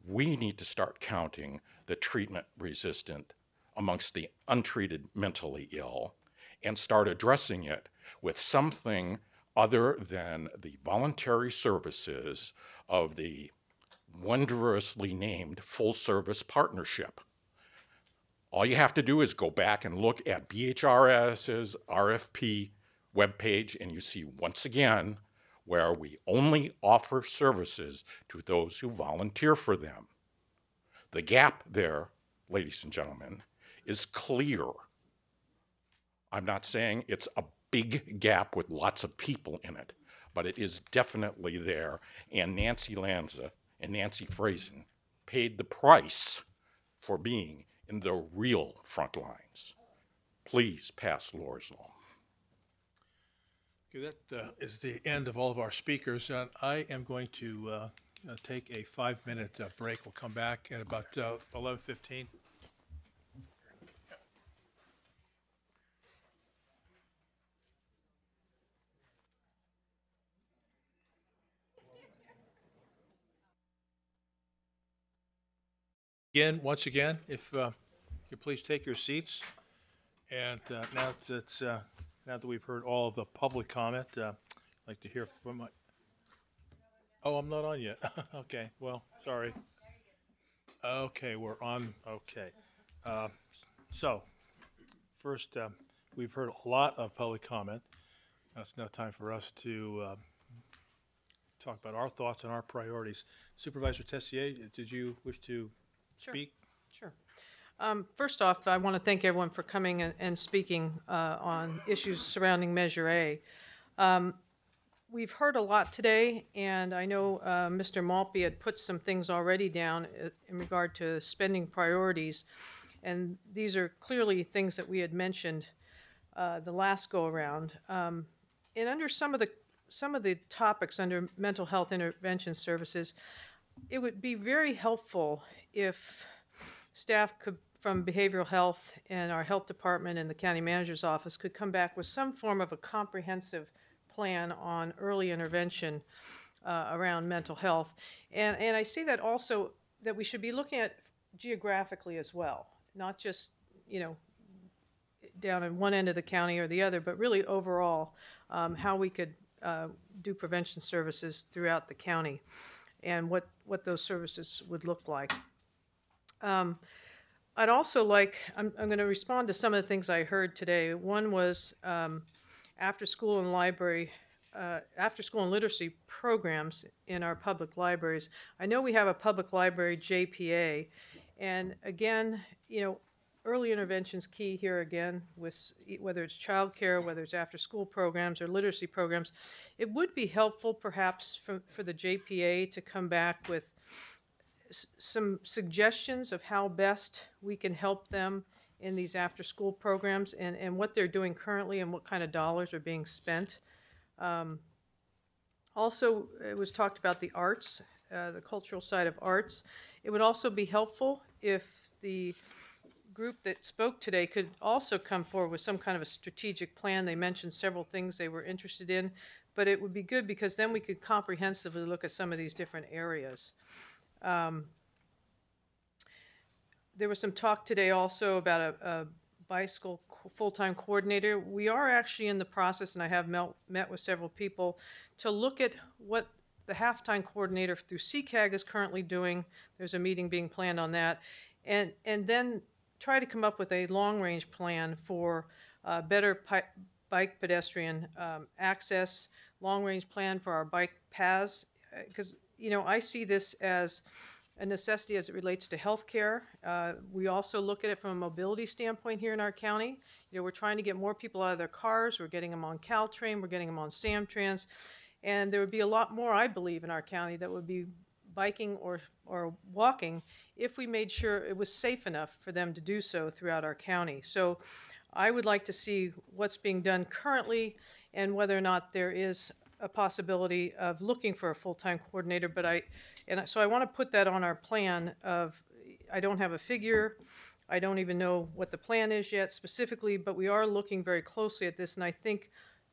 We need to start counting the treatment-resistant amongst the untreated mentally ill and start addressing it with something other than the voluntary services of the wondrously named full-service partnership. All you have to do is go back and look at BHRS's RFP webpage, and you see once again where we only offer services to those who volunteer for them. The gap there, ladies and gentlemen, is clear. I'm not saying it's a big gap with lots of people in it, but it is definitely there, and Nancy Lanza and Nancy Frazen paid the price for being in the real front lines. Please pass Laura's Law. Okay, that is the end of all of our speakers. I am going to take a 5-minute break. We'll come back at about 11:15. Once again, if you please take your seats. And now that we've heard all of the public comment, I'd like to hear from my. Oh, I'm not on yet. Okay, well, sorry. Okay, we're on. Okay. So, first, we've heard a lot of public comment. It's now time for us to talk about our thoughts and our priorities. Supervisor Tessier, did you wish to speak? Sure. First off, I want to thank everyone for coming and speaking on issues surrounding Measure A. We've heard a lot today, and I know Mr. Maltby had put some things already down in regard to spending priorities, and these are clearly things that we had mentioned the last go-around. And under some of the topics under mental health intervention services, it would be very helpful if staff could, from behavioral health and our health department and the county manager's office could come back with some form of a comprehensive plan on early intervention around mental health. And I see that also that we should be looking at geographically as well, not just, you know, down in one end of the county or the other, but really overall, how we could do prevention services throughout the county and what those services would look like. I'd also like, I'm going to respond to some of the things I heard today. One was after school and literacy programs in our public libraries. I know we have a public library JPA, and again, you know, early intervention is key here again, with whether it's childcare, whether it's after school programs or literacy programs. It would be helpful perhaps for the JPA to come back with some suggestions of how best we can help them in these after school programs and what they're doing currently and what kind of dollars are being spent. Also, it was talked about the arts, the cultural side of arts. It would also be helpful if the group that spoke today could also come forward with some kind of a strategic plan. They mentioned several things they were interested in, but it would be good because then we could comprehensively look at some of these different areas. There was some talk today also about a bicycle full-time coordinator. We are actually in the process, and I have met with several people, to look at what the half-time coordinator through CCAG is currently doing. There's a meeting being planned on that. And then try to come up with a long-range plan for better bike pedestrian access, long-range plan for our bike paths, because you know, I see this as a necessity as it relates to healthcare. We also look at it from a mobility standpoint here in our county. You know, we're trying to get more people out of their cars. We're getting them on Caltrain. We're getting them on Samtrans. And there would be a lot more, I believe, in our county that would be biking or walking if we made sure it was safe enough for them to do so throughout our county. So I would like to see what's being done currently and whether or not there is a possibility of looking for a full-time coordinator, so I want to put that on our plan of, I don't have a figure, I don't even know what the plan is yet specifically, but we are looking very closely at this, and I think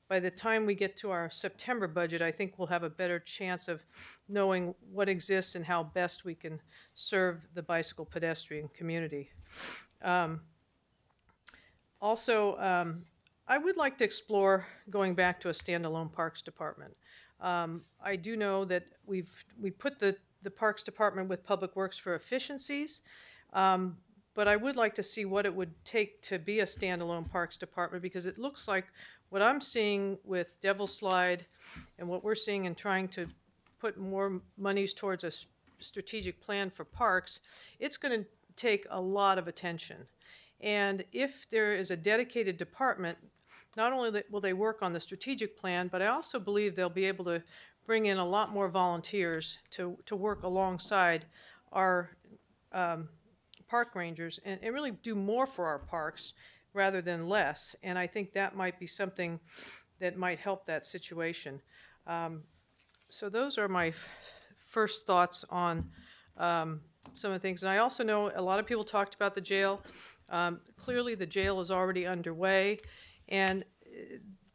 by the time we get to our September budget, I think we'll have a better chance of knowing what exists and how best we can serve the bicycle pedestrian community. I would like to explore going back to a standalone Parks Department. I do know that we put the Parks Department with Public Works for efficiencies, but I would like to see what it would take to be a standalone Parks Department, because it looks like what I'm seeing with Devil's Slide and what we're seeing in trying to put more monies towards a strategic plan for parks, it's going to take a lot of attention. And if there is a dedicated department, not only will they work on the strategic plan, but I also believe they'll be able to bring in a lot more volunteers to work alongside our park rangers and really do more for our parks rather than less. And I think that might be something that might help that situation. So those are my first thoughts on some of the things. And I also know a lot of people talked about the jail. Clearly the jail is already underway, and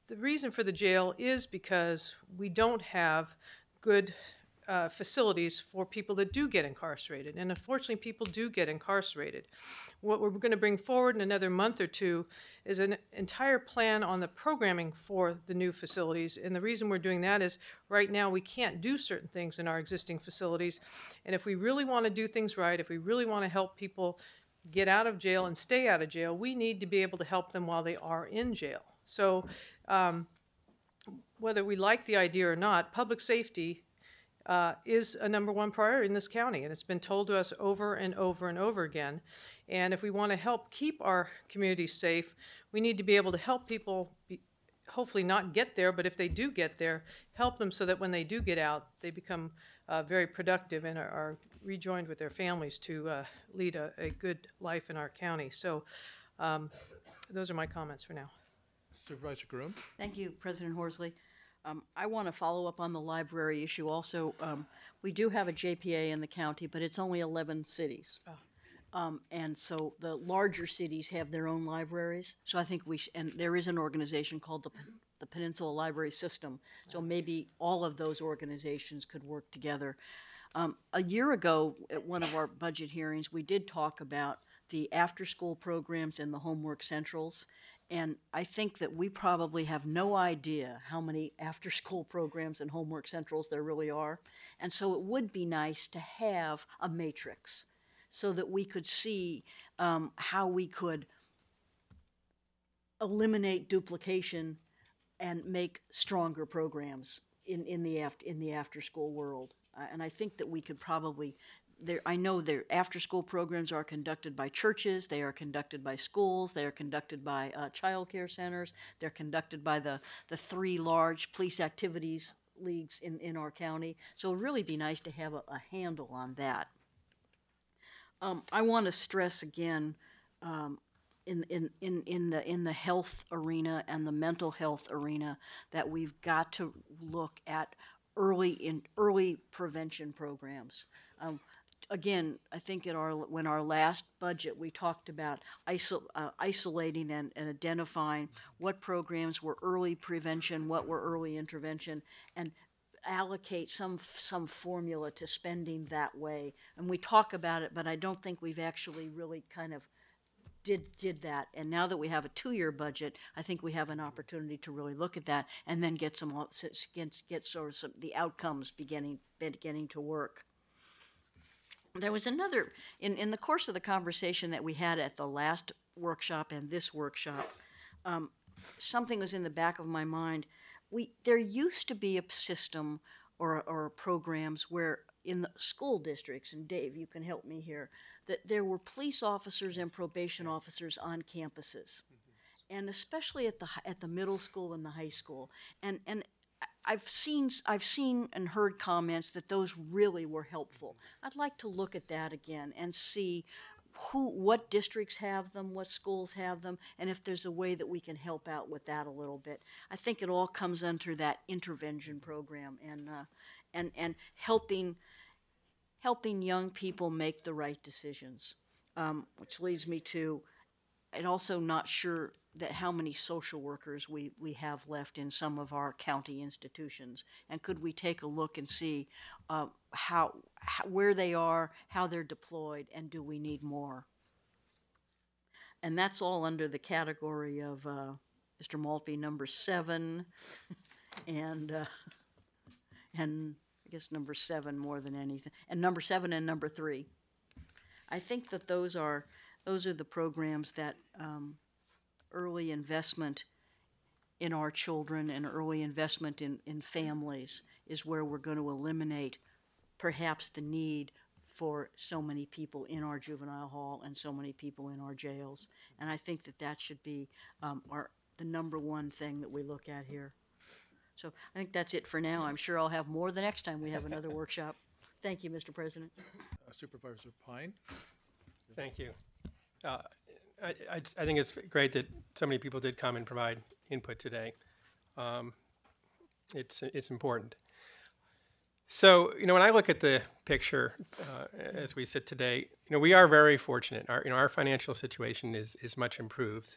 the reason for the jail is because we don't have good facilities for people that do get incarcerated, and unfortunately people do get incarcerated. What we're going to bring forward in another month or two is an entire plan on the programming for the new facilities, and the reason we're doing that is right now we can't do certain things in our existing facilities, and if we really want to do things right, if we really want to help people get out of jail and stay out of jail, we need to be able to help them while they are in jail. So whether we like the idea or not, public safety is a #1 priority in this county, and it's been told to us over and over and over again. And if we want to help keep our communities safe, we need to be able to help people hopefully not get there, but if they do get there, help them so that when they do get out, they become very productive and are rejoined with their families to lead a good life in our county. So those are my comments for now. Supervisor Groom. Thank you, President Horsley. I want to follow up on the library issue also. We do have a JPA in the county, but it's only 11 cities. And so the larger cities have their own libraries. So I think and there is an organization called the Peninsula Library System. So maybe all of those organizations could work together. A year ago, at one of our budget hearings, we did talk about the after-school programs and the homework centrals. And I think that we probably have no idea how many after-school programs and homework centrals there really are. And so it would be nice to have a matrix so that we could see how we could eliminate duplication and make stronger programs in the after-school world. And I think that we could probably, I know their after-school programs are conducted by churches, they are conducted by schools, they are conducted by child care centers, they're conducted by the 3 large police activities leagues in our county. So it would really be nice to have a handle on that. I want to stress again, in the health arena and the mental health arena, that we've got to look at early prevention programs. Again, I think when our last budget, we talked about isolating and identifying what programs were early prevention, what were early intervention, and allocate some formula to spending that way. And we talk about it, but I don't think we've actually really kind of did that. And now that we have a 2-year budget, I think we have an opportunity to really look at that and then get sort of the outcomes beginning to work. There was another, in the course of the conversation that we had at the last workshop and this workshop, something was in the back of my mind. There used to be a system or programs where in the school districts, and Dave, you can help me here, that there were police officers and probation officers on campuses, and especially at the middle school and the high school. And I've seen and heard comments that those really were helpful. I'd like to look at that again and see what districts have them, what schools have them, and if there's a way that we can help out with that a little bit. I think it all comes under that intervention program and helping young people make the right decisions, which leads me to, I'm also not sure that how many social workers we have left in some of our county institutions, and could we take a look and see where they are, how they're deployed, and do we need more? And that's all under the category of Mr. Maltby, number 7, and I guess number 7 more than anything, and number 7 and number 3. I think that those are the programs that early investment in our children and early investment in families is where we're going to eliminate perhaps the need for so many people in our juvenile hall and so many people in our jails. And I think that should be the number 1 thing that we look at here. So I think that's it for now. I'm sure I'll have more the next time we have another workshop. Thank you, Mr. President. Supervisor Pine. Thank you. I think it's great that so many people did come and provide input today. It's important. So, when I look at the picture as we sit today, we are very fortunate. Our financial situation is much improved.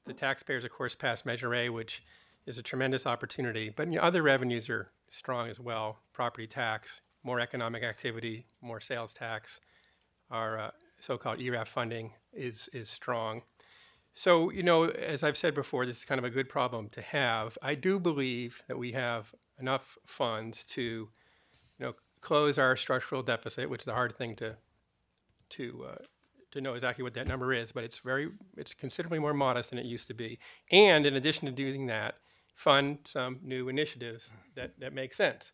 The taxpayers, of course, passed Measure A, which is a tremendous opportunity, but other revenues are strong as well. Property tax, more economic activity, more sales tax. Our so-called ERAF funding is strong. So, as I've said before, this is kind of a good problem to have. I do believe that we have enough funds to, close our structural deficit, which is a hard thing to know exactly what that number is, but it's considerably more modest than it used to be. And in addition to doing that, fund some new initiatives that make sense.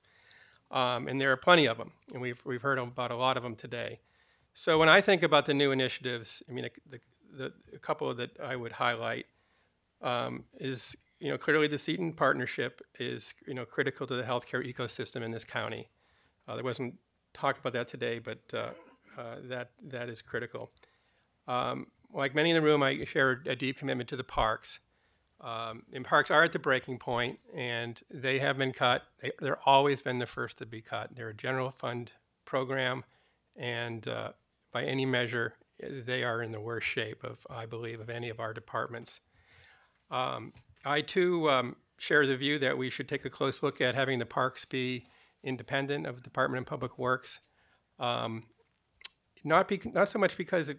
And there are plenty of them, and we've heard about a lot of them today. So when I think about the new initiatives, a couple that I would highlight is, clearly the Seton partnership is, critical to the healthcare ecosystem in this county. There wasn't talk about that today, but that is critical. Like many in the room, I share a deep commitment to the parks. And parks are at the breaking point, and they have been cut. They're always been the first to be cut. They're a general fund program, and by any measure, they are in the worst shape of, I believe, of any of our departments. I too share the view that we should take a close look at having the parks be independent of the Department of Public Works. Not so much because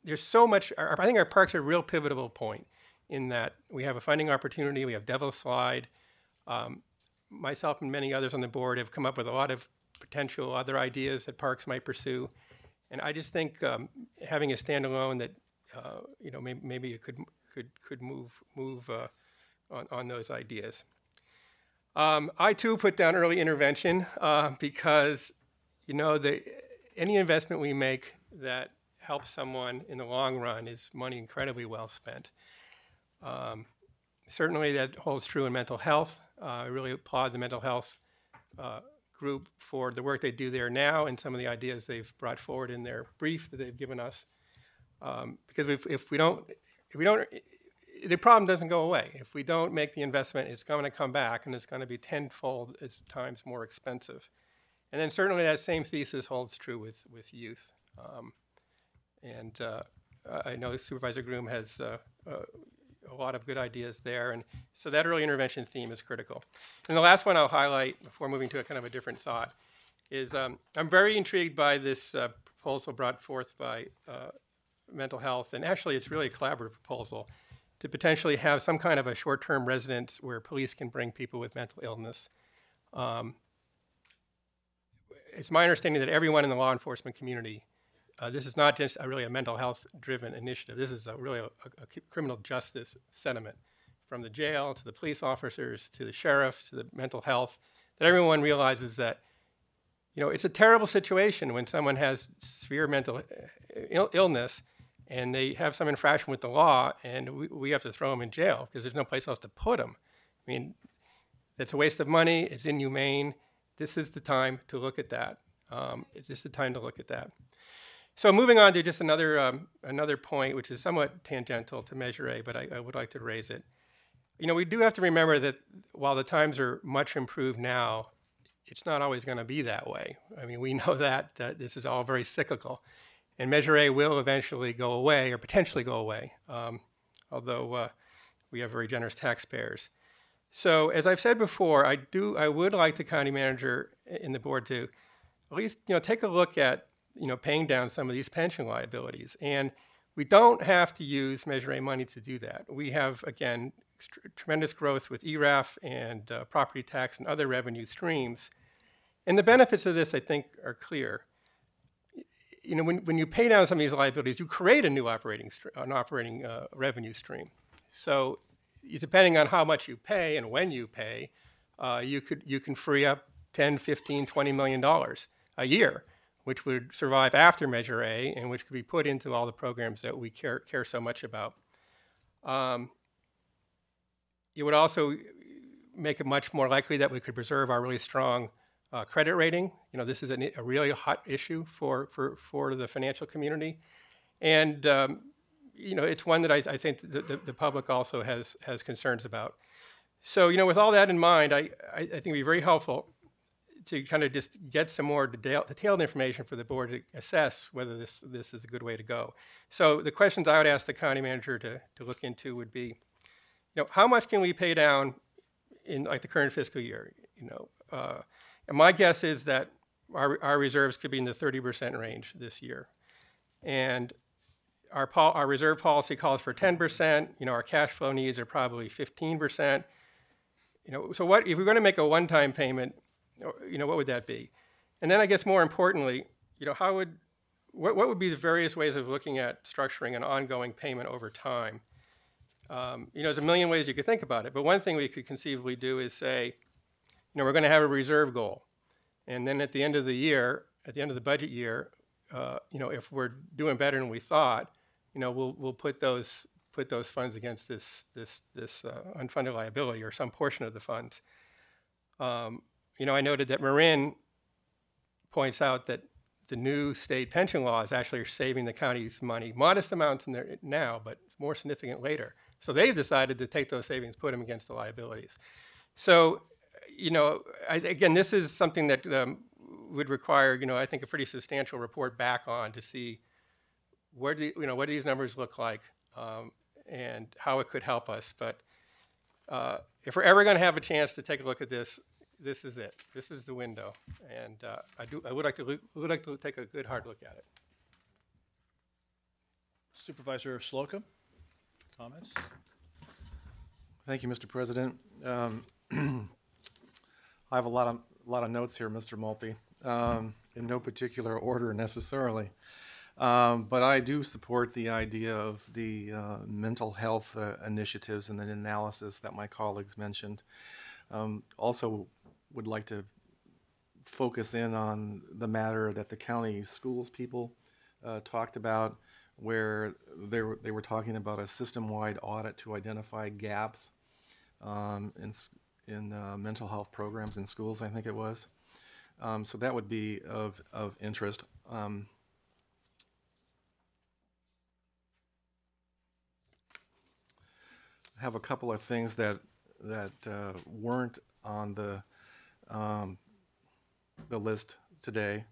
there's so much. I think our parks are a real pivotal point in that we have a funding opportunity. We have Devil's Slide. Myself and many others on the board have come up with a lot of potential other ideas that parks might pursue, and I just think having a standalone that maybe it could move on those ideas. I too put down early intervention because any investment we make that helps someone in the long run is money incredibly well spent. Certainly that holds true in mental health. I really applaud the mental health group for the work they do there now and some of the ideas they've brought forward in their brief that they've given us. Because if we don't, the problem doesn't go away. If we don't make the investment, it's going to come back and it's going to be tenfold times more expensive. And then certainly that same thesis holds true with youth. I know Supervisor Groom has a lot of good ideas there, and so that early intervention theme is critical. And the last one I'll highlight before moving to a kind of a different thought is I'm very intrigued by this proposal brought forth by mental health, and actually it's really a collaborative proposal to potentially have some kind of a short-term residence where police can bring people with mental illness. It's my understanding that everyone in the law enforcement community, this is not just really a mental health-driven initiative. This is really a criminal justice sentiment, from the jail to the police officers to the sheriff to the mental health, that everyone realizes that it's a terrible situation when someone has severe mental illness and they have some infraction with the law and we have to throw them in jail because there's no place else to put them. I mean, that's a waste of money. It's inhumane. This is the time to look at that. It's just the time to look at that. So moving on to just another point, which is somewhat tangential to Measure A, but I would like to raise it. We do have to remember that while the times are much improved now, it's not always going to be that way. I mean, we know that this is all very cyclical, and Measure A will eventually go away or potentially go away, although we have very generous taxpayers. So as I've said before, I would like the county manager and the board to at least take a look at paying down some of these pension liabilities. And we don't have to use Measure A money to do that. We have, again, tremendous growth with ERAF and property tax and other revenue streams. And the benefits of this, I think, are clear. When you pay down some of these liabilities, you create a new operating revenue stream. So depending on how much you pay and when you pay, you can free up $10, $15, $20 million a year, which would survive after Measure A and which could be put into all the programs that we care so much about. It would also make it much more likely that we could preserve our really strong credit rating. This is a really hot issue for the financial community. And it's one that I think the public also has concerns about. So, with all that in mind, I think it'd be very helpful to kind of just get some more detailed information for the board to assess whether this is a good way to go. So the questions I would ask the county manager to look into would be, how much can we pay down in the current fiscal year? And my guess is that our reserves could be in the 30% range this year. And our reserve policy calls for 10%. Our cash flow needs are probably 15%. So what if we're going to make a one-time payment? What would that be? And then I guess more importantly, what would be the various ways of looking at structuring an ongoing payment over time? There's a million ways you could think about it, but one thing we could conceivably do is say, we're going to have a reserve goal. And then at the end of the year, at the end of the budget year, if we're doing better than we thought, we'll put those funds against this unfunded liability or some portion of the funds. I noted that Marin points out that the new state pension law is actually saving the county's money, modest amounts in there now, but more significant later. So they've decided to take those savings, put them against the liabilities. So, again, this is something that would require, I think a pretty substantial report back on to see what do these numbers look like and how it could help us. But if we're ever going to have a chance to take a look at this, this is it. This is the window, and I would like to take a good hard look at it. Supervisor Slocum, comments? Thank you, Mr. President. I have a lot of notes here, Mr. Maltby, in no particular order necessarily. But I do support the idea of the mental health initiatives and the analysis that my colleagues mentioned. Also would like to focus in on the matter that the county schools people talked about, where they were talking about a system-wide audit to identify gaps in mental health programs in schools, I think it was. So that would be of interest. I have a couple of things that weren't on the list today,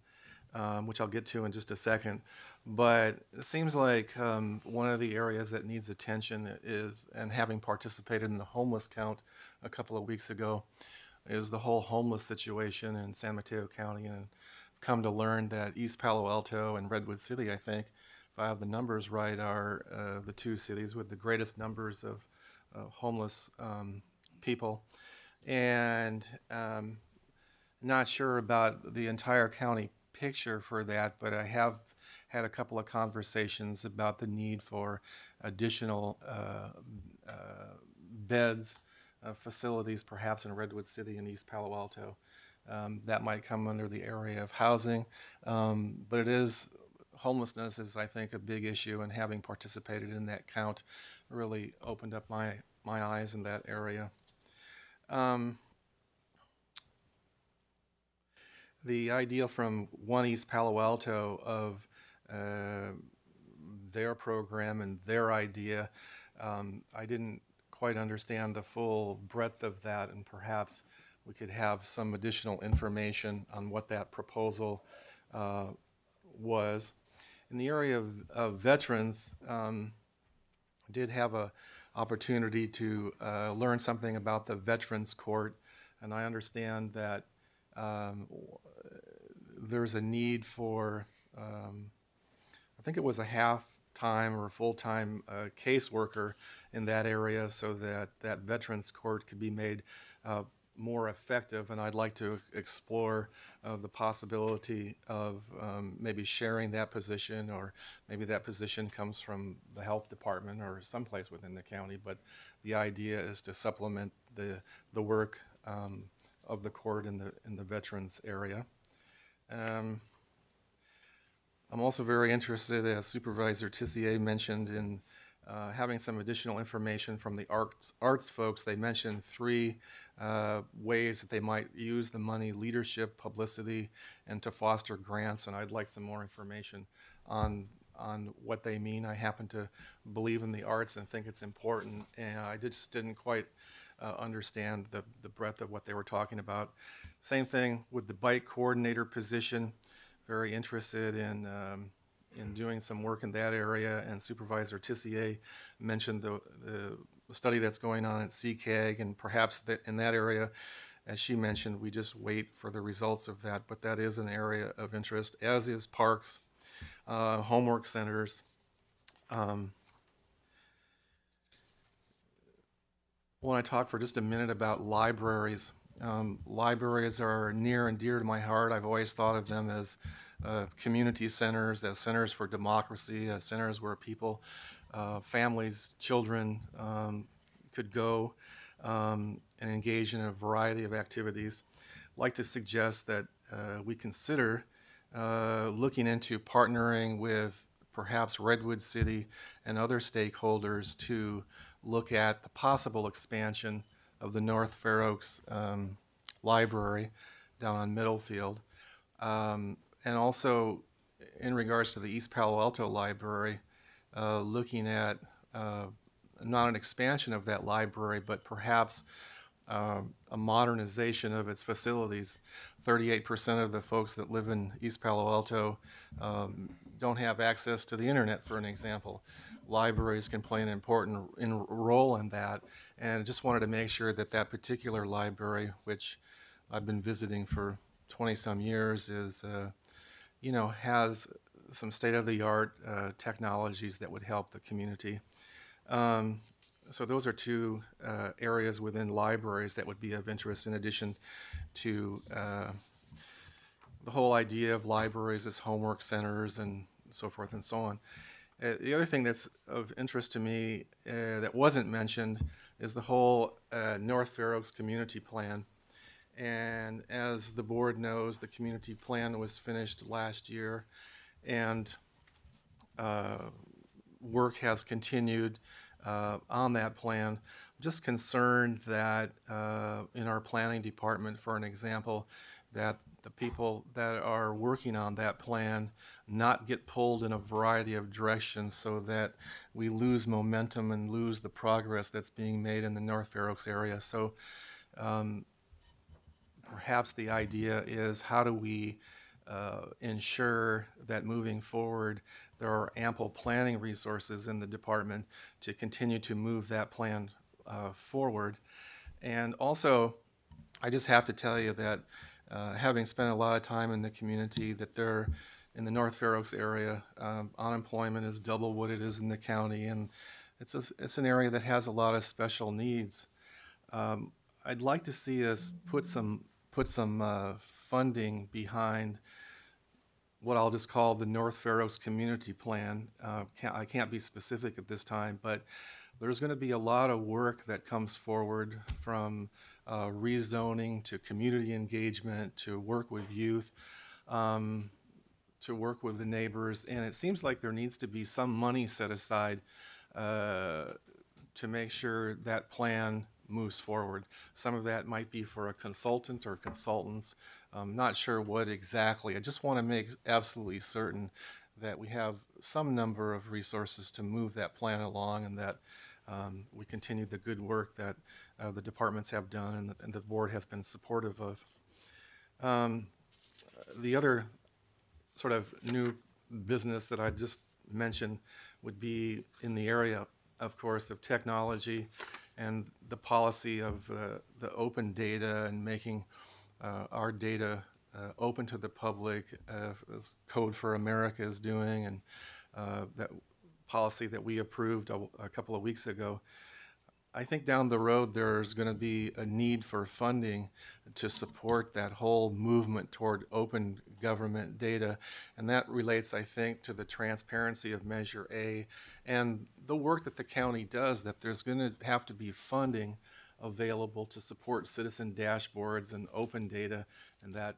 which I'll get to in just a second. But it seems like one of the areas that needs attention is, and having participated in the homeless count a couple of weeks ago, is the whole homeless situation in San Mateo County, and come to learn that East Palo Alto and Redwood City, I think, if I have the numbers right, are the two cities with the greatest numbers of homeless people. And not sure about the entire county picture for that, but I have had a couple of conversations about the need for additional beds, facilities, perhaps in Redwood City and East Palo Alto. That might come under the area of housing, but it is, homelessness is, I think, a big issue, and having participated in that count really opened up my eyes in that area. The idea from One East Palo Alto of their program and their idea, I didn't quite understand the full breadth of that, and perhaps we could have some additional information on what that proposal was. In the area of veterans, I did have an opportunity to learn something about the Veterans Court, and I understand that there's a need for, I think it was a half-time or full-time caseworker in that area, so that that Veterans Court could be made more effective. And I'd like to explore the possibility of maybe sharing that position, or maybe that position comes from the health department or someplace within the county. But the idea is to supplement the work of the court in the veterans area. I'm also very interested, as Supervisor Tissier mentioned, in having some additional information from the arts folks. They mentioned 3 ways that they might use the money: leadership, publicity, and to foster grants. And I'd like some more information on what they mean. I happen to believe in the arts and think it's important, and I just didn't quite understand the breadth of what they were talking about. Same thing with the bike coordinator position. Very interested in doing some work in that area, and Supervisor Tissier mentioned the study that's going on at CCAG, and perhaps in that area, as she mentioned, we just wait for the results of that. But that is an area of interest, as is parks, homework centers. I want to talk for just a minute about libraries. Libraries are near and dear to my heart. I've always thought of them as community centers, as centers for democracy, as centers where people, families, children could go and engage in a variety of activities. I'd like to suggest that we consider looking into partnering with perhaps Redwood City and other stakeholders to look at the possible expansion of the North Fair Oaks Library down on Middlefield. And also, in regards to the East Palo Alto Library, looking at not an expansion of that library, but perhaps a modernization of its facilities. 38% of the folks that live in East Palo Alto don't have access to the internet, for an example. Libraries can play an important role in that, and I just wanted to make sure that that particular library, which I've been visiting for 20-some years, is, you know, has some state-of-the-art technologies that would help the community. So those are two areas within libraries that would be of interest, in addition to the whole idea of libraries as homework centers and so forth and so on. The other thing that's of interest to me that wasn't mentioned is the whole North Fair Oaks Community Plan. And as the board knows, the community plan was finished last year, and work has continued on that plan. I'm just concerned that in our planning department, for an example, that the people that are working on that plan not get pulled in a variety of directions, so that we lose momentum and lose the progress that's being made in the North Fair Oaks area. So perhaps the idea is, how do we ensure that moving forward there are ample planning resources in the department to continue to move that plan forward. And also, I just have to tell you that having spent a lot of time in the community, that there in the North Fair Oaks area, unemployment is double what it is in the county, and it's an area that has a lot of special needs. I'd like to see us put some funding behind what I'll just call the North Fair Oaks Community Plan. I can't be specific at this time, but there's going to be a lot of work that comes forward, from rezoning to community engagement to work with youth, to work with the neighbors, and it seems like there needs to be some money set aside to make sure that plan moves forward. Some of that might be for a consultant or consultants. I'm not sure what exactly. I just want to make absolutely certain that we have some number of resources to move that plan along, and that we continue the good work that the departments have done and the board has been supportive of. The other sort of new business that I just mentioned would be in the area, of course, of technology and the policy of the open data and making our data open to the public, as Code for America is doing, and that policy that we approved a couple of weeks ago. I think down the road there's going to be a need for funding to support that whole movement toward open government data, and that relates, I think, to the transparency of Measure A and the work that the county does, that there's going to have to be funding available to support citizen dashboards and open data and that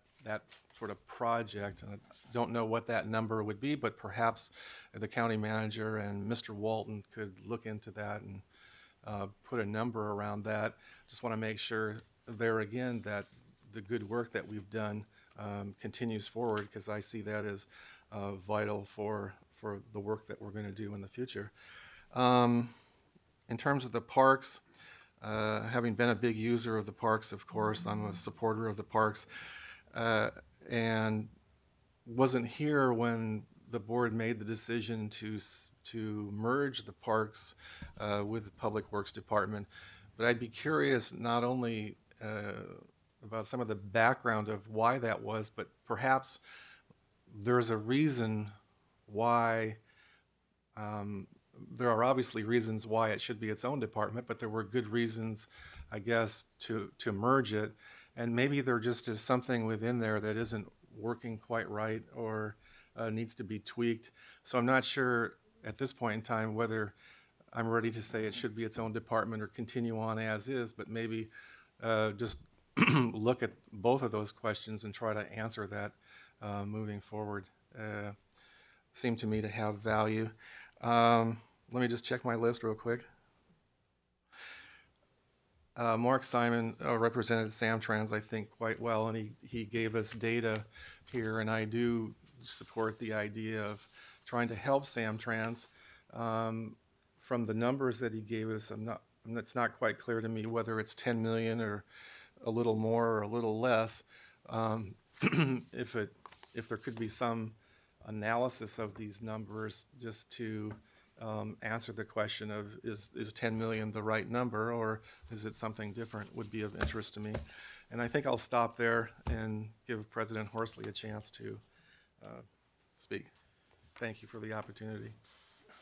sort of project. And I don't know what that number would be, but perhaps the county manager and Mr. Walton could look into that and put a number around that. Just want to make sure there again that the good work that we've done continues forward, because I see that as vital for the work that we're going to do in the future. In terms of the parks, having been a big user of the parks, of course, I'm a supporter of the parks, and wasn't here when the board made the decision to merge the parks with the Public Works Department. But I'd be curious not only about some of the background of why that was, but perhaps there's a reason why. There are obviously reasons why it should be its own department, but there were good reasons, I guess, to merge it. And maybe there just is something within there that isn't working quite right, or needs to be tweaked. So I'm not sure at this point in time whether I'm ready to say it should be its own department or continue on as is, but maybe just look at both of those questions and try to answer that moving forward. Seem to me to have value. Let me just check my list real quick. Mark Simon represented Samtrans, I think, quite well, and he gave us data here, and I do support the idea of trying to help Samtrans. From the numbers that he gave us, I'm it's not quite clear to me whether it's 10 million or a little more or a little less. If there could be some analysis of these numbers just to answer the question of is 10 million the right number, or is it something different, would be of interest to me. And I think I'll stop there and give President Horsley a chance to speak. Thank you for the opportunity.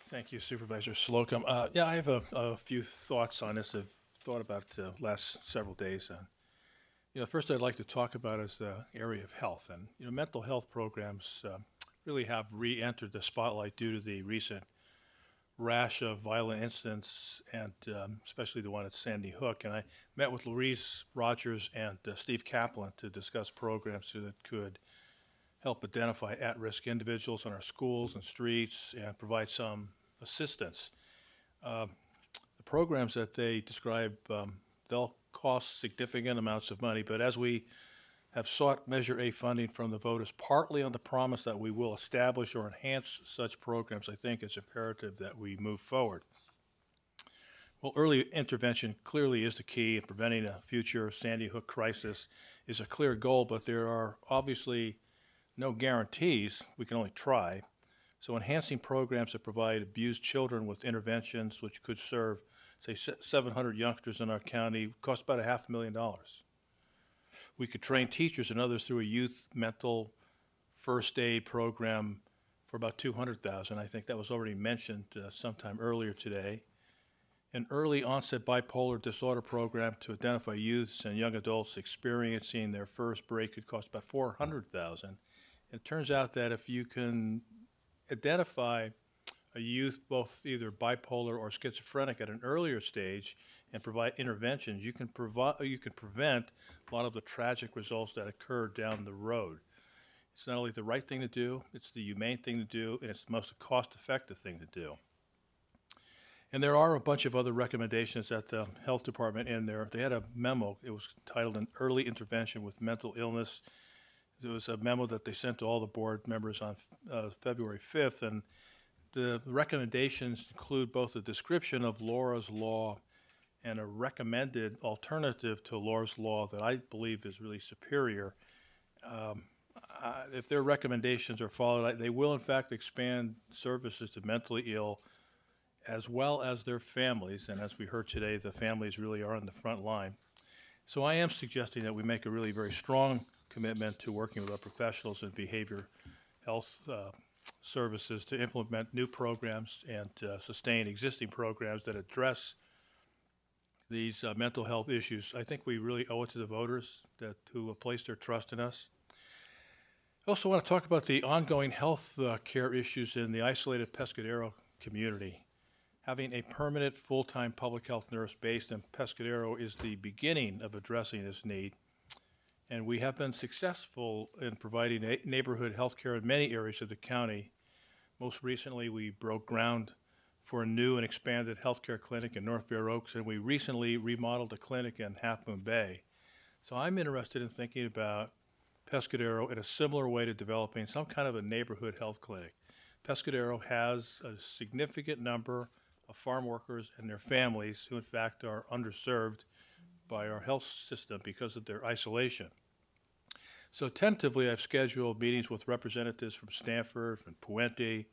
Thank you, Supervisor Slocum. Yeah, I have a few thoughts on this. I've thought about the last several days. First I'd like to talk about is the area of health. And, mental health programs really have re-entered the spotlight due to the recent rash of violent incidents, and especially the one at Sandy Hook. And I met with Louise Rogers and Steve Kaplan to discuss programs that could help identify at-risk individuals in our schools and streets and provide some assistance. The programs that they describe, they'll cost significant amounts of money, but as we have sought Measure A funding from the voters, partly on the promise that we will establish or enhance such programs, I think it's imperative that we move forward. Well, early intervention clearly is the key, and preventing a future Sandy Hook crisis is a clear goal, but there are obviously no guarantees. We can only try. So enhancing programs that provide abused children with interventions which could serve, say, 700 youngsters in our county cost about $500,000. We could train teachers and others through a youth mental first aid program for about $200,000. I think that was already mentioned sometime earlier today. An early onset bipolar disorder program to identify youths and young adults experiencing their first break could cost about $400,000. It turns out that if you can identify a youth both either bipolar or schizophrenic at an earlier stage and provide interventions, you can prevent a lot of the tragic results that occur down the road. It's not only the right thing to do, it's the humane thing to do, and it's the most cost-effective thing to do. And there are a bunch of other recommendations at the health department in there. They had a memo. It was titled An Early Intervention with Mental Illness. It was a memo that they sent to all the board members on February 5th, and the recommendations include both a description of Laura's Law and a recommended alternative to Laura's Law that I believe is really superior. If their recommendations are followed, they will in fact expand services to mentally ill as well as their families, and as we heard today, the families really are on the front line. So I am suggesting that we make a really very strong commitment to working with our professionals in behavior health services to implement new programs and sustain existing programs that address these mental health issues. I think we really owe it to the voters who have placed their trust in us. I also want to talk about the ongoing health care issues in the isolated Pescadero community. Having a permanent full-time public health nurse based in Pescadero is the beginning of addressing this need. And we have been successful in providing neighborhood health care in many areas of the county. Most recently, we broke ground for a new and expanded healthcare clinic in North Fair Oaks, and we recently remodeled a clinic in Half Moon Bay. So I'm interested in thinking about Pescadero in a similar way to developing some kind of a neighborhood health clinic. Pescadero has a significant number of farm workers and their families who in fact are underserved by our health system because of their isolation. So tentatively, I've scheduled meetings with representatives from Stanford, from Puente,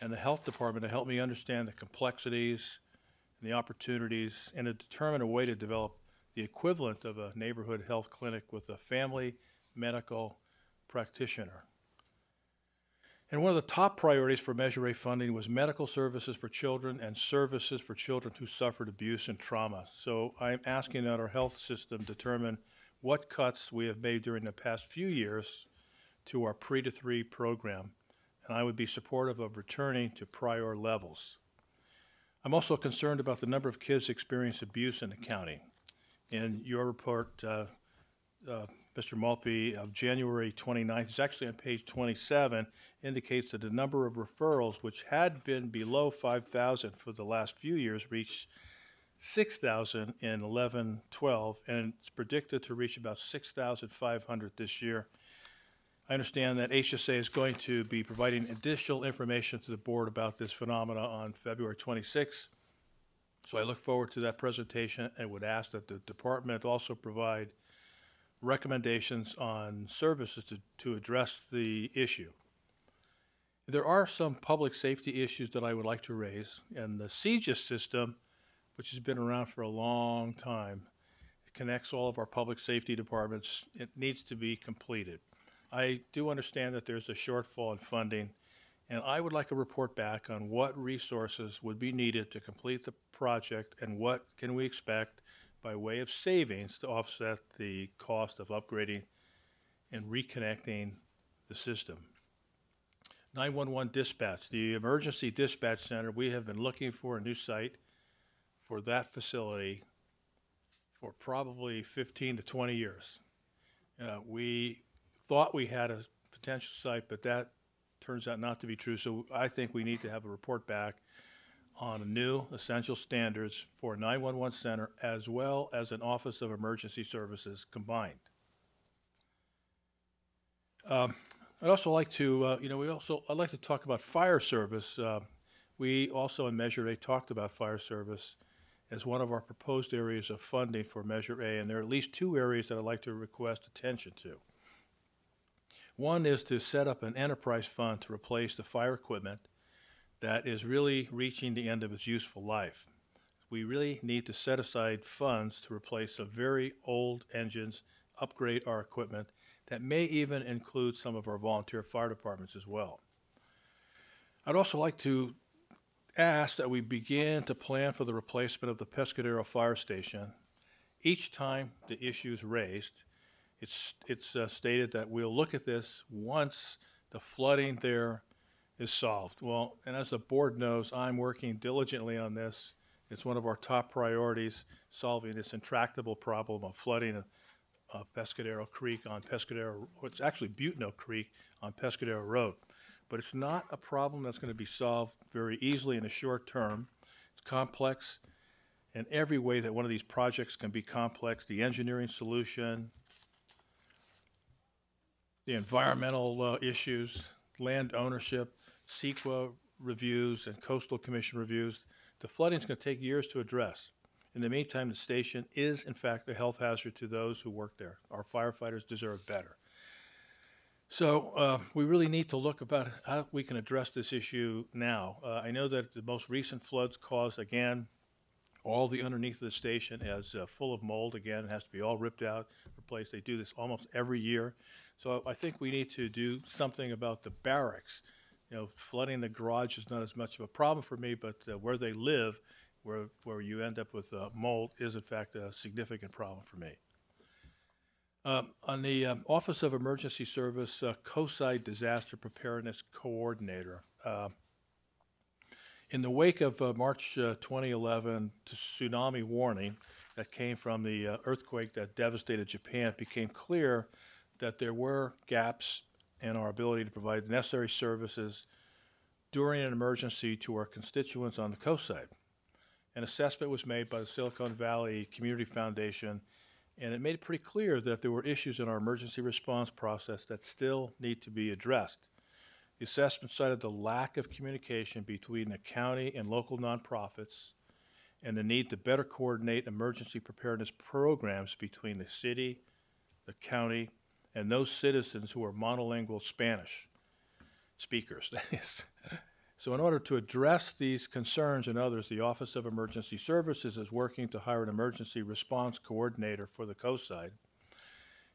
and the health department to help me understand the complexities and the opportunities and to determine a way to develop the equivalent of a neighborhood health clinic with a family medical practitioner. And one of the top priorities for Measure A funding was medical services for children and services for children who suffered abuse and trauma. So I'm asking that our health system determine what cuts we have made during the past few years to our pre-to-3 program, and I would be supportive of returning to prior levels. I'm also concerned about the number of kids experiencing abuse in the county. In your report, Mr. Maltby, of January 29th, it's actually on page 27, indicates that the number of referrals, which had been below 5,000 for the last few years, reached 6,000 in 11-12, and it's predicted to reach about 6,500 this year. I understand that HSA is going to be providing additional information to the board about this phenomena on February 26th. So I look forward to that presentation and would ask that the department also provide recommendations on services to address the issue. There are some public safety issues that I would like to raise, and the CGIS system, which has been around for a long time, it connects all of our public safety departments. It needs to be completed. I do understand that there's a shortfall in funding, and I would like a report back on what resources would be needed to complete the project and what can we expect by way of savings to offset the cost of upgrading and reconnecting the system. 911 dispatch, the emergency dispatch center, we have been looking for a new site for that facility for probably 15 to 20 years. We thought we had a potential site, but that turns out not to be true. So I think we need to have a report back on new essential standards for 911 center as well as an Office of Emergency Services combined. I'd also like to, I'd like to talk about fire service. We also in Measure A talked about fire service as one of our proposed areas of funding for Measure A, and there are at least two areas that I'd like to request attention to. One is to set up an enterprise fund to replace the fire equipment that is really reaching the end of its useful life. We really need to set aside funds to replace some very old engines, upgrade our equipment. That may even include some of our volunteer fire departments as well. I'd also like to ask that we begin to plan for the replacement of the Pescadero Fire Station. Each time the issue is raised, it's stated that we'll look at this once the flooding there is solved. Well, and as the board knows, I'm working diligently on this. It's one of our top priorities, solving this intractable problem of flooding Pescadero Creek on Pescadero, it's actually Butno Creek on Pescadero Road. But it's not a problem that's going to be solved very easily in the short term. It's complex in every way that one of these projects can be complex. The engineering solution, the environmental issues, land ownership, CEQA reviews, and Coastal Commission reviews. The flooding is going to take years to address. In the meantime, the station is, in fact, a health hazard to those who work there. Our firefighters deserve better. So we really need to look about how we can address this issue now. I know that the most recent floods caused, again, all the underneath of the station is full of mold. Again, it has to be all ripped out, replaced. They do this almost every year. So I think we need to do something about the barracks. You know, flooding the garage is not as much of a problem for me, but where they live, where you end up with mold is in fact a significant problem for me. On the Office of Emergency Service COSI Disaster Preparedness Coordinator, in the wake of March 2011 tsunami warning that came from the earthquake that devastated Japan, it became clear that there were gaps in our ability to provide the necessary services during an emergency to our constituents on the coast side. An assessment was made by the Silicon Valley Community Foundation, and it made it pretty clear that there were issues in our emergency response process that still need to be addressed. The assessment cited the lack of communication between the county and local nonprofits and the need to better coordinate emergency preparedness programs between the city, the county, and those citizens who are monolingual Spanish speakers, that is. So in order to address these concerns and others, the Office of Emergency Services is working to hire an emergency response coordinator for the coast side.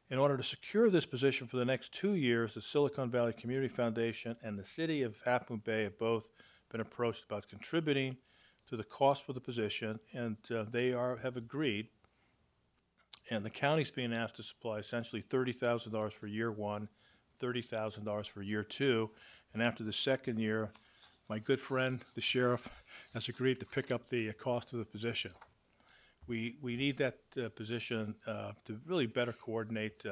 In order to secure this position for the next 2 years, the Silicon Valley Community Foundation and the city of Half Moon Bay have both been approached about contributing to the cost for the position, and they have agreed. And the county's being asked to supply essentially $30,000 for year one, $30,000 for year two, and after the second year, my good friend, the sheriff, has agreed to pick up the cost of the position. We need that position to really better coordinate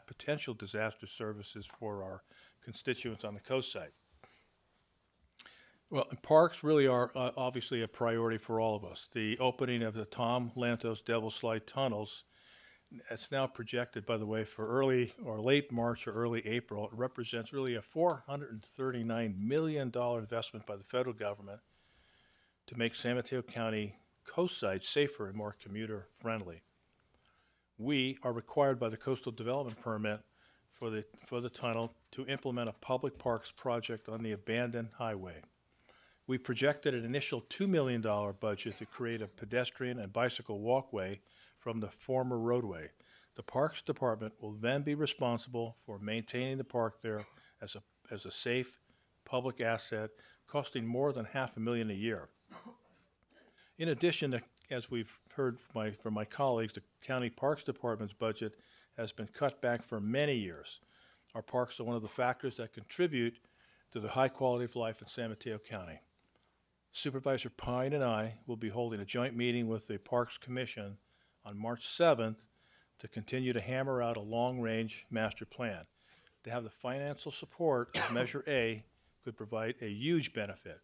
potential disaster services for our constituents on the coast side. Well, parks really are obviously a priority for all of us. The opening of the Tom Lantos Devil's Slide tunnels, it's now projected, by the way, for early or late March or early April. It represents really a $439 million investment by the federal government to make San Mateo County coast sites safer and more commuter friendly. We are required by the coastal development permit for the tunnel to implement a public parks project on the abandoned highway. We projected an initial $2 million budget to create a pedestrian and bicycle walkway from the former roadway. The Parks Department will then be responsible for maintaining the park there as a safe public asset, costing more than $500,000 a year. In addition, as we've heard from my colleagues, the County Parks Department's budget has been cut back for many years. Our parks are one of the factors that contribute to the high quality of life in San Mateo County. Supervisor Pine and I will be holding a joint meeting with the Parks Commission on March 7th to continue to hammer out a long-range master plan. To have the financial support of Measure A could provide a huge benefit.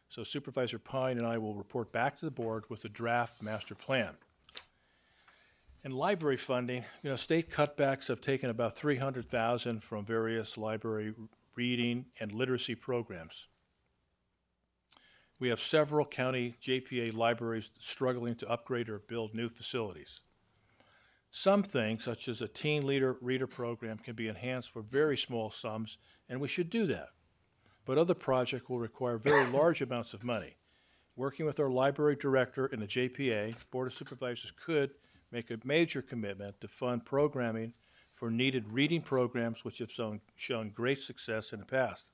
So Supervisor Pine and I will report back to the board with a draft master plan. And library funding, state cutbacks have taken about $300,000 from various library reading and literacy programs. We have several county JPA libraries struggling to upgrade or build new facilities. Some things, such as a teen reader program, can be enhanced for very small sums, and we should do that. But other projects will require very large amounts of money. Working with our library director and the JPA, Board of Supervisors could make a major commitment to fund programming for needed reading programs which have shown great success in the past.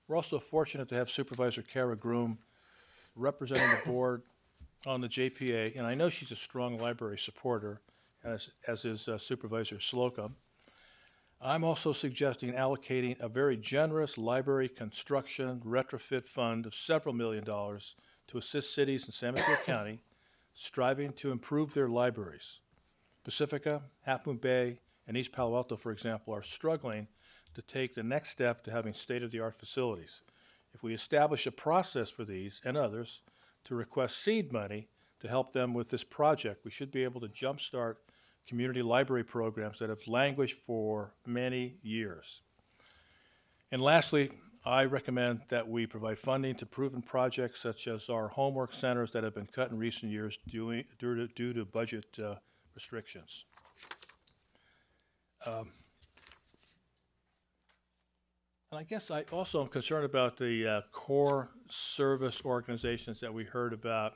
We're also fortunate to have Supervisor Kara Groom representing the board on the JPA, and I know she's a strong library supporter, as is Supervisor Slocum. I'm also suggesting allocating a very generous library construction retrofit fund of several $1 million to assist cities in San Mateo County striving to improve their libraries. Pacifica, Half Moon Bay, and East Palo Alto, for example, are struggling to take the next step to having state-of-the-art facilities. If we establish a process for these and others to request seed money to help them with this project, we should be able to jumpstart community library programs that have languished for many years. And lastly, I recommend that we provide funding to proven projects such as our homework centers that have been cut in recent years due to budget restrictions. And I guess I also am concerned about the core service organizations that we heard about,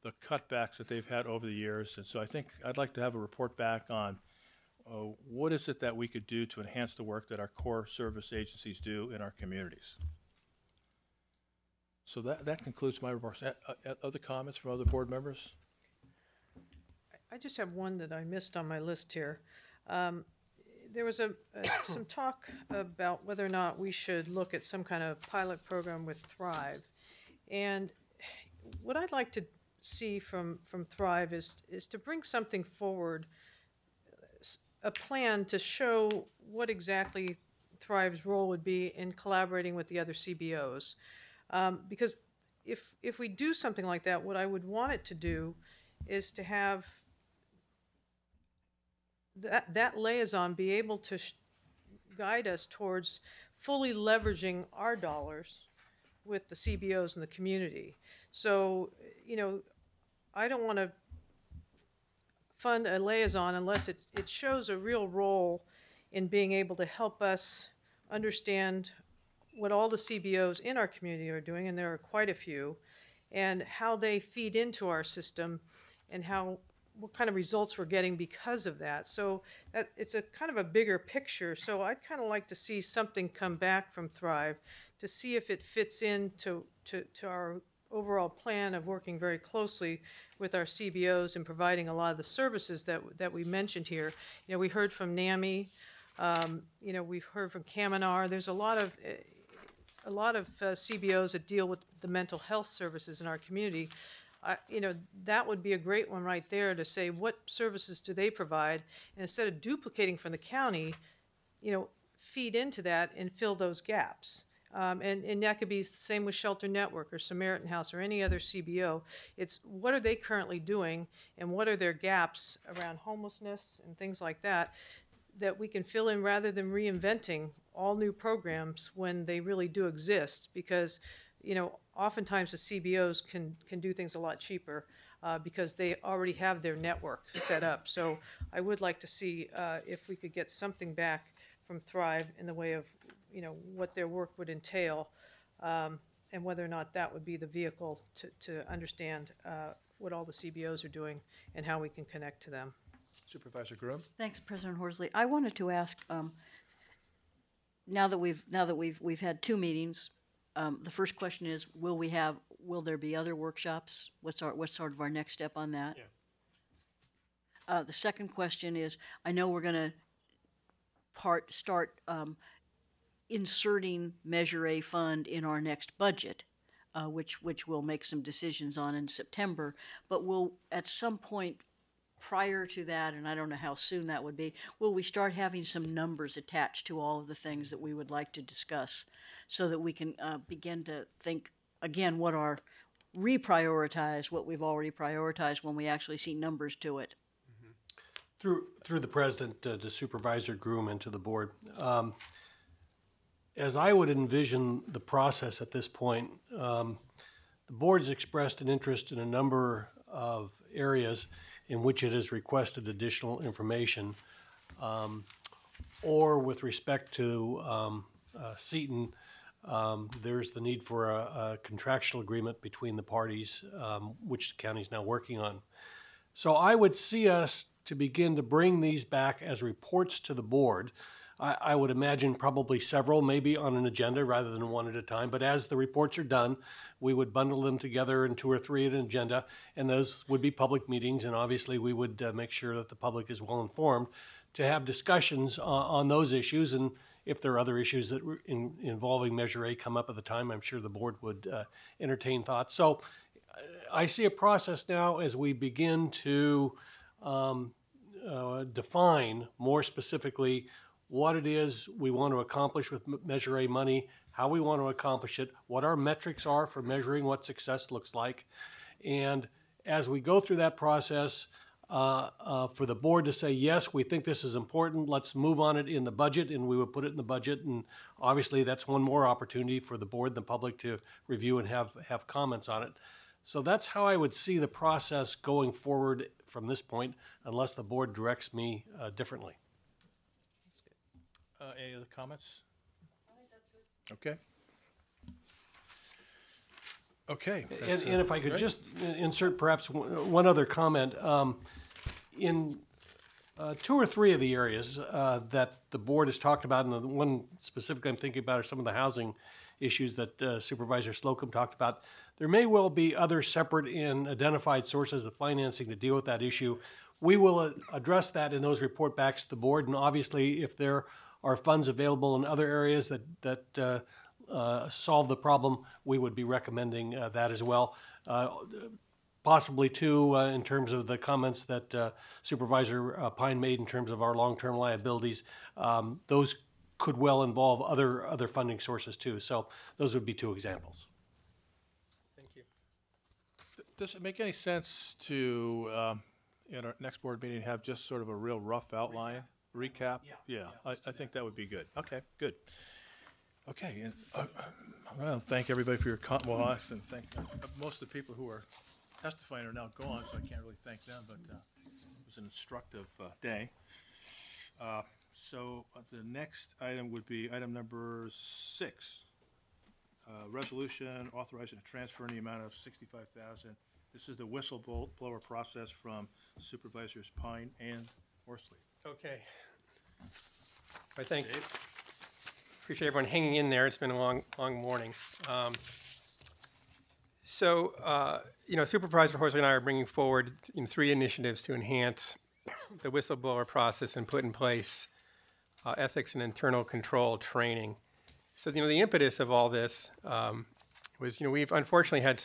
the cutbacks that they've had over the years. And so I think I'd like to have a report back on what is it that we could do to enhance the work that our core service agencies do in our communities. So that concludes my remarks. Other comments from other board members? I just have one that I missed on my list here. There was some talk about whether or not we should look at some kind of pilot program with Thrive. And what I'd like to see from Thrive is to bring something forward, a plan to show what exactly Thrive's role would be in collaborating with the other CBOs. Because if we do something like that, what I would want it to do is to have that liaison be able to guide us towards fully leveraging our dollars with the CBOs in the community. So, I don't want to fund a liaison unless it shows a real role in being able to help us understand what all the CBOs in our community are doing, and there are quite a few, and how they feed into our system and what kind of results we're getting because of that. So it's a kind of a bigger picture. So I'd kind of like to see something come back from Thrive to see if it fits into our overall plan of working very closely with our CBOs and providing a lot of the services that we mentioned here. We heard from NAMI, we've heard from Kaminar. There's a lot of CBOs that deal with the mental health services in our community. That would be a great one right there to say what services do they provide, and instead of duplicating from the county, feed into that and fill those gaps. And that could be the same with Shelter Network or Samaritan House or any other CBO. It's what are they currently doing and what are their gaps around homelessness and things like that we can fill in rather than reinventing all new programs when they really do exist. Because you know, oftentimes the CBOs can do things a lot cheaper because they already have their network set up. So I would like to see if we could get something back from Thrive in the way of, you know, what their work would entail, and whether or not that would be the vehicle to understand what all the CBOs are doing and how we can connect to them. Supervisor Groom? Thanks, President Horsley. I wanted to ask, now that we've had 2 meetings, the first question is, will there be other workshops? What's sort of our next step on that? Yeah. The second question is, I know we're going to start inserting Measure A fund in our next budget, which we'll make some decisions on in September, but will at some point prior to that, and I don't know how soon that would be, will we start having some numbers attached to all of the things that we would like to discuss so that we can begin to think, again, reprioritize what we've already prioritized when we actually see numbers to it? Through the President to Supervisor Groom and to the Board. As I would envision the process at this point, the Board has expressed an interest in a number of areas in which it has requested additional information, or with respect to Seton, there's the need for a contractual agreement between the parties, which the county is now working on. So I would see us to begin to bring these back as reports to the Board. I would imagine probably several, maybe on an agenda rather than one at a time. But as the reports are done, we would bundle them together in 2 or 3 at an agenda, and those would be public meetings. And obviously, we would make sure that the public is well informed to have discussions on those issues. And if there are other issues that involving Measure A come up at the time, I'm sure the Board would entertain thoughts. So I see a process now as we begin to define more specifically what it is we want to accomplish with Measure A money, how we want to accomplish it, what our metrics are for measuring what success looks like. And as we go through that process, for the Board to say, yes, we think this is important, let's move on it in the budget, and we would put it in the budget. And obviously, that's one more opportunity for the Board and the public to review and have comments on it. So that's how I would see the process going forward from this point, unless the Board directs me differently. Any other comments? Okay. Okay. And if I could just insert perhaps one other comment. In 2 or 3 of the areas that the Board has talked about, and the one specifically I'm thinking about are some of the housing issues that Supervisor Slocum talked about, there may well be other separate and identified sources of financing to deal with that issue. We will address that in those report backs to the Board, and obviously if there are funds available in other areas that solve the problem, we would be recommending that as well. Possibly too, in terms of the comments that Supervisor Pine made in terms of our long-term liabilities, those could well involve other funding sources too. So those would be 2 examples. Thank you. Does it make any sense to, in our next Board meeting, have just sort of a real rough outline? Recap? Yeah. I think that would be good. Okay, good. Okay, and well, thank everybody for your well, I thank most of the people who are testifying are now gone, so I can't really thank them, but it was an instructive day. So the next item would be item number 6, resolution authorizing a transfer in the amount of $65,000. This is the whistleblower process from Supervisors Pine and Horsley. Okay. I think appreciate everyone hanging in there. It's been a long morning. You know, Supervisor Horsley and I are bringing forward 3 initiatives to enhance the whistleblower process and put in place ethics and internal control training. So, you know, the impetus of all this was, you know, we've unfortunately had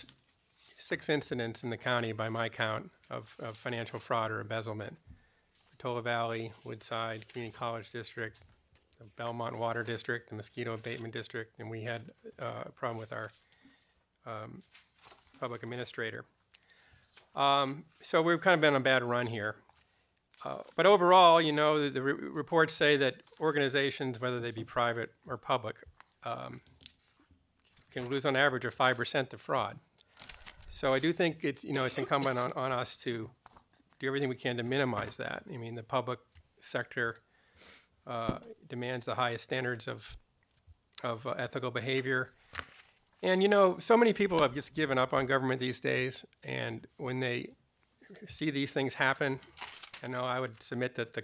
6 incidents in the county by my count of financial fraud or embezzlement. Patola Valley, Woodside, Community College District, the Belmont Water District, the Mosquito Abatement District, and we had a problem with our public administrator. So we've kind of been on a bad run here. But overall, you know, the reports say that organizations, whether they be private or public, can lose on average of 5% to fraud. So I do think it's incumbent on us to do everything we can to minimize that. I mean, the public sector demands the highest standards of ethical behavior. And, so many people have just given up on government these days. And when they see these things happen, I would submit that the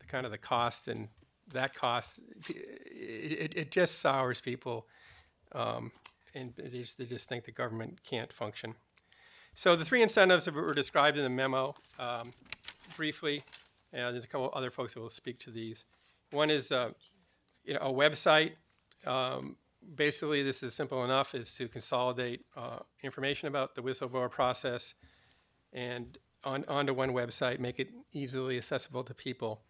kind of the cost and that cost, it just sours people. And they just think the government can't function. So the three incentives that were described in the memo briefly, and there's a couple other folks that will speak to these. One is a website. Basically, this is simple enough, is to consolidate information about the whistleblower process and onto one website, make it easily accessible to people,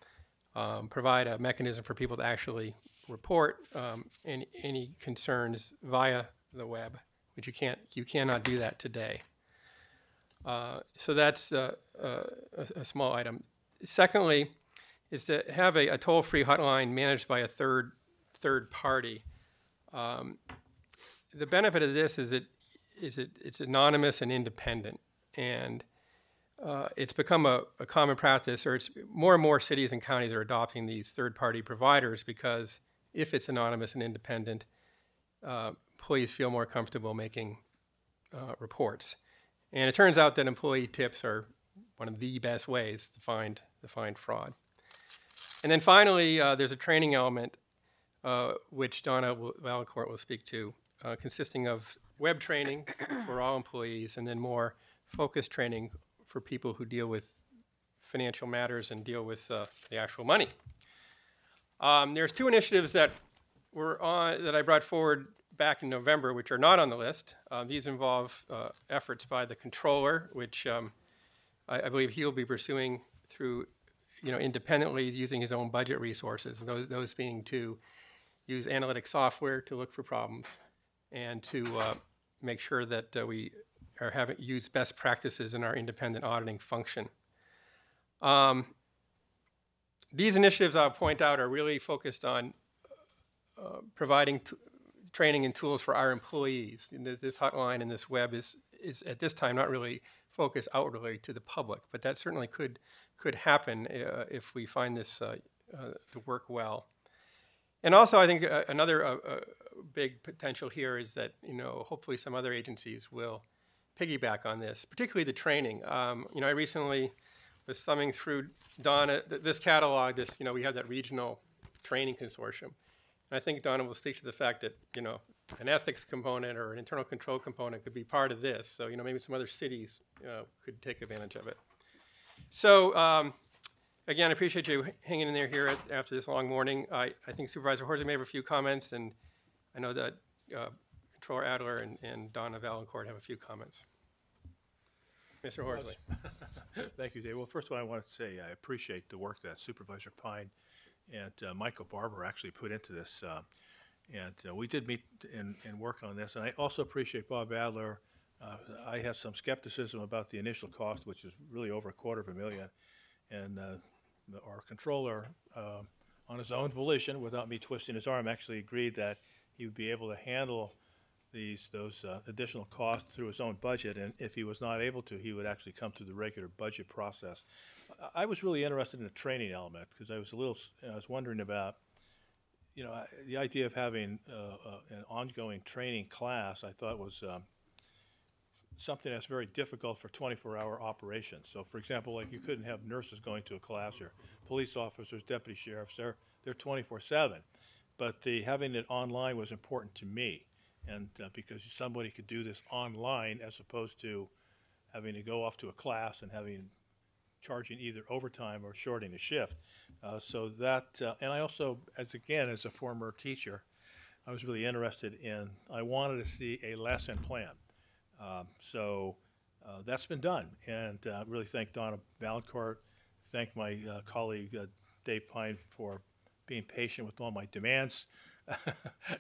provide a mechanism for people to actually report any concerns via the web, which you cannot do that today. So that's a small item. Secondly, is to have a toll-free hotline managed by a third party. The benefit of this is it's anonymous and independent, and it's become a common practice, or it's more and more cities and counties are adopting these third-party providers because if it's anonymous and independent, employees feel more comfortable making reports. And it turns out that employee tips are one of the best ways to find fraud. And then finally, there's a training element, which Donna Valancourt will speak to, consisting of web training for all employees and then more focused training for people who deal with financial matters and deal with the actual money. There's two initiatives that I brought forward back in November, which are not on the list. These involve efforts by the controller, which I believe he'll be pursuing through, independently using his own budget resources. And those being to use analytic software to look for problems and to make sure that we are use best practices in our independent auditing function. These initiatives, I'll point out, are really focused on providing training and tools for our employees. This hotline and this web is at this time not really focused outwardly to the public, but that certainly could happen if we find this to work well. And also, I think another big potential here is that hopefully some other agencies will piggyback on this, particularly the training. I recently was thumbing through Donna this catalog. We have that regional training consortium. And I think Donna will speak to the fact that, an ethics component or an internal control component could be part of this. So, maybe some other cities could take advantage of it. So, again, I appreciate you hanging in there here after this long morning. I think Supervisor Horsley may have a few comments, and I know that Controller Adler and Donna Valancourt have a few comments. Mr. Horsley. Thank you, Dave. Well, first of all, I want to say I appreciate the work that Supervisor Pine and Michael Barber actually put into this. We did meet and work on this. And I also appreciate Bob Adler. I have some skepticism about the initial cost, which is really over $250,000. And our controller, on his own volition, without me twisting his arm, actually agreed that he would be able to handle those additional costs through his own budget, and if he was not able to, he would actually come through the regular budget process. I was really interested in the training element because I was wondering about, the idea of having an ongoing training class. I thought was something that's very difficult for 24-hour operations. So, for example, like you couldn't have nurses going to a class or police officers, deputy sheriffs. They're 24/7, but having it online was important to me. And because somebody could do this online as opposed to having to go off to a class and charging either overtime or shorting a shift. And I also, as a former teacher, I was really interested I wanted to see a lesson plan. That's been done. And really thank Donna Valancourt, thank my colleague Dave Pine for being patient with all my demands.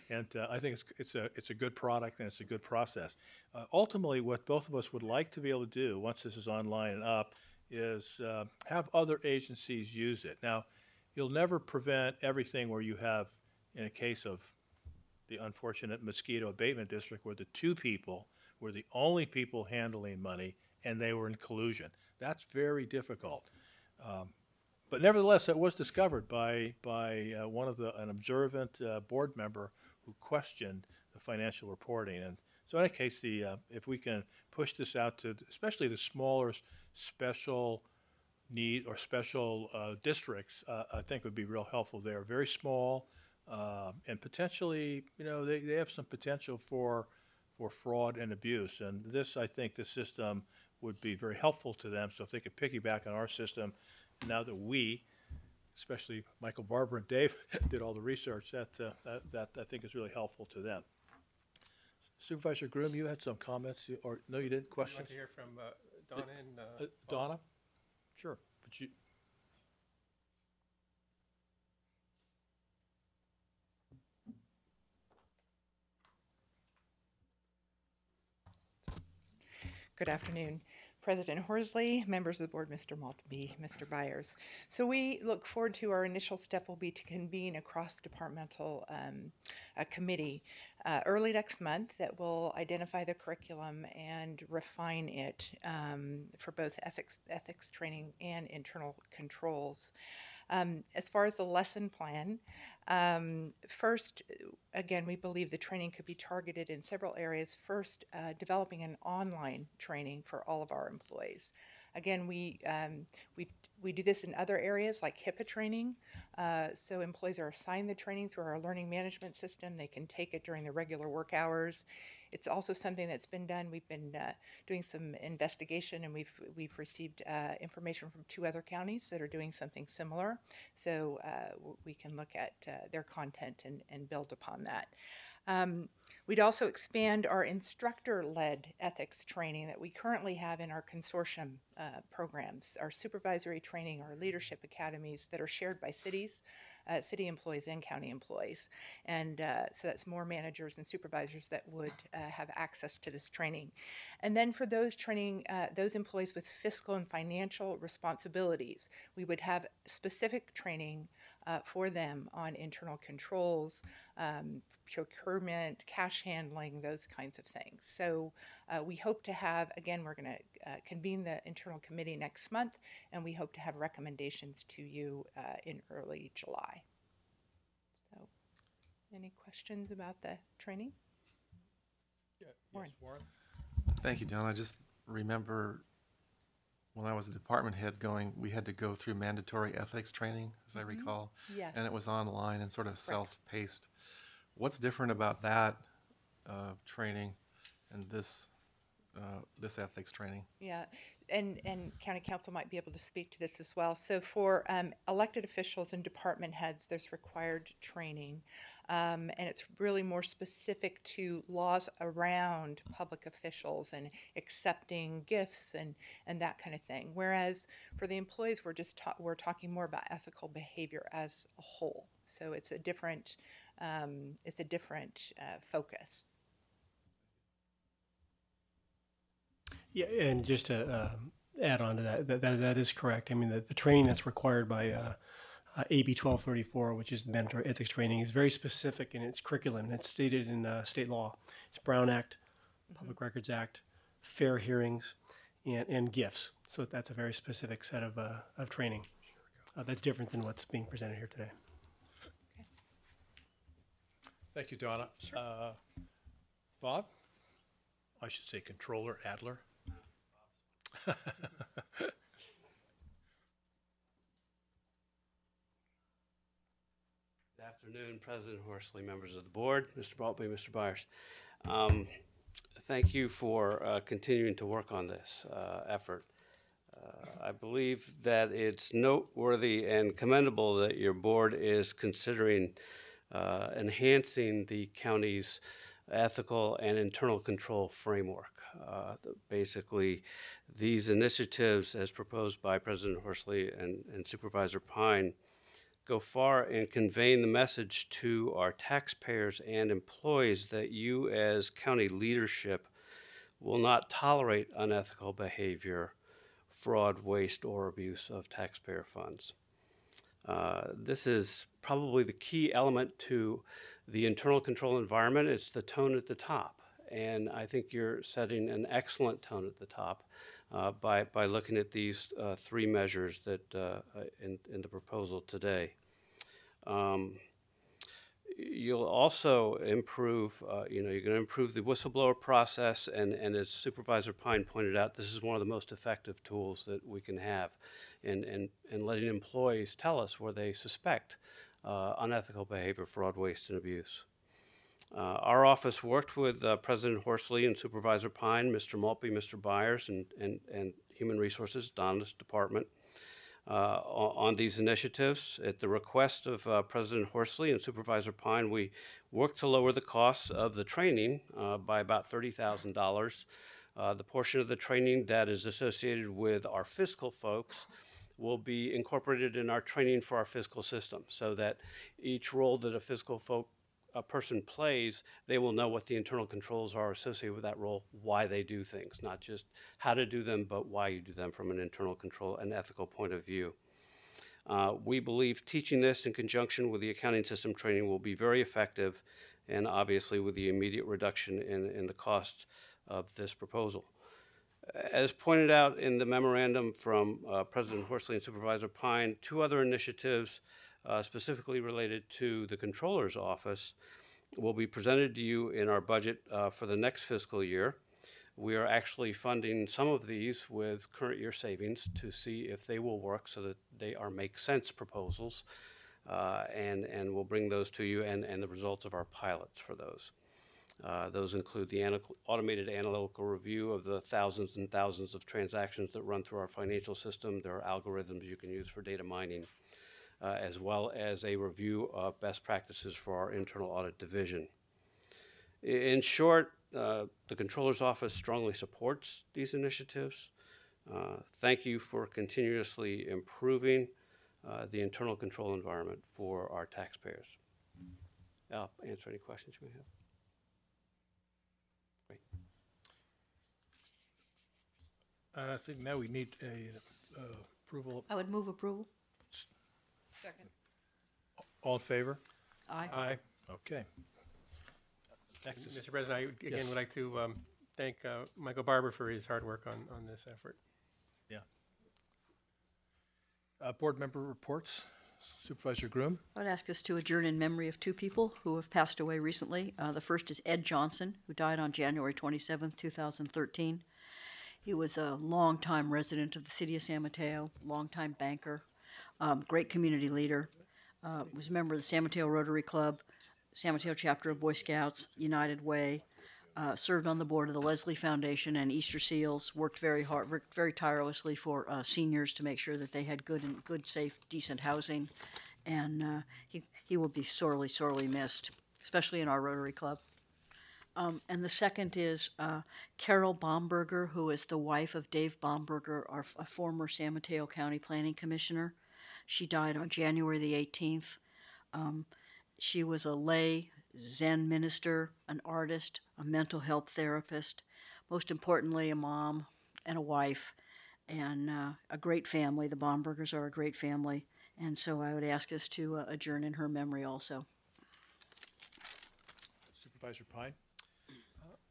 And I think it's a good product and it's a good process. Ultimately, what both of us would like to be able to do once this is online and up is have other agencies use it. Now, you'll never prevent everything where you have, in a case of the unfortunate mosquito abatement district where the two people were the only people handling money and they were in collusion. That's very difficult. But nevertheless, it was discovered by an observant board member who questioned the financial reporting. And so in any case, if we can push this out to especially the smaller special need or special districts, I think would be real helpful. They're very small, and potentially, they have some potential for fraud and abuse. And this, I think, the system would be very helpful to them. So if they could piggyback on our system, now that we, especially Michael Barber and Dave, did all the research, that I think is really helpful to them. Supervisor Groom, you had some comments, or no, you didn't? Questions? I'd like to hear from Donna and Donna? Sure, but you. Good afternoon, President Horsley, members of the board, Mr. Maltby, Mr. Byers. So we look forward to our initial step will be to convene a cross-departmental committee early next month that will identify the curriculum and refine it for both ethics training and internal controls. As far as the lesson plan, first, again, we believe the training could be targeted in several areas. First, developing an online training for all of our employees. Again, we do this in other areas like HIPAA training. So employees are assigned the training through our learning management system. They can take it during the regular work hours. It's also something that's been done. We've been doing some investigation, and we've received information from 2 other counties that are doing something similar. So we can look at their content and build upon that. We'd also expand our instructor-led ethics training that we currently have in our consortium programs, our supervisory training, our leadership academies that are shared by cities, city employees and county employees. And so that's more managers and supervisors that would have access to this training. And then for those training, those employees with fiscal and financial responsibilities, we would have specific training for them on internal controls, procurement, cash handling, those kinds of things. So we hope to have, again, we're going to convene the internal committee next month, and we hope to have recommendations to you in early July. So any questions about the training? Yeah, Warren. yes, Warren. Thank you, John. I just remember when I was a department head we had to go through mandatory ethics training, as I recall. Yes. And it was online and sort of self-paced. What's different about that training and this ethics training? Yeah, and county council might be able to speak to this as well. So for elected officials and department heads, there's required training, and it's really more specific to laws around public officials and accepting gifts and that kind of thing. Whereas for the employees, we're talking more about ethical behavior as a whole. So it's a different focus. Yeah, and just to add on to that is correct. I mean, the training that's required by AB 1234, which is the mandatory ethics training, is very specific in its curriculum. It's stated in state law. It's Brown Act, Public Records Act, fair hearings, and gifts. So that's a very specific set of training. That's different than what's being presented here today. Thank you, Donna. Sure. Bob? I should say Controller Adler. Good afternoon, President Horsley, members of the board, Mr. Maltby, Mr. Byers. Thank you for continuing to work on this effort. I believe that it's noteworthy and commendable that your board is considering enhancing the county's ethical and internal control framework. Basically, these initiatives, as proposed by President Horsley and Supervisor Pine, go far in conveying the message to our taxpayers and employees that you as county leadership will not tolerate unethical behavior, fraud, waste, or abuse of taxpayer funds. This is probably the key element to The internal control environment, it's the tone at the top. And I think you're setting an excellent tone at the top by looking at these three measures that in the proposal today. You'll also improve, you're going to improve the whistleblower process, and as Supervisor Pine pointed out, this is one of the most effective tools that we can have in letting employees tell us where they suspect unethical behavior, fraud, waste, and abuse. Our office worked with President Horsley and Supervisor Pine, Mr. Maltby, Mr. Byers, and Human Resources, Donna's department, on these initiatives. At the request of President Horsley and Supervisor Pine, we worked to lower the costs of the training by about $30,000. The portion of the training that is associated with our fiscal folks will be incorporated in our training for our fiscal system, so that each role that a person plays, they will know what the internal controls are associated with that role, why they do things, not just how to do them, but why you do them from an internal control and ethical point of view. We believe teaching this in conjunction with the accounting system training will be very effective, and obviously with the immediate reduction in the cost of this proposal. As pointed out in the memorandum from President Horsley and Supervisor Pine, two other initiatives specifically related to the Controller's Office will be presented to you in our budget for the next fiscal year. We are actually funding some of these with current year savings to see if they will work, so that they are make sense proposals, and we'll bring those to you and the results of our pilots for those. Those include the automated analytical review of the thousands and thousands of transactions that run through our financial system. There are algorithms you can use for data mining, as well as a review of best practices for our internal audit division. In short, the Controller's Office strongly supports these initiatives. Thank you for continuously improving the internal control environment for our taxpayers. I'll answer any questions you may have. I think now we need a approval. I would move approval. Second. All in favor? Aye. Aye. Okay. Next is- Mr. President, I again Yes. would like to thank Michael Barber for his hard work on this effort. Yeah. Board member reports. Supervisor Groom. I would ask us to adjourn in memory of two people who have passed away recently. The first is Ed Johnson, who died on January 27th, 2013. He was a longtime resident of the city of San Mateo, longtime banker, great community leader, was a member of the San Mateo Rotary Club, San Mateo chapter of Boy Scouts, United Way, served on the board of the Leslie Foundation and Easter Seals, worked very hard, worked very tirelessly for seniors to make sure that they had good, safe, decent housing, and he will be sorely, sorely missed, especially in our Rotary Club. And the second is Carol Baumberger, who is the wife of Dave Baumberger, a former San Mateo County Planning Commissioner. She died on January the 18th. She was a lay Zen minister, an artist, a mental health therapist, most importantly, a mom and a wife, and a great family. The Baumbergers are a great family, and so I would ask us to adjourn in her memory also. Supervisor Pine.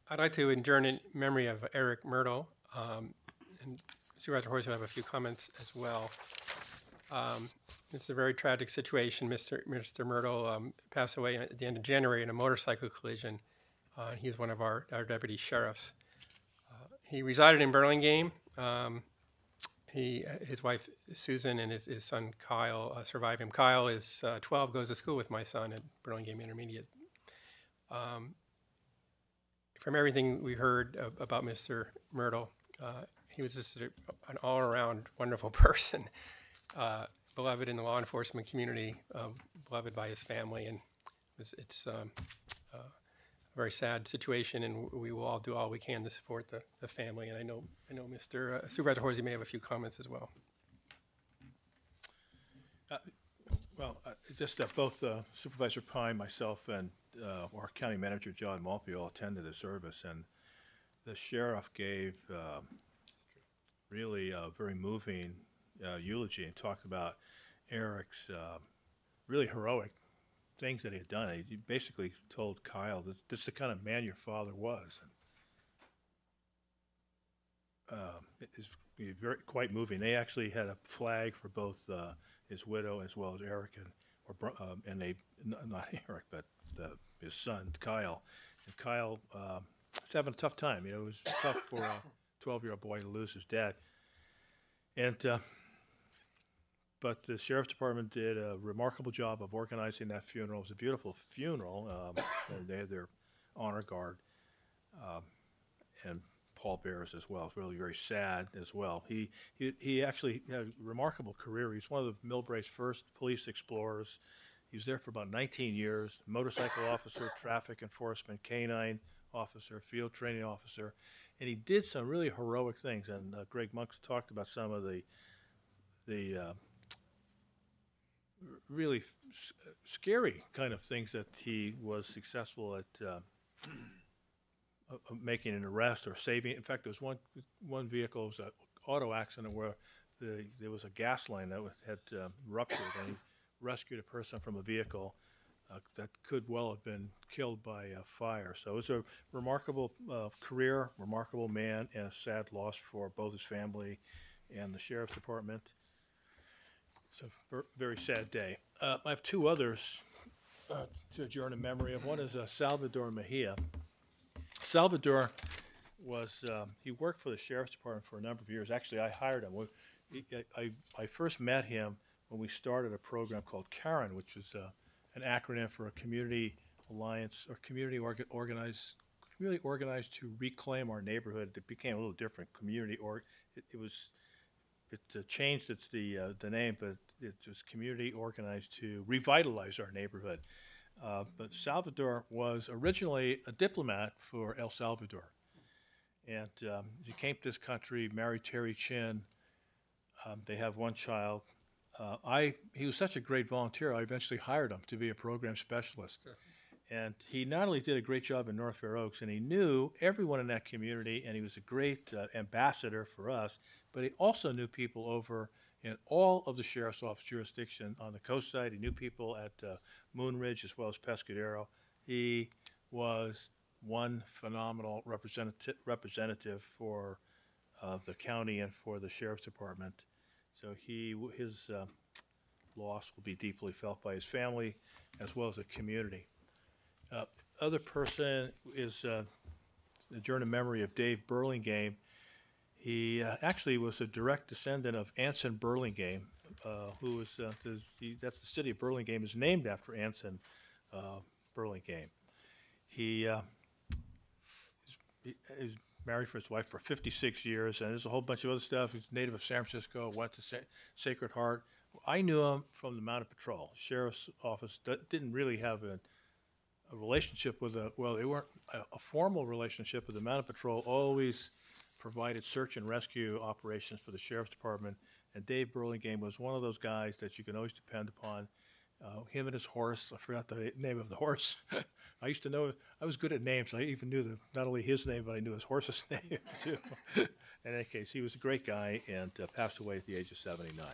I'd like to adjourn in memory of Eric Myrtle, and Supervisor Horsley will have a few comments as well. It's a very tragic situation. Mr. Myrtle passed away at the end of January in a motorcycle collision. He's one of our deputy sheriffs. He resided in Burlingame. His wife Susan and his son Kyle survived him. Kyle is 12, goes to school with my son at Burlingame Intermediate. From everything we heard about Mr. Myrtle, he was just an all-around wonderful person, beloved in the law enforcement community, beloved by his family, and it's a very sad situation, and we will all do all we can to support the family. And I know Mr. Supervisor Horsley may have a few comments as well. Just both Supervisor Pine, myself, and our county manager, John Maltby, all attended the service, and the sheriff gave really a very moving eulogy and talked about Eric's really heroic things that he had done. He basically told Kyle that this is the kind of man your father was. And, it's very quite moving. They actually had a flag for both his widow as well as Eric and they not Eric but his son Kyle. And Kyle was having a tough time. You know, it was tough for a 12-year-old boy to lose his dad. And but the sheriff's department did a remarkable job of organizing that funeral. It was a beautiful funeral. They had their honor guard and pallbearers as well. It's really very sad as well. He actually had a remarkable career. He's one of the Millbrae's first police explorers. He was there for about 19 years. Motorcycle officer, traffic enforcement, canine officer, field training officer, and he did some really heroic things. And Greg Monk's talked about some of the really scary kind of things that he was successful at making an arrest or saving. In fact, there was one vehicle, it was an auto accident where there was a gas line that had ruptured, and he rescued a person from a vehicle that could well have been killed by fire. So it was a remarkable career, remarkable man, and a sad loss for both his family and the sheriff's department. It's a very sad day. I have two others to adjourn in memory of. One is Salvador Mejia. Salvador was, he worked for the sheriff's department for a number of years. Actually, I hired him. I first met him when we started a program called CAREN, which was an acronym for a community alliance or community organized to reclaim our neighborhood. It became a little different. It changed the name, but it was community organized to revitalize our neighborhood. But Salvador was originally a diplomat for El Salvador, and he came to this country, married Terry Chin. They have one child. He was such a great volunteer, I eventually hired him to be a program specialist. Sure. And he not only did a great job in North Fair Oaks, and he knew everyone in that community, and he was a great ambassador for us, but he also knew people over in all of the sheriff's office jurisdiction on the coast side. He knew people at Moon Ridge as well as Pescadero. He was one phenomenal representative for the county and for the sheriff's department. So his loss will be deeply felt by his family as well as the community. Other person is adjourned in memory of Dave Burlingame. He actually was a direct descendant of Anson Burlingame, who was that's the city of Burlingame is named after Anson Burlingame. He is married for his wife for 56 years, and there's a whole bunch of other stuff. He's native of San Francisco, went to Sacred Heart. I knew him from the Mounted Patrol. Sheriff's office didn't really have a relationship with they weren't a formal relationship, but the Mounted Patrol always provided search and rescue operations for the sheriff's department, and Dave Burlingame was one of those guys that you can always depend upon. Him and his horse, I forgot the name of the horse. I used to know, I was good at names. I even knew not only his name, but I knew his horse's name too. In any case, he was a great guy and passed away at the age of 79.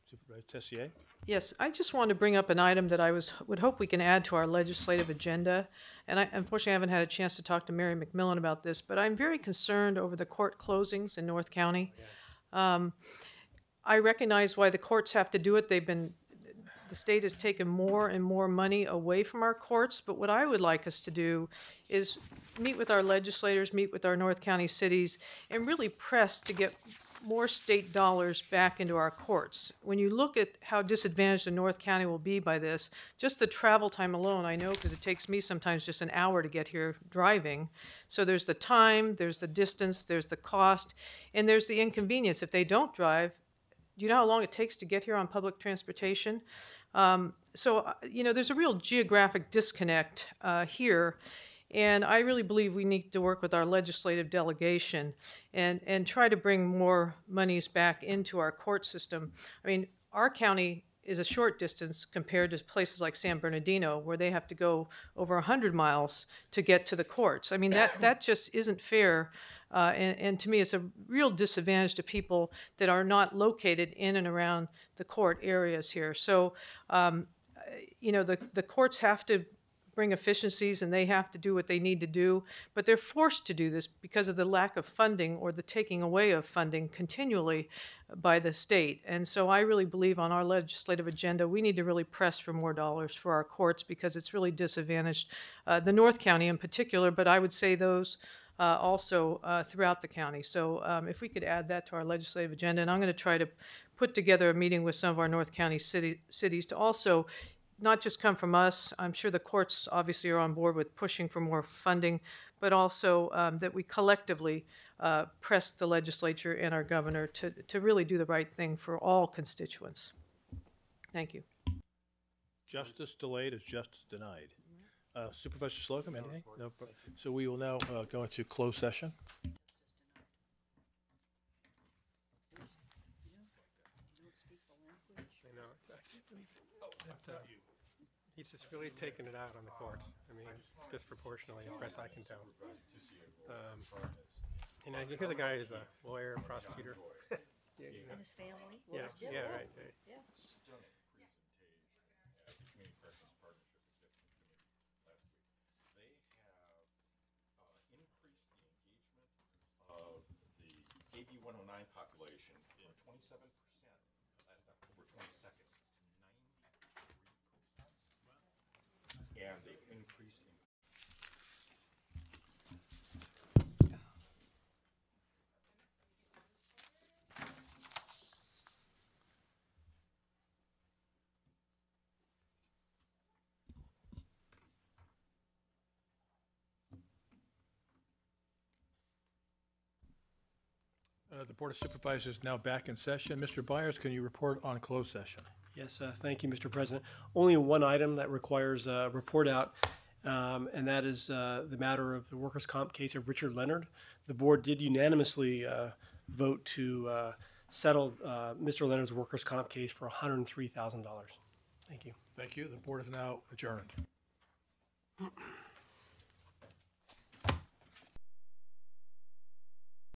Supervisor Tessier? Yes, I just want to bring up an item that I would hope we can add to our legislative agenda. And unfortunately, I haven't had a chance to talk to Mary McMillan about this, but I'm very concerned over the court closings in North County. I recognize why the courts have to do it. The state has taken more and more money away from our courts, but what I would like us to do is meet with our legislators, meet with our North County cities, and really press to get more state dollars back into our courts. When you look at how disadvantaged the North County will be by this, just the travel time alone, I know because it takes me sometimes just an hour to get here driving. So there's the time, there's the distance, there's the cost, and there's the inconvenience. If they don't drive, do you know how long it takes to get here on public transportation? There's a real geographic disconnect here. And I really believe we need to work with our legislative delegation and try to bring more monies back into our court system. I mean, our county is a short distance compared to places like San Bernardino, where they have to go over 100 miles to get to the courts. I mean, that just isn't fair. And to me, it's a real disadvantage to people that are not located in and around the court areas here. So you know, the courts have to bring efficiencies and they have to do what they need to do, but they're forced to do this because of the lack of funding or the taking away of funding continually by the state. And so I really believe on our legislative agenda, we need to really press for more dollars for our courts because it's really disadvantaged the North County in particular, but I would say those also throughout the county. So if we could add that to our legislative agenda, and I'm going to try to put together a meeting with some of our North County cities to also not just come from us. I'm sure the courts obviously are on board with pushing for more funding, but also that we collectively press the legislature and our governor to really do the right thing for all constituents. Thank you. Justice delayed is justice denied. Supervisor Slocum, anything? No. So we will now go into closed session. I know, exactly. He's just really taking it out on the courts. I mean, disproportionately, as best I can tell. And here's a guy who's a lawyer, prosecutor. Yeah, you know. And his family. Yeah, yeah, right. Yeah. AB 109 population in 27% last October 22nd to 93%. And they've increased in The Board of Supervisors is now back in session. Mr. Byers, can you report on closed session? Yes, thank you, Mr. President. Only one item that requires a report out, and that is the matter of the workers' comp case of Richard Leonard. The board did unanimously vote to settle Mr. Leonard's workers' comp case for $103,000. Thank you. Thank you. The board is now adjourned.